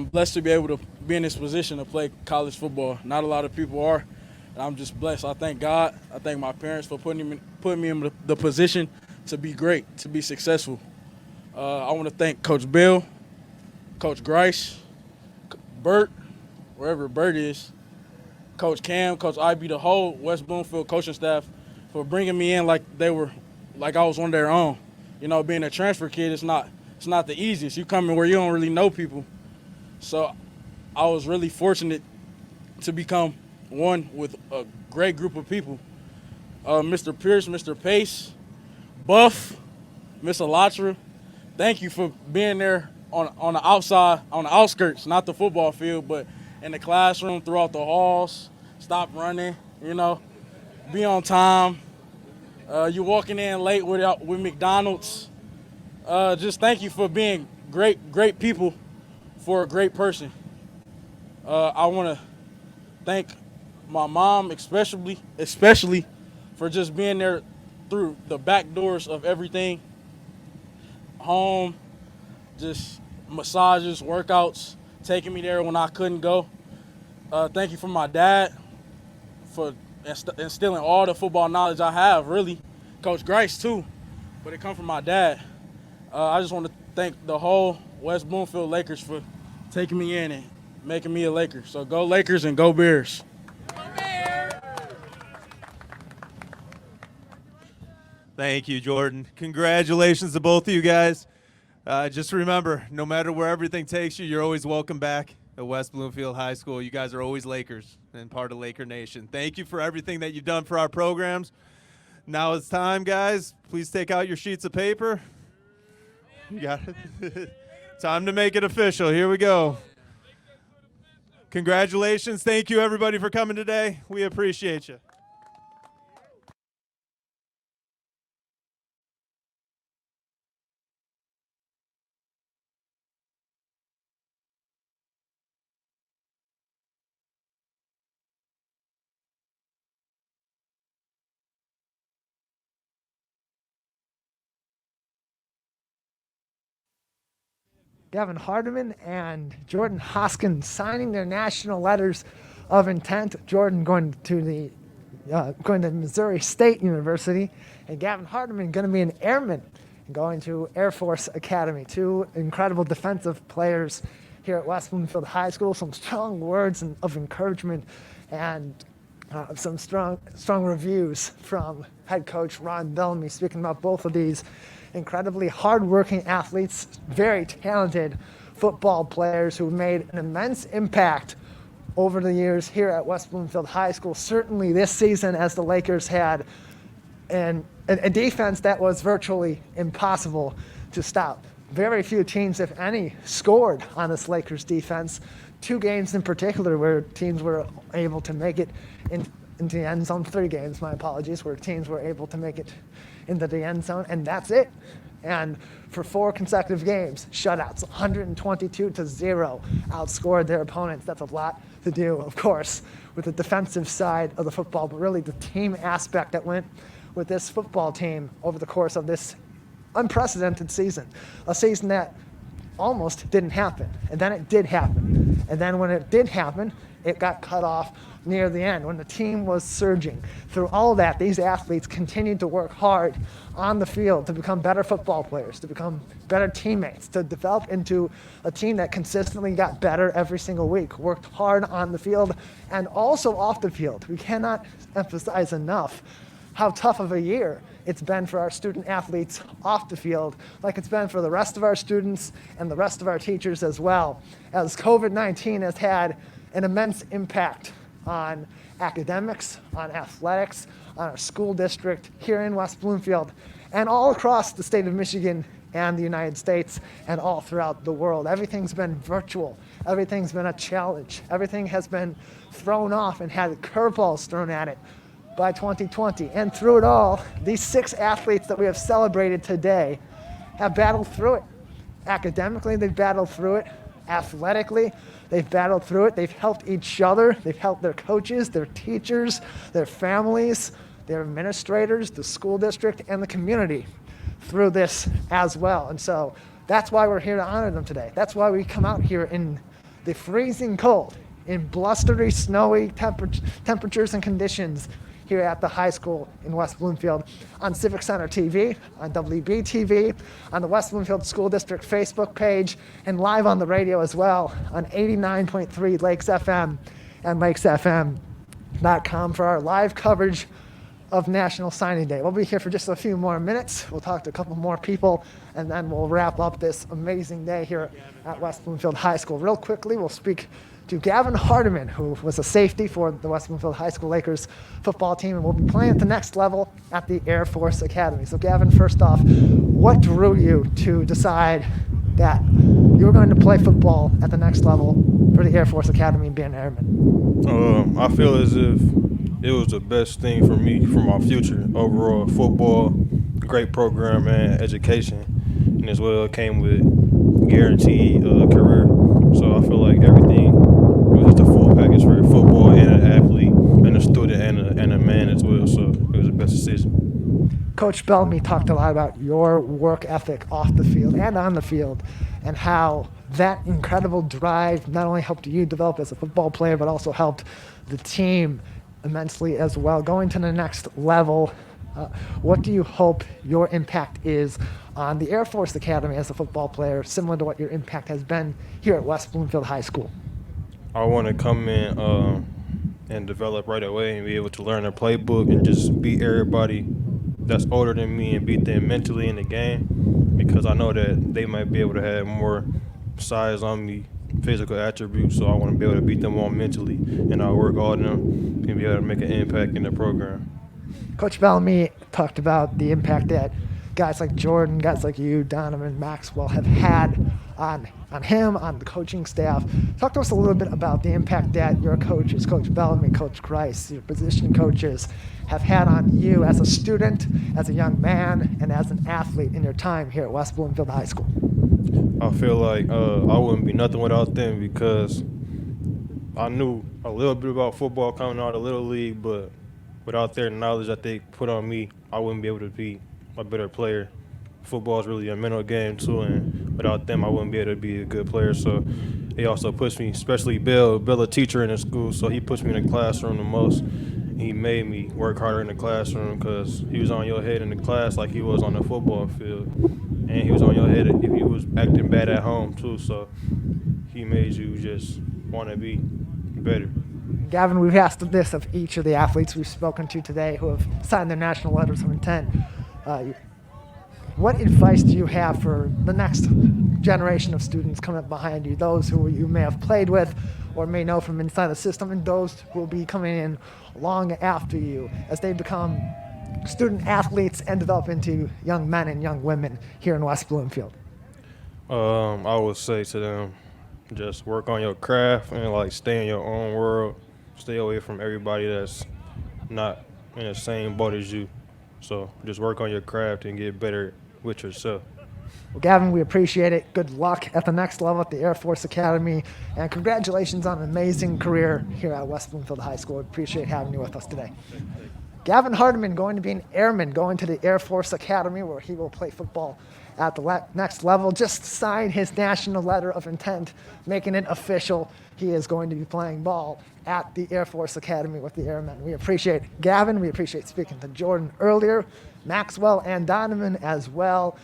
blessed to be able to be in this position to play college football. Not a lot of people are, and I'm just blessed. I thank God. I thank my parents for putting me in the position to be great, to be successful. I want to thank Coach Bill, Coach Grice, BERT, wherever BERT is, Coach Cam, Coach IB, the whole West Bloomfield coaching staff for bringing me in like I was one of their own. Being a transfer kid, it's not the easiest. You come in where you don't really know people. So I was really fortunate to become one with a great group of people. Mr. Pierce, Mr. Pace, Buff, Miss Alatra. Thank you for being there on the outside, on the outskirts, not the football field, but in the classroom, throughout the halls. Stop running, be on time. You walking in late with McDonald's. Just thank you for being great people for a great person. I want to thank my mom especially for just being there through the back doors of everything. Home, just massages, workouts, taking me there when I couldn't go. Thank you for my dad for instilling all the football knowledge I have, really. Coach Grice, too, but it come from my dad. I just want to thank the whole West Bloomfield Lakers for taking me in and making me a Laker. So go Lakers and go Bears. Thank you, Jordan. Congratulations to both of you guys. Just remember, no matter where everything takes you, you're always welcome back at West Bloomfield High School. You guys are always Lakers and part of Laker Nation. Thank you for everything that you've done for our programs. Now it's time, guys. Please take out your sheets of paper. You got it. Time to make it official. Here we go. Congratulations. Thank you, everybody, for coming today. We appreciate you. Gavin Hardeman and Jordan Hoskins signing their national letters of intent. Jordan going to Missouri State University, and Gavin Hardeman going to be an airman going to Air Force Academy. Two incredible defensive players here at West Bloomfield High School. Some strong words of encouragement and some strong reviews from head coach Ron Bellamy, speaking about both of these incredibly hardworking athletes, very talented football players who made an immense impact over the years here at West Bloomfield High School. Certainly this season, as the Lakers had a defense that was virtually impossible to stop. Very few teams, if any, scored on this Lakers defense. Two games in particular where teams were able to make it into the end zone. 3 games, my apologies, where teams were able to make it into the end zone, and that's it. And for 4 consecutive games, shutouts, 122-0, outscored their opponents. That's a lot to do, of course, with the defensive side of the football, but really the team aspect that went with this football team over the course of this unprecedented season. A season that almost didn't happen, and then it did happen. And then when it did happen, it got cut off near the end when the team was surging. Through all of that, these athletes continued to work hard on the field to become better football players, to become better teammates, to develop into a team that consistently got better every single week, worked hard on the field and also off the field. We cannot emphasize enough how tough of a year it's been for our student athletes off the field, like it's been for the rest of our students and the rest of our teachers as well, as COVID-19 has had an immense impact on academics, on athletics, on our school district here in West Bloomfield, and all across the state of Michigan and the United States and all throughout the world. Everything's been virtual. Everything's been a challenge. Everything has been thrown off and had curveballs thrown at it by 2020. And through it all, these 6 athletes that we have celebrated today have battled through it. Academically, they've battled through it. Athletically, they've battled through it. They've helped each other. They've helped their coaches, their teachers, their families, their administrators, the school district, and the community through this as well. And so that's why we're here to honor them today. That's why we come out here in the freezing cold, in blustery, snowy temperatures and conditions here at the high school in West Bloomfield, on Civic Center TV, on WBTV, on the West Bloomfield School District Facebook page, and live on the radio as well on 89.3 Lakes FM and lakesfm.com for our live coverage of National Signing Day. We'll be here for just a few more minutes. We'll talk to a couple more people, and then we'll wrap up this amazing day here at West Bloomfield High School. Real quickly, we'll speak to Gavin Hardeman, who was a safety for the West Bloomfield High School Lakers football team and will be playing at the next level at the Air Force Academy. So Gavin, first off, what drew you to decide that you were going to play football at the next level for the Air Force Academy and be an airman? I feel as if it was the best thing for me for my future overall. Football, great program and education, and as well it came with guaranteed career. So I feel like everything was just a full package for football and an athlete and a student and a man as well. So it was the best decision. Coach Bellamy talked a lot about your work ethic off the field and on the field, and how that incredible drive not only helped you develop as a football player, but also helped the team immensely as well. Going to the next level What do you hope your impact is on the Air Force Academy as a football player, similar to what your impact has been here at West Bloomfield High School? I want to come in and develop right away and be able to learn their playbook and just beat everybody that's older than me and beat them mentally in the game, because I know that they might be able to have more size on me, physical attributes, so I want to be able to beat them all mentally, and I'll work all of them and be able to make an impact in the program. Coach Bellamy talked about the impact that guys like Jordan, guys like you, Donovan, Maxwell have had on him, on the coaching staff. Talk to us a little bit about the impact that your coaches, Coach Bellamy, Coach Grice, your position coaches, have had on you as a student, as a young man, and as an athlete in your time here at West Bloomfield High School. I feel like I wouldn't be nothing without them, because I knew a little bit about football coming out of Little League, but without their knowledge that they put on me, I wouldn't be able to be a better player. Football is really a mental game too, and without them, I wouldn't be able to be a good player. So they also pushed me, especially Bill, a teacher in the school, so he pushed me in the classroom the most. He made me work harder in the classroom, because he was on your head in the class like he was on the football field, and he was on your head if you was acting bad at home too. So he made you just want to be better. Gavin, we've asked this of each of the athletes we've spoken to today who have signed their national letters of intent. What advice do you have for the next generation of students coming up behind you, those who you may have played with or may know from inside the system, and those who will be coming in long after you as they become student athletes and develop into young men and young women here in West Bloomfield? I would say to them, just work on your craft and stay in your own world. Stay away from everybody that's not in the same boat as you. So just work on your craft and get better with yourself. Well, Gavin, we appreciate it. Good luck at the next level at the Air Force Academy, and congratulations on an amazing career here at West Bloomfield High School. We appreciate having you with us today. Gavin Hardeman going to be an airman, going to the Air Force Academy, where he will play football at the next level. Just signed his national letter of intent, making it official. He is going to be playing ball at the Air Force Academy with the Airmen. We appreciate Gavin. We appreciate speaking to Jordan earlier, Maxwell and Donovan as well.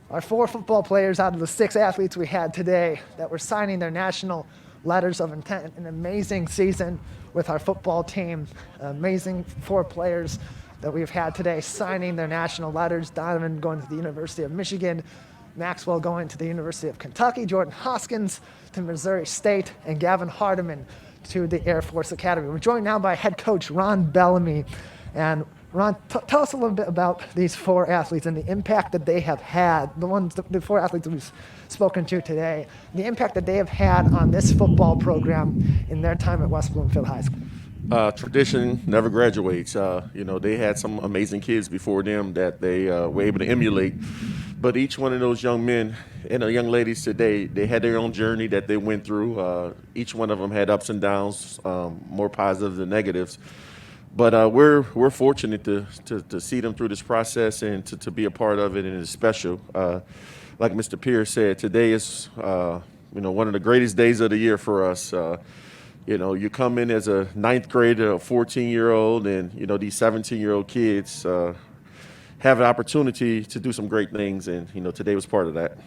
Our 4 football players out of the 6 athletes we had today that were signing their national letters of intent. An amazing season with our football team. Amazing 4 players that we've had today signing their national letters. Donovan going to the University of Michigan, Maxwell going to the University of Kentucky, Jordan Hoskins to Missouri State, and Gavin Hardeman to the Air Force Academy. We're joined now by head coach Ron Bellamy. And Ron, tell us a little bit about these 4 athletes and the impact that they have had, the 4 athletes that we've spoken to today, the impact that they have had on this football program in their time at West Bloomfield High School. Tradition never graduates. They had some amazing kids before them that they were able to emulate. But each one of those young men and young ladies today, they had their own journey that they went through. Each one of them had ups and downs, more positives than negatives. But we're fortunate to see them through this process and to be a part of it, and it's special. Like Mr. Pierce said, today is one of the greatest days of the year for us. You come in as a 9th grader, a 14-year-old, and these 17-year-old kids have an opportunity to do some great things, and today was part of that.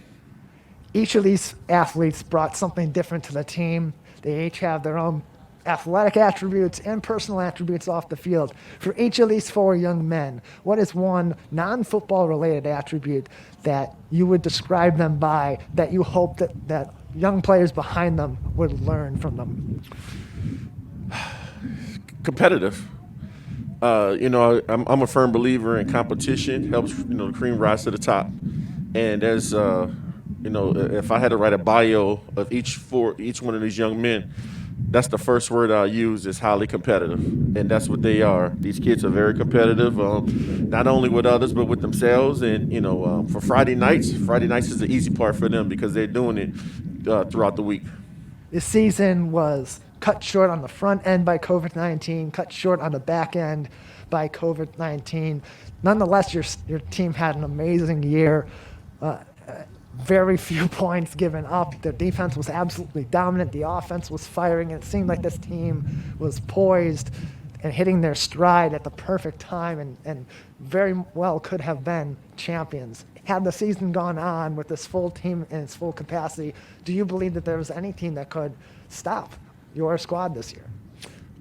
Each of these athletes brought something different to the team. They each have their own athletic attributes and personal attributes off the field. For each of these 4 young men, what is one non-football related attribute that you would describe them by, that you hope that young players behind them would learn from them? Competitive. I'm a firm believer in competition. Helps the cream rise to the top. And as if I had to write a bio of each one of these young men, that's the first word I'll use, is highly competitive. And that's what they are. These kids are very competitive, not only with others, but with themselves. And, for Friday nights is the easy part for them because they're doing it throughout the week. This season was cut short on the front end by COVID-19, cut short on the back end by COVID-19. Nonetheless, your team had an amazing year. Very few points given up. The defense was absolutely dominant. The offense was firing, and it seemed like this team was poised and hitting their stride at the perfect time and very well could have been champions. Had the season gone on with this full team in its full capacity, do you believe that there was any team that could stop your squad this year?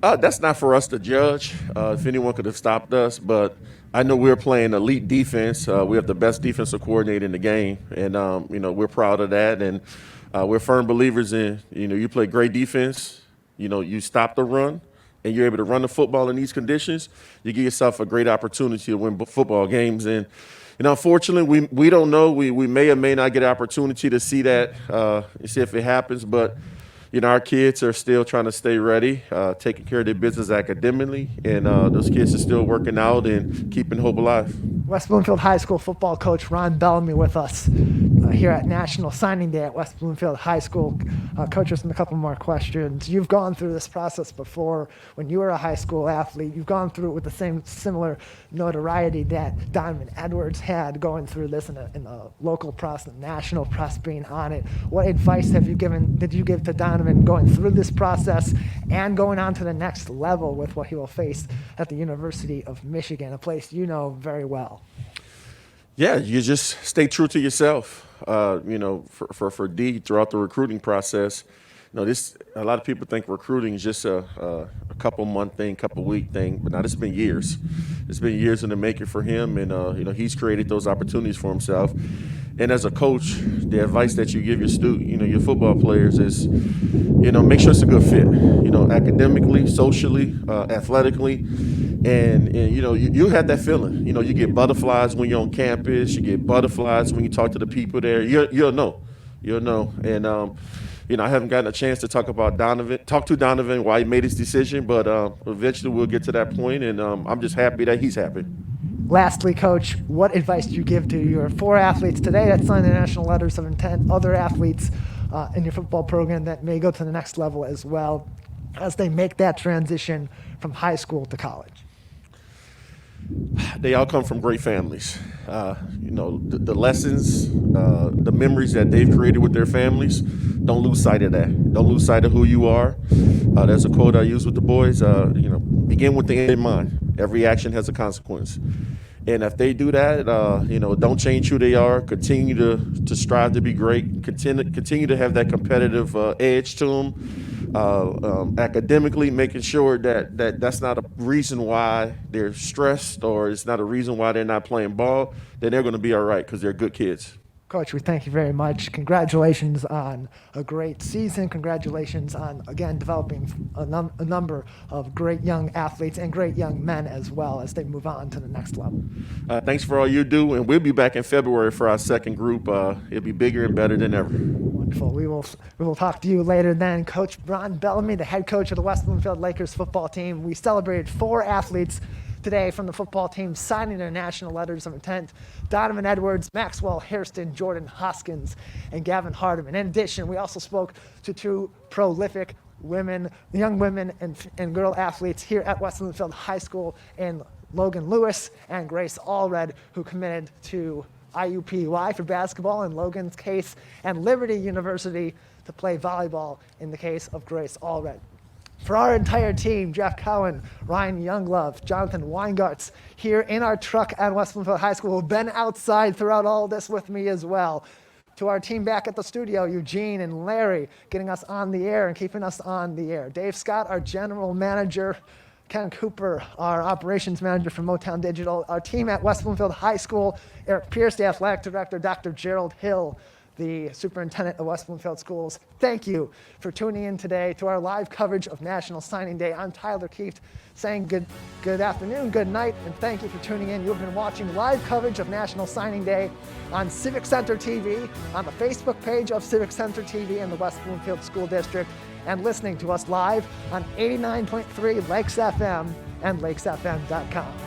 That's not for us to judge if anyone could have stopped us, but I know we're playing elite defense. We have the best defensive coordinator in the game, and we're proud of that. And we're firm believers in you play great defense, you stop the run, and you're able to run the football in these conditions. You give yourself a great opportunity to win football games. And unfortunately, we don't know. We may or may not get an opportunity to see that, see if it happens, but. Our kids are still trying to stay ready, taking care of their business academically, and those kids are still working out and keeping hope alive. West Bloomfield High School football coach Ron Bellamy with us here at National Signing Day at West Bloomfield High School. Coach, just a couple more questions. You've gone through this process before when you were a high school athlete. You've gone through it with the same similar notoriety that Donovan Edwards had going through this in a local press, the national press being on it. What advice did you give to Donovan going through this process and going on to the next level with what he will face at the University of Michigan, a place you know very well? Yeah, you just stay true to yourself. For D throughout the recruiting process, a lot of people think recruiting is just a couple month thing, couple week thing, but now it's been years. It's been years in the making for him, and he's created those opportunities for himself. And as a coach, the advice that you give your football players is, make sure it's a good fit, academically, socially, athletically. And you have that feeling. You get butterflies when you're on campus. You get butterflies when you talk to the people there. You'll know. And, I haven't gotten a chance to talk to Donovan why he made his decision, but eventually we'll get to that point, and I'm just happy that he's happy. Lastly, Coach, what advice do you give to your 4 athletes today that signed the national letters of intent, other athletes in your football program that may go to the next level as well as they make that transition from high school to college? They all come from great families. The lessons, the memories that they've created with their families, don't lose sight of that. Don't lose sight of who you are. There's a quote I use with the boys, begin with the end in mind. Every action has a consequence. And if they do that, don't change who they are. Continue to strive to be great. Continue to have that competitive edge to them. Academically, making sure that's not a reason why they're stressed, or it's not a reason why they're not playing ball. Then they're going to be all right because they're good kids. Coach, we thank you very much. Congratulations on a great season. Congratulations on, again, developing a number of great young athletes and great young men as well as they move on to the next level. Thanks for all you do, and we'll be back in February for our second group. It'll be bigger and better than ever. Wonderful. We will talk to you later then. Coach Ron Bellamy, the head coach of the West Bloomfield Lakers football team. We celebrated 4 athletes today from the football team signing their national letters of intent: Donovan Edwards, Maxwell Hairston, Jordan Hoskins, and Gavin Hardeman. In addition, we also spoke to 2 prolific young women and girl athletes here at West Bloomfield High School, in Logan Lewis and Grace Allread, who committed to IUPUI for basketball in Logan's case, and Liberty University to play volleyball in the case of Grace Allread. For our entire team, Jeff Cowan, Ryan Younglove, Jonathan Weingartz, here in our truck at West Bloomfield High School, who've been outside throughout all this with me as well. To our team back at the studio, Eugene and Larry, getting us on the air and keeping us on the air. Dave Scott, our general manager. Ken Cooper, our operations manager from Motown Digital. Our team at West Bloomfield High School, Eric Pierce, the athletic director, Dr. Gerald Hill, the superintendent of West Bloomfield Schools. Thank you for tuning in today to our live coverage of National Signing Day. I'm Tyler Kieft, saying good afternoon, good night, and thank you for tuning in. You've been watching live coverage of National Signing Day on Civic Center TV, on the Facebook page of Civic Center TV in the West Bloomfield School District, and listening to us live on 89.3 Lakes FM and lakesfm.com.